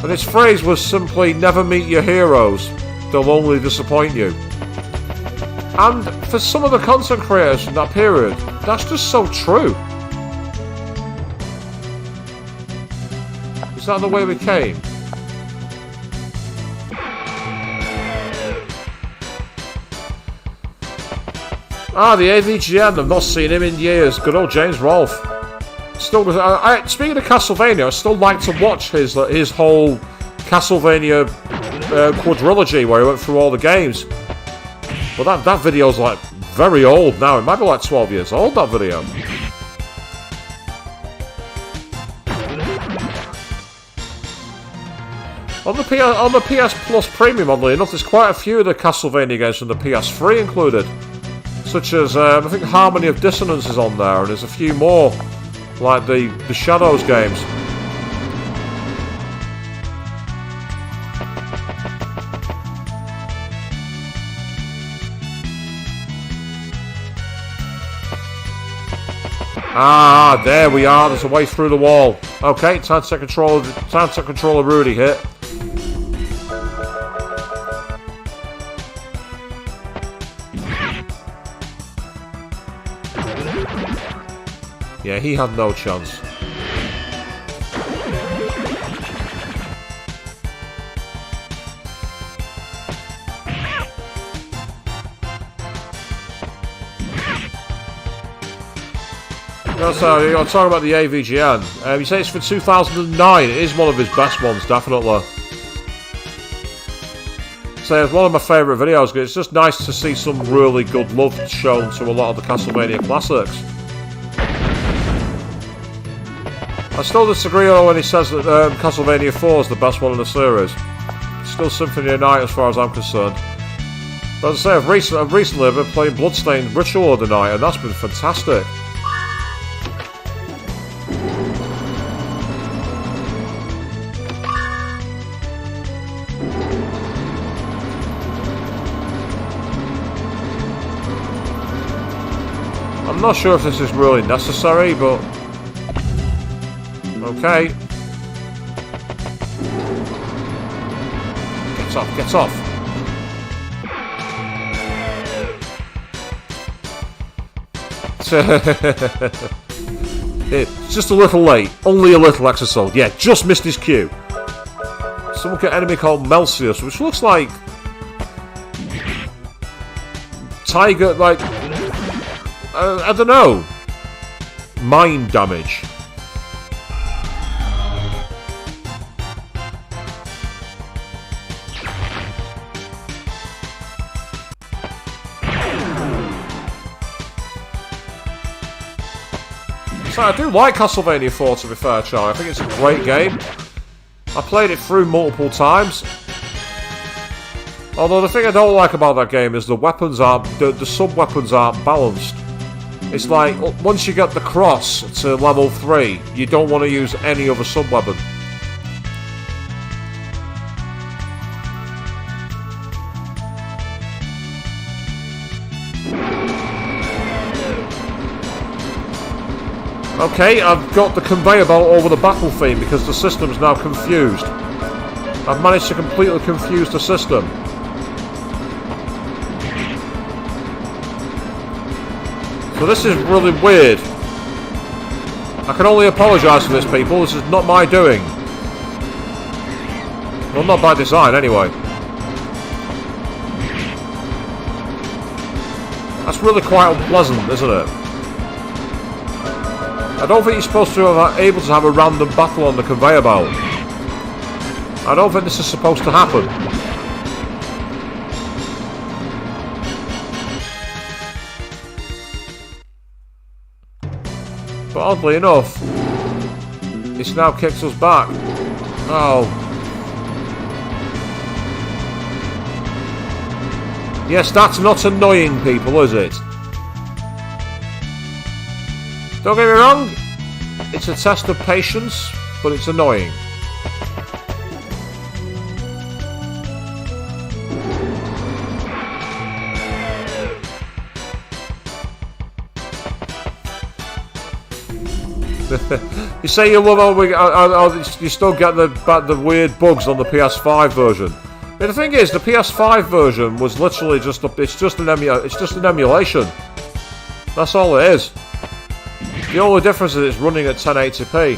And his phrase was simply, never meet your heroes, they'll only disappoint you. And for some of the content creators from that period, that's just so true. Is that the way we came? Ah, the AVGN, I've not seen him in years. Good old James Rolfe. Still, speaking of Castlevania, I still like to watch his whole Castlevania quadrilogy where he went through all the games. But that video's like very old now. It might be like 12 years old, that video. On the PS Plus Premium, oddly enough, there's quite a few of the Castlevania games from the PS3 included. Such as, I think Harmony of Dissonance is on there, and there's a few more, like the Shadows games. Ah, there we are. There's a way through the wall. Okay, time to take control of Rudy here. Yeah, he had no chance. So, you're talking about the AVGN. You say it's for 2009. It is one of his best ones, definitely. So it's one of my favourite videos. It's just nice to see some really good love shown to a lot of the Castlevania classics. I still disagree though when he says that Castlevania 4 is the best one in the series. It's still Symphony of Night as far as I'm concerned. But as I say, I've recently been playing Bloodstained Ritual of the Night, and that's been fantastic. I'm not sure if this is really necessary, but... Okay. Get off, get off. It's just a little late. Only a little exercise. Yeah, just missed his cue. Someone got an enemy called Melcius, which looks like... Tiger, like... I don't know. Mind damage. So I do like Castlevania 4, to be fair, Charlie. I think it's a great game. I played it through multiple times. Although the thing I don't like about that game is the weapons aren't, the sub-weapons aren't balanced. It's like, once you get the cross to level 3, you don't want to use any other sub-weapon. Okay, I've got the conveyor belt over the battle theme because the system's now confused. I've managed to completely confuse the system. So this is really weird. I can only apologise for this, people. This is not my doing. Well, not by design, anyway. That's really quite unpleasant, isn't it? I don't think you're supposed to be able to have a random battle on the conveyor belt. I don't think this is supposed to happen. But oddly enough, it's now kicked us back. Oh. Yes, that's not annoying, people, is it? Don't get me wrong, it's a test of patience, but it's annoying. You say you love how you still get the weird bugs on the PS5 version. But the thing is, the PS5 version was literally just an emulation. That's all it is. The only difference is it's running at 1080p.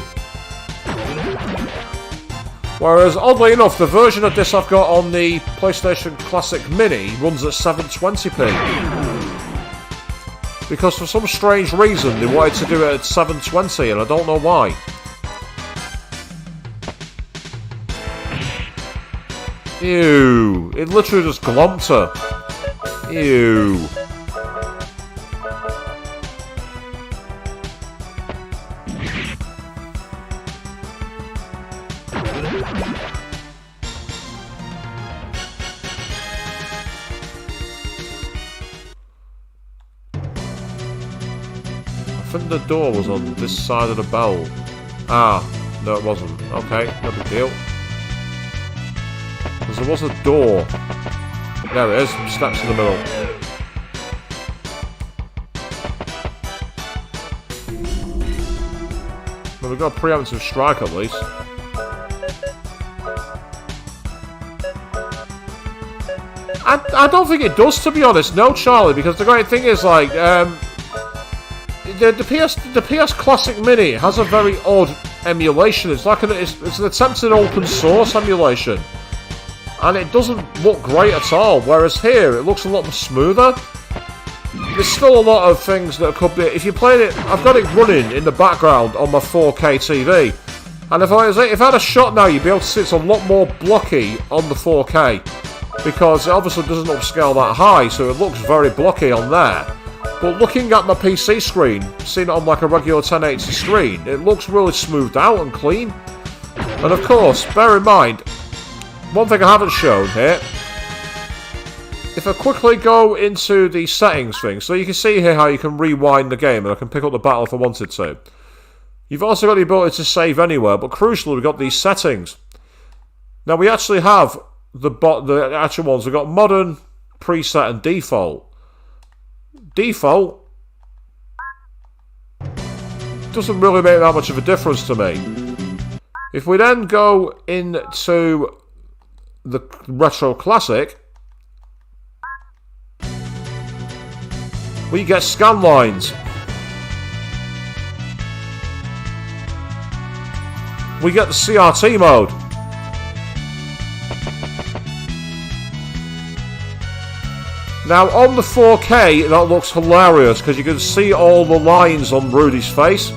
Whereas, oddly enough, the version of this I've got on the PlayStation Classic Mini runs at 720p. Because for some strange reason they wanted to do it at 720 and I don't know why. Ew. It literally just glomped her. Ew. I think the door was on this side of the bell. Ah, no it wasn't. Okay, no big deal. Because there was a door. There it is, steps in the middle. Well, we've got a preemptive strike at least. I don't think it does, to be honest. No, Charlie, because the great thing is, like, the PS Classic Mini has a very odd emulation. It's like it's an attempted open source emulation, and it doesn't look great at all. Whereas here, it looks a lot more smoother. There's still a lot of things that could be. If you played it, I've got it running in the background on my 4K TV, and if I had a shot now, you'd be able to see it's a lot more blocky on the 4K because it obviously doesn't upscale that high, so it looks very blocky on there. But looking at my PC screen, seeing it on like a regular 1080 screen, it looks really smoothed out and clean. And of course, bear in mind, one thing I haven't shown here, if I quickly go into the settings thing, so you can see here how you can rewind the game, and I can pick up the battle if I wanted to. You've also got the ability to save anywhere, but crucially we've got these settings. Now we actually have the actual ones. We've got modern, preset and default. Default doesn't really make that much of a difference to me. If we then go into the Retro Classic, we get scan lines. We get the CRT mode. Now on the 4K that looks hilarious because you can see all the lines on Rudy's face,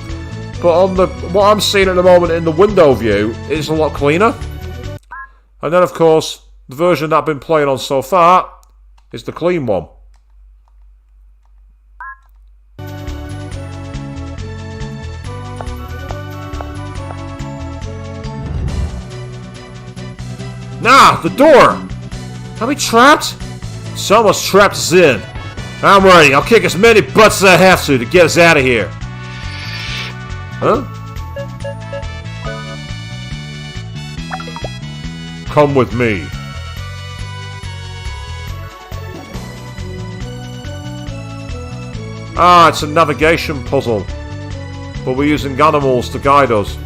but on what I'm seeing at the moment in the window view is a lot cleaner. And then of course the version that I've been playing on so far is the clean one. Nah, the door! Are we trapped? Someone's trapped us in. I'm ready. I'll kick as many butts as I have to get us out of here. Huh? Come with me. Ah, it's a navigation puzzle. But we're using animals to guide us.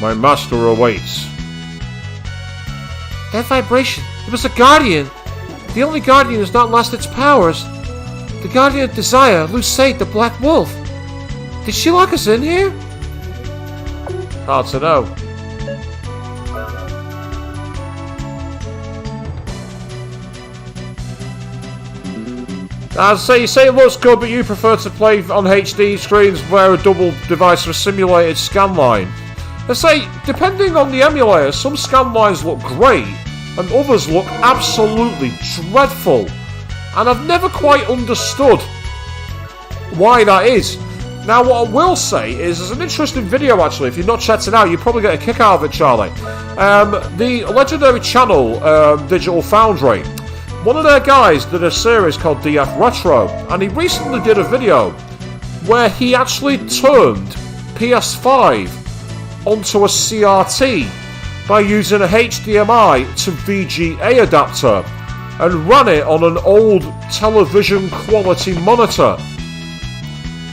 My master awaits. That vibration, it was a guardian. The only guardian has not lost its powers. The guardian of desire, Lucette the Black Wolf. Did she lock us in here? Hard to know. As you say it looks good, but you prefer to play on HD screens where a double device with simulated scan line. I say, depending on the emulator, some scan lines look great, and others look absolutely dreadful. And I've never quite understood why that is. Now, what I will say is, there's an interesting video actually. If you've not checked it out, you'll probably get a kick out of it, Charlie. The legendary channel, Digital Foundry, one of their guys did a series called DF Retro, and he recently did a video where he actually turned PS5 onto a CRT by using a HDMI to VGA adapter and ran it on an old television quality monitor.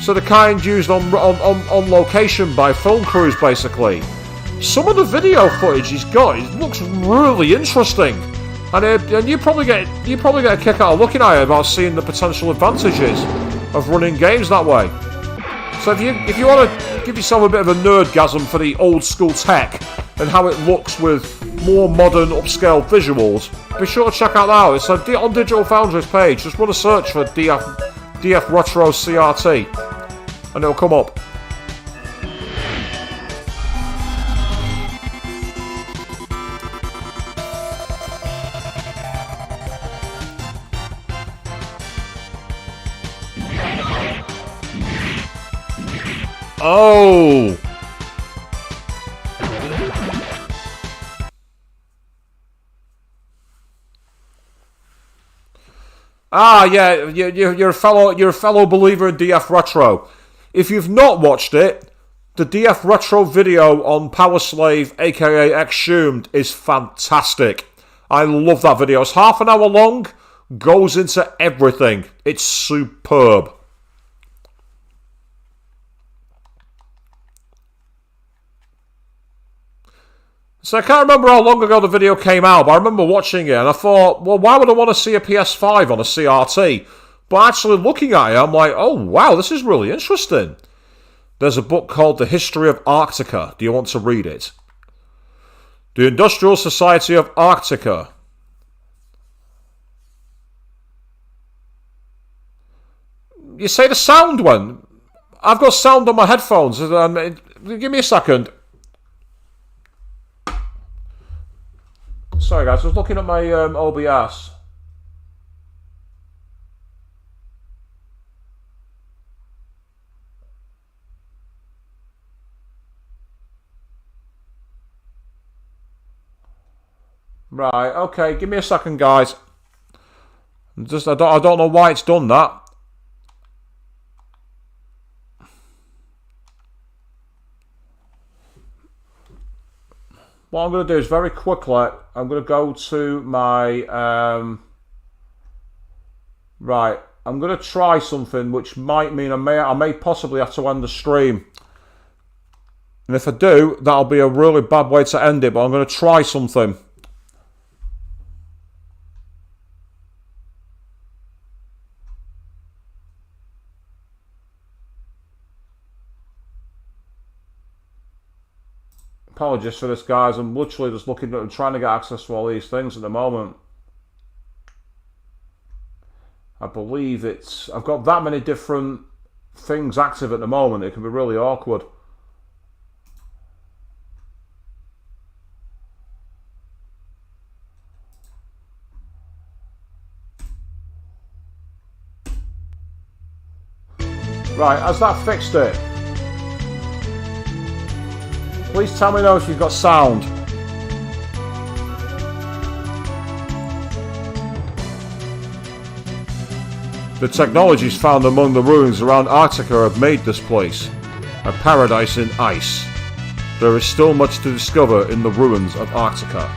So the kind used on location by film crews, basically. Some of the video footage he's got, it looks really interesting. And you probably get a kick out of looking at it about seeing the potential advantages of running games that way. So if you want to give yourself a bit of a nerdgasm for the old school tech and how it looks with more modern upscale visuals, be sure to check out that out. It's on Digital Foundry's page. Just run a search for DF Retro CRT and it'll come up. Oh! Ah, yeah, you're a fellow believer in DF Retro. If you've not watched it, the DF Retro video on Power Slave, aka Exhumed, is fantastic. I love that video. It's half an hour long, goes into everything. It's superb. So I can't remember how long ago the video came out, but I remember watching it and I thought, well, why would I want to see a PS5 on a CRT? But actually looking at it, I'm like, oh wow, this is really interesting. There's a book called The History of Arctica. Do you want to read it? The Industrial Society of Arctica. You say the sound went? I've got sound on my headphones. Give me a second. Sorry guys, I was looking at my OBS. Right, okay, give me a second guys. I don't know why it's done that. What I'm going to do is very quickly, I'm going to go to my, right, I'm going to try something which might mean I may possibly have to end the stream. And if I do, that'll be a really bad way to end it, but I'm going to try something. Apologies for this, guys. I'm literally just looking at trying to get access to all these things at the moment. I believe I've got that many different things active at the moment. It can be really awkward. Right, has that fixed it? Please tell me now if you've got sound. The technologies found among the ruins around Arctica have made this place a paradise in ice. There is still much to discover in the ruins of Arctica.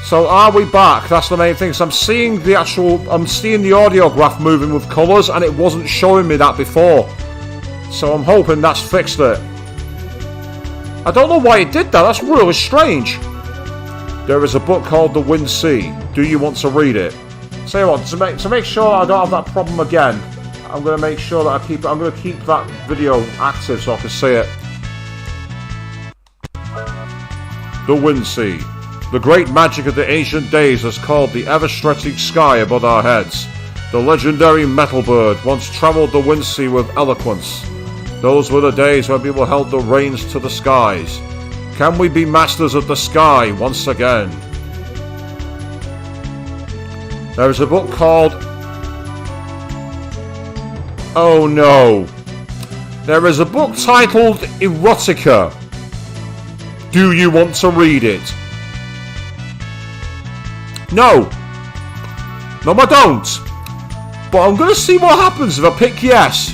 So are we back? That's the main thing. So I'm seeing the audio graph moving with colours and it wasn't showing me that before. So I'm hoping that's fixed it. I don't know why it did that. That's really strange. There is a book called The Wind Sea. Do you want to read it? Say what, to make sure I don't have that problem again, I'm going to make sure that I'm going to keep that video active so I can see it. The Wind Sea. The great magic of the ancient days has called the ever-stretching sky above our heads. The legendary metal bird once travelled the wind sea with eloquence. Those were the days when people held the reins to the skies. Can we be masters of the sky once again? There is a book called... Oh no. There is a book titled Erotica. Do you want to read it? No. No, I don't. But I'm going to see what happens if I pick yes.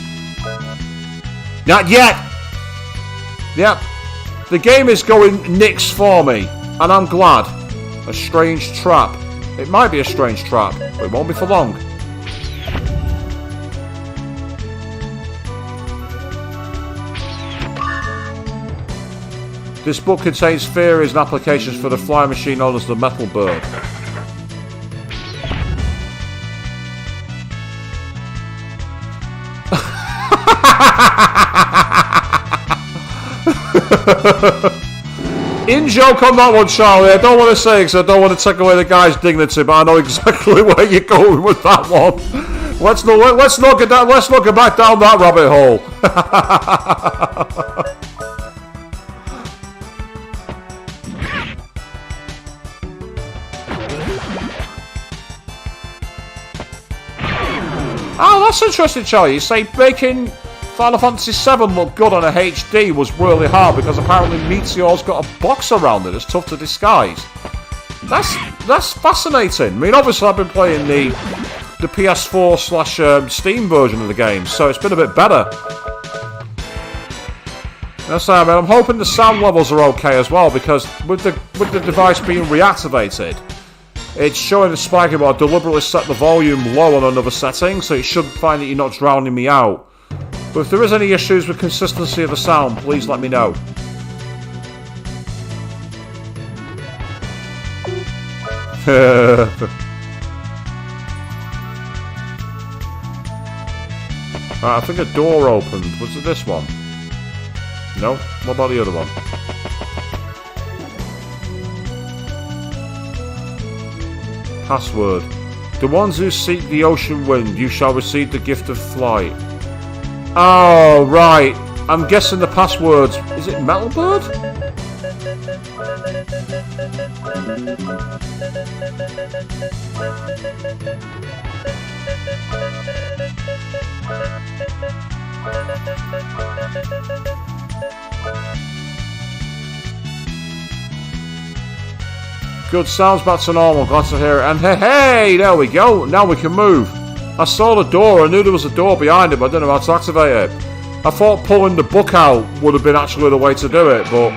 Not yet. Yep. The game is going nix for me. And I'm glad. A strange trap. It might be a strange trap, but it won't be for long. This book contains theories and applications for the flying machine known as the Metal Bird. In joke on that one, Charlie. I don't want to say it because I don't want to take away the guy's dignity, but I know exactly where you're going with that one. Let's not get back down that rabbit hole. Oh, that's interesting, Charlie. You say making Final Fantasy VII look good on a HD was really hard because apparently Meteor's got a box around it that's tough to disguise. That's fascinating. I mean, obviously I've been playing the PS4 / Steam version of the game, so it's been a bit better. That's I mean, I'm hoping the sound levels are okay as well because with the device being reactivated, it's showing a spike. I deliberately set the volume low on another setting, so it should find that you're not drowning me out. But if there is any issues with consistency of the sound, please let me know. Right, I think a door opened. Was it this one? No? What about the other one? Password. The ones who seek the ocean wind, you shall receive the gift of flight. Oh, right. I'm guessing the password. Is it Metal Bird? Good, sounds back to normal, glad to hear it. And hey, there we go, now we can move. I saw the door, I knew there was a door behind it, but I didn't know how to activate it. I thought pulling the book out would have been actually the way to do it, but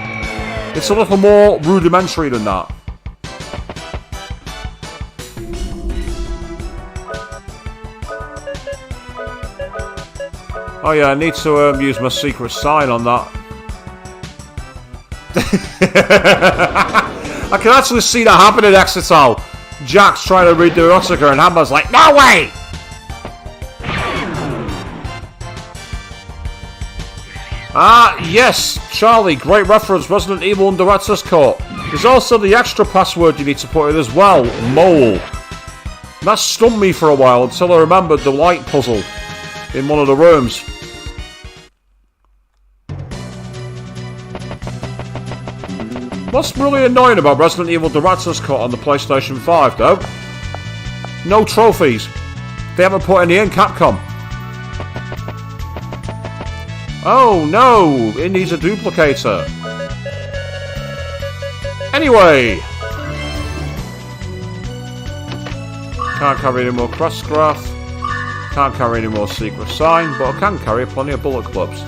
it's a little more rudimentary than that. Oh yeah, I need to use my secret sign on that. I can actually see that happening, Exetal. Jack's trying to read the erotica and Hammer's like, no way! Ah, yes, Charlie, great reference, Resident Evil and Director's Cut. There's also the extra password you need to put in as well, mole. That stunned me for a while until I remembered the light puzzle in one of the rooms. What's really annoying about Resident Evil Director's Cut on the PlayStation 5, though? No trophies. They haven't put any in, Capcom. Oh no, it needs a duplicator. Anyway. Can't carry any more cross graph. Can't carry any more secret sign, but I can carry plenty of bullet clubs.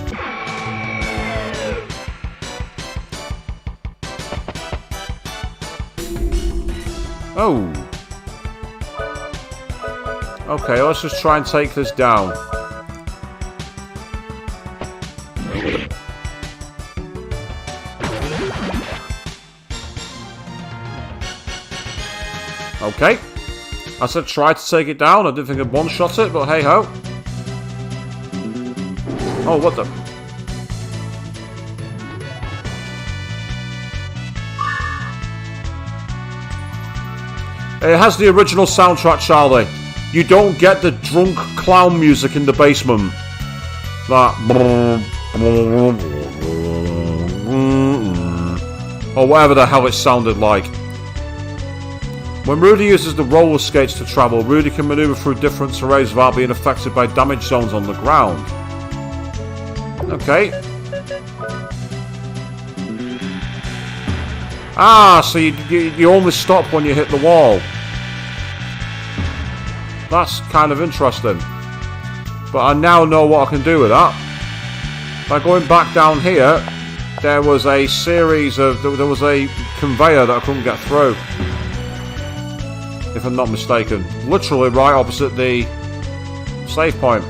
Oh. Okay, let's just try and take this down. Okay. I said try to take it down. I didn't think I'd one-shot it, but hey-ho. Oh, what the... It has the original soundtrack, Charlie. You don't get the drunk clown music in the basement. That... or whatever the hell it sounded like. When Rudy uses the roller skates to travel, Rudy can maneuver through different terrains without being affected by damage zones on the ground. Okay. Ah, so you only stop when you hit the wall. That's kind of interesting. But I now know what I can do with that. By going back down here, there was a series of... There was a conveyor that I couldn't get through. If I'm not mistaken. Literally right opposite the save point.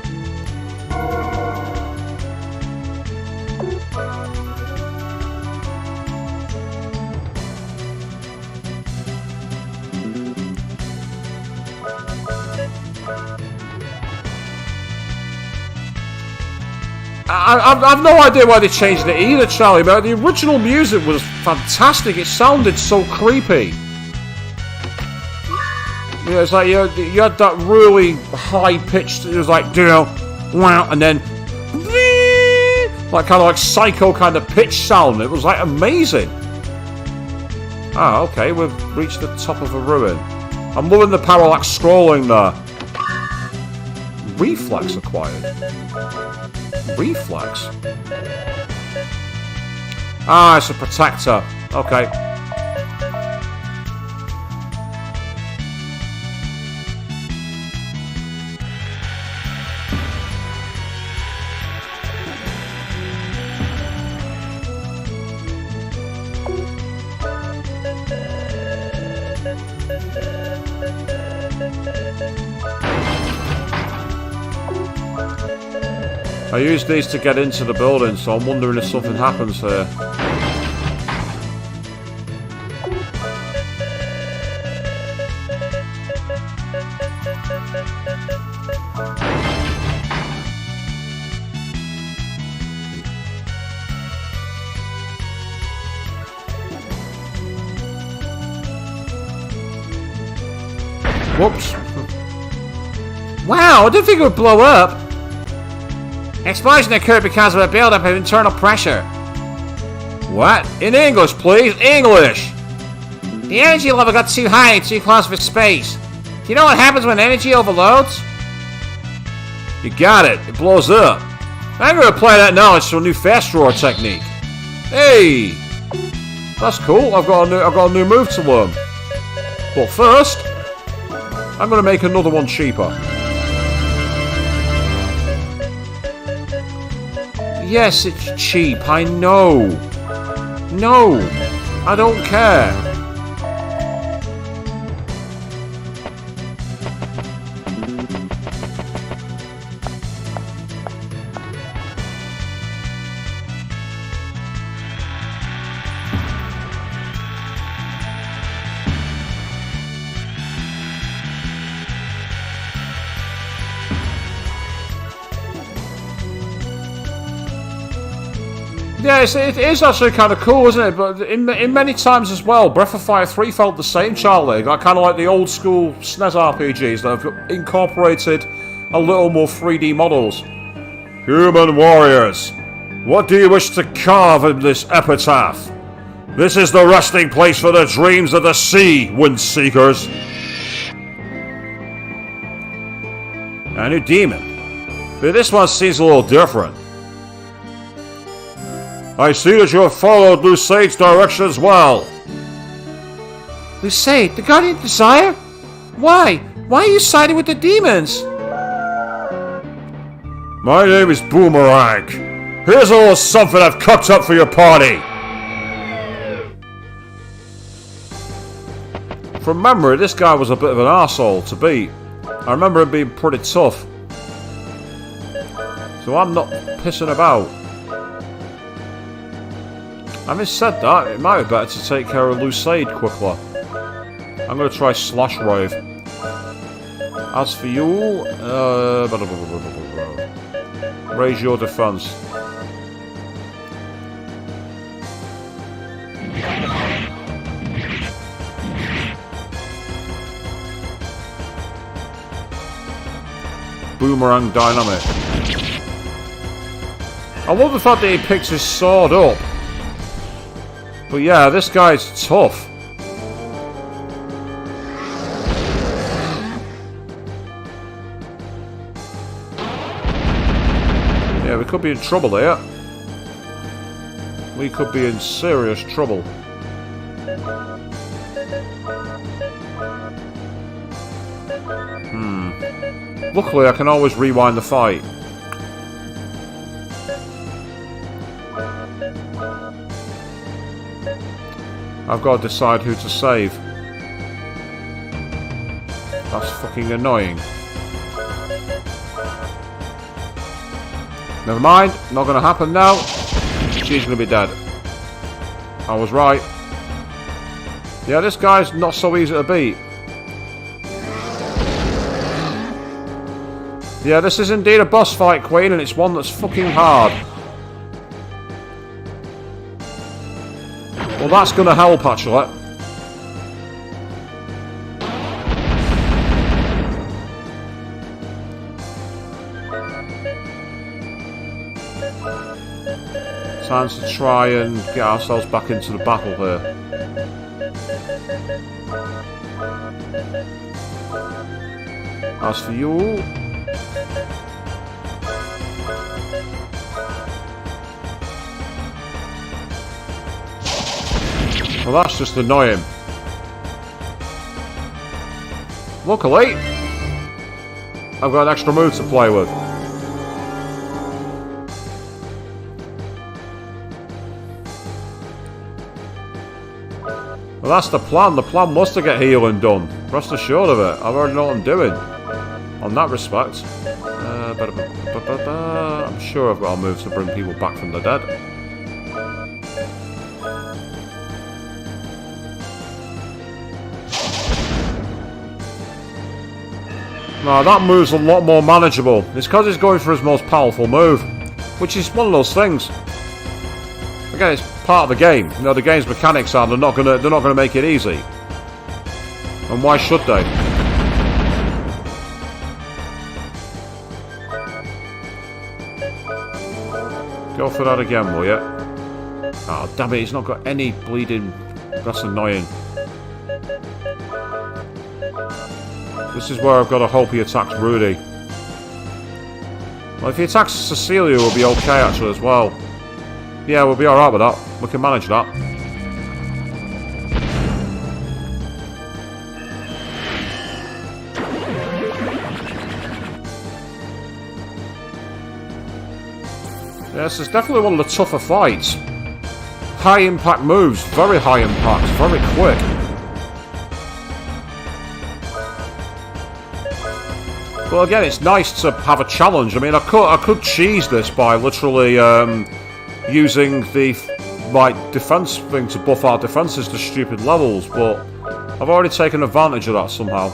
I've no idea why they changed it either, Charlie, but the original music was fantastic. It sounded so creepy. Yeah, it's like you had that really high-pitched, it was like, wow, and then like kind of like psycho kind of pitch sound. It was like amazing. Ah, okay, we've reached the top of a ruin. I'm loving the parallax scrolling there. Reflex acquired. Reflex? Ah, it's a protector. Okay. I use these to get into the building, so I'm wondering if something happens here. Whoops. Wow, I didn't think it would blow up. Explosion occurred because of a buildup of internal pressure. What? In English, please. English! The energy level got too high, too close for space. Do you know what happens when energy overloads? You got it. It blows up. I'm going to apply that knowledge to a new fast drawer technique. Hey! That's cool. I've got a new move to learn. But first, I'm going to make another one cheaper. Yes, it's cheap, I know. No, I don't care. Yeah, it is actually kind of cool, isn't it? But in many times as well, Breath of Fire 3 felt the same, Charlie. Like, kind of like the old school SNES RPGs that have incorporated a little more 3D models. Human warriors, what do you wish to carve in this epitaph? This is the resting place for the dreams of the sea, wind seekers. A new demon. But this one seems a little different. I see that you have followed Lusaid's directions well. Lusaid, the Guardian of Desire? Why? Why are you siding with the demons? My name is Boomerang. Here's a little something I've cooked up for your party. From memory, this guy was a bit of an arsehole to beat. I remember him being pretty tough. So I'm not pissing about. Having said that, it might be better to take care of Lusaid quickly. I'm going to try Slash Wave. As for you, raise your defense. Boomerang dynamic. I love the fact that he picks his sword up. But yeah, this guy's tough. Yeah, we could be in trouble here. We could be in serious trouble. Luckily, I can always rewind the fight. I've got to decide who to save. That's fucking annoying. Never mind, not gonna happen now. She's gonna be dead. I was right. Yeah, this guy's not so easy to beat. Yeah, this is indeed a boss fight, Queen, and it's one that's fucking hard. Well, that's gonna help, actually. Time to try and get ourselves back into the battle here. As for you... well, that's just annoying. Luckily, I've got an extra move to play with. Well, that's the plan. The plan was to get healing done. Rest assured of it. I've already know what I'm doing. On that respect. I'm sure I've got a move to bring people back from the dead. No, that move's a lot more manageable. It's because he's going for his most powerful move. Which is one of those things. Again, it's part of the game. You know, the game's mechanics are they're not gonna make it easy. And why should they? Go for that again, will you? Oh, damn it, he's not got any bleeding... That's annoying. This is where I've got to hope he attacks Rudy. Well, if he attacks Cecilia, we'll be okay, actually, as well. Yeah, we'll be alright with that. We can manage that. Yeah, this is definitely one of the tougher fights. High impact moves, very high impact, very quick. Well, again, it's nice to have a challenge. I mean, I could cheese this by literally using the defense thing to buff our defenses to stupid levels, but I've already taken advantage of that somehow.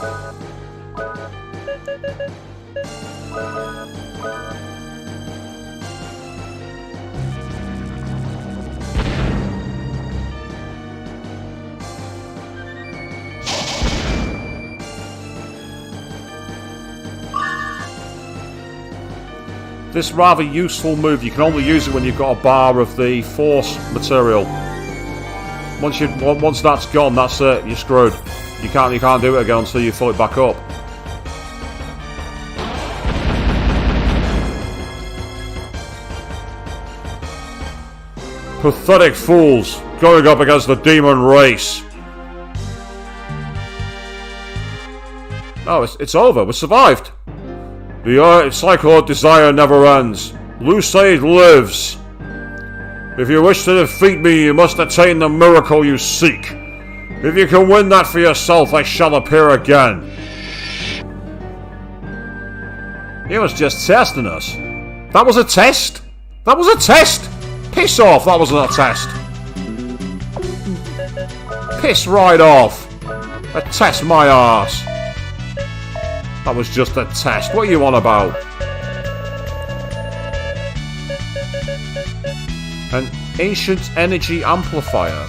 This rather useful move, you can only use it when you've got a bar of the force material. Once that's gone, that's it. You're screwed. You can't do it again until you fill it back up. Pathetic fools going up against the demon race. Oh, it's over. We survived. The cycle of desire never ends. Lucide lives. If you wish to defeat me, you must attain the miracle you seek. If you can win that for yourself, I shall appear again. He was just testing us. That was a test? That was a test? Piss off, that wasn't a test. Piss right off. A test my arse. That was just a test. What are you on about? An ancient energy amplifier.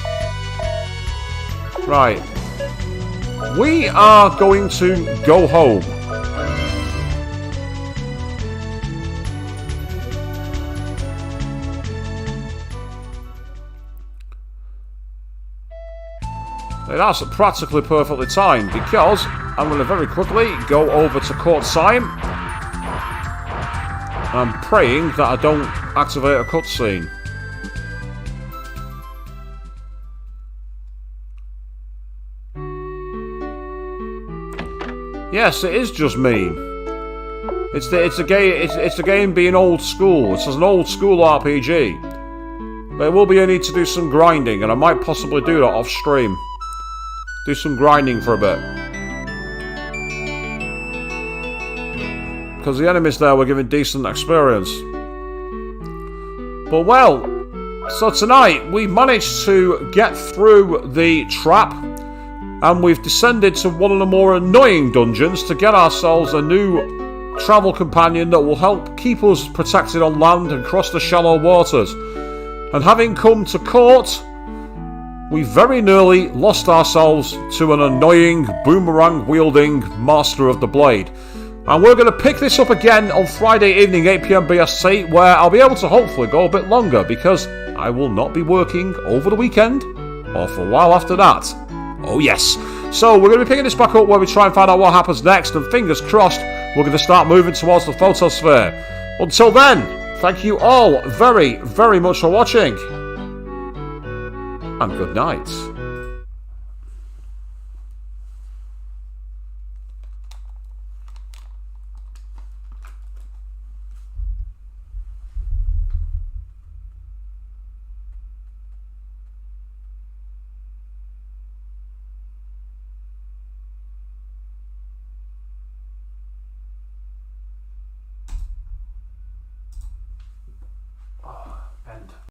Right. We are going to go home. Now that's practically perfectly timed because I'm going to very quickly go over to Court Time. I'm praying that I don't activate a cutscene. Yes, it is just me. It's a game being old school. It's an old school RPG. There will be a need to do some grinding, and I might possibly do that off stream. Do some grinding for a bit. Because the enemies there were giving decent experience. But well, so tonight we managed to get through the trap. And we've descended to one of the more annoying dungeons to get ourselves a new travel companion that will help keep us protected on land and cross the shallow waters. And having come to court, we very nearly lost ourselves to an annoying boomerang-wielding master of the blade. And we're going to pick this up again on Friday evening, 8 PM BST, where I'll be able to hopefully go a bit longer because I will not be working over the weekend or for a while after that. Oh yes. So we're going to be picking this back up where we try and find out what happens next, and fingers crossed we're going to start moving towards the photosphere. Until then, thank you all very, very much for watching, and good night.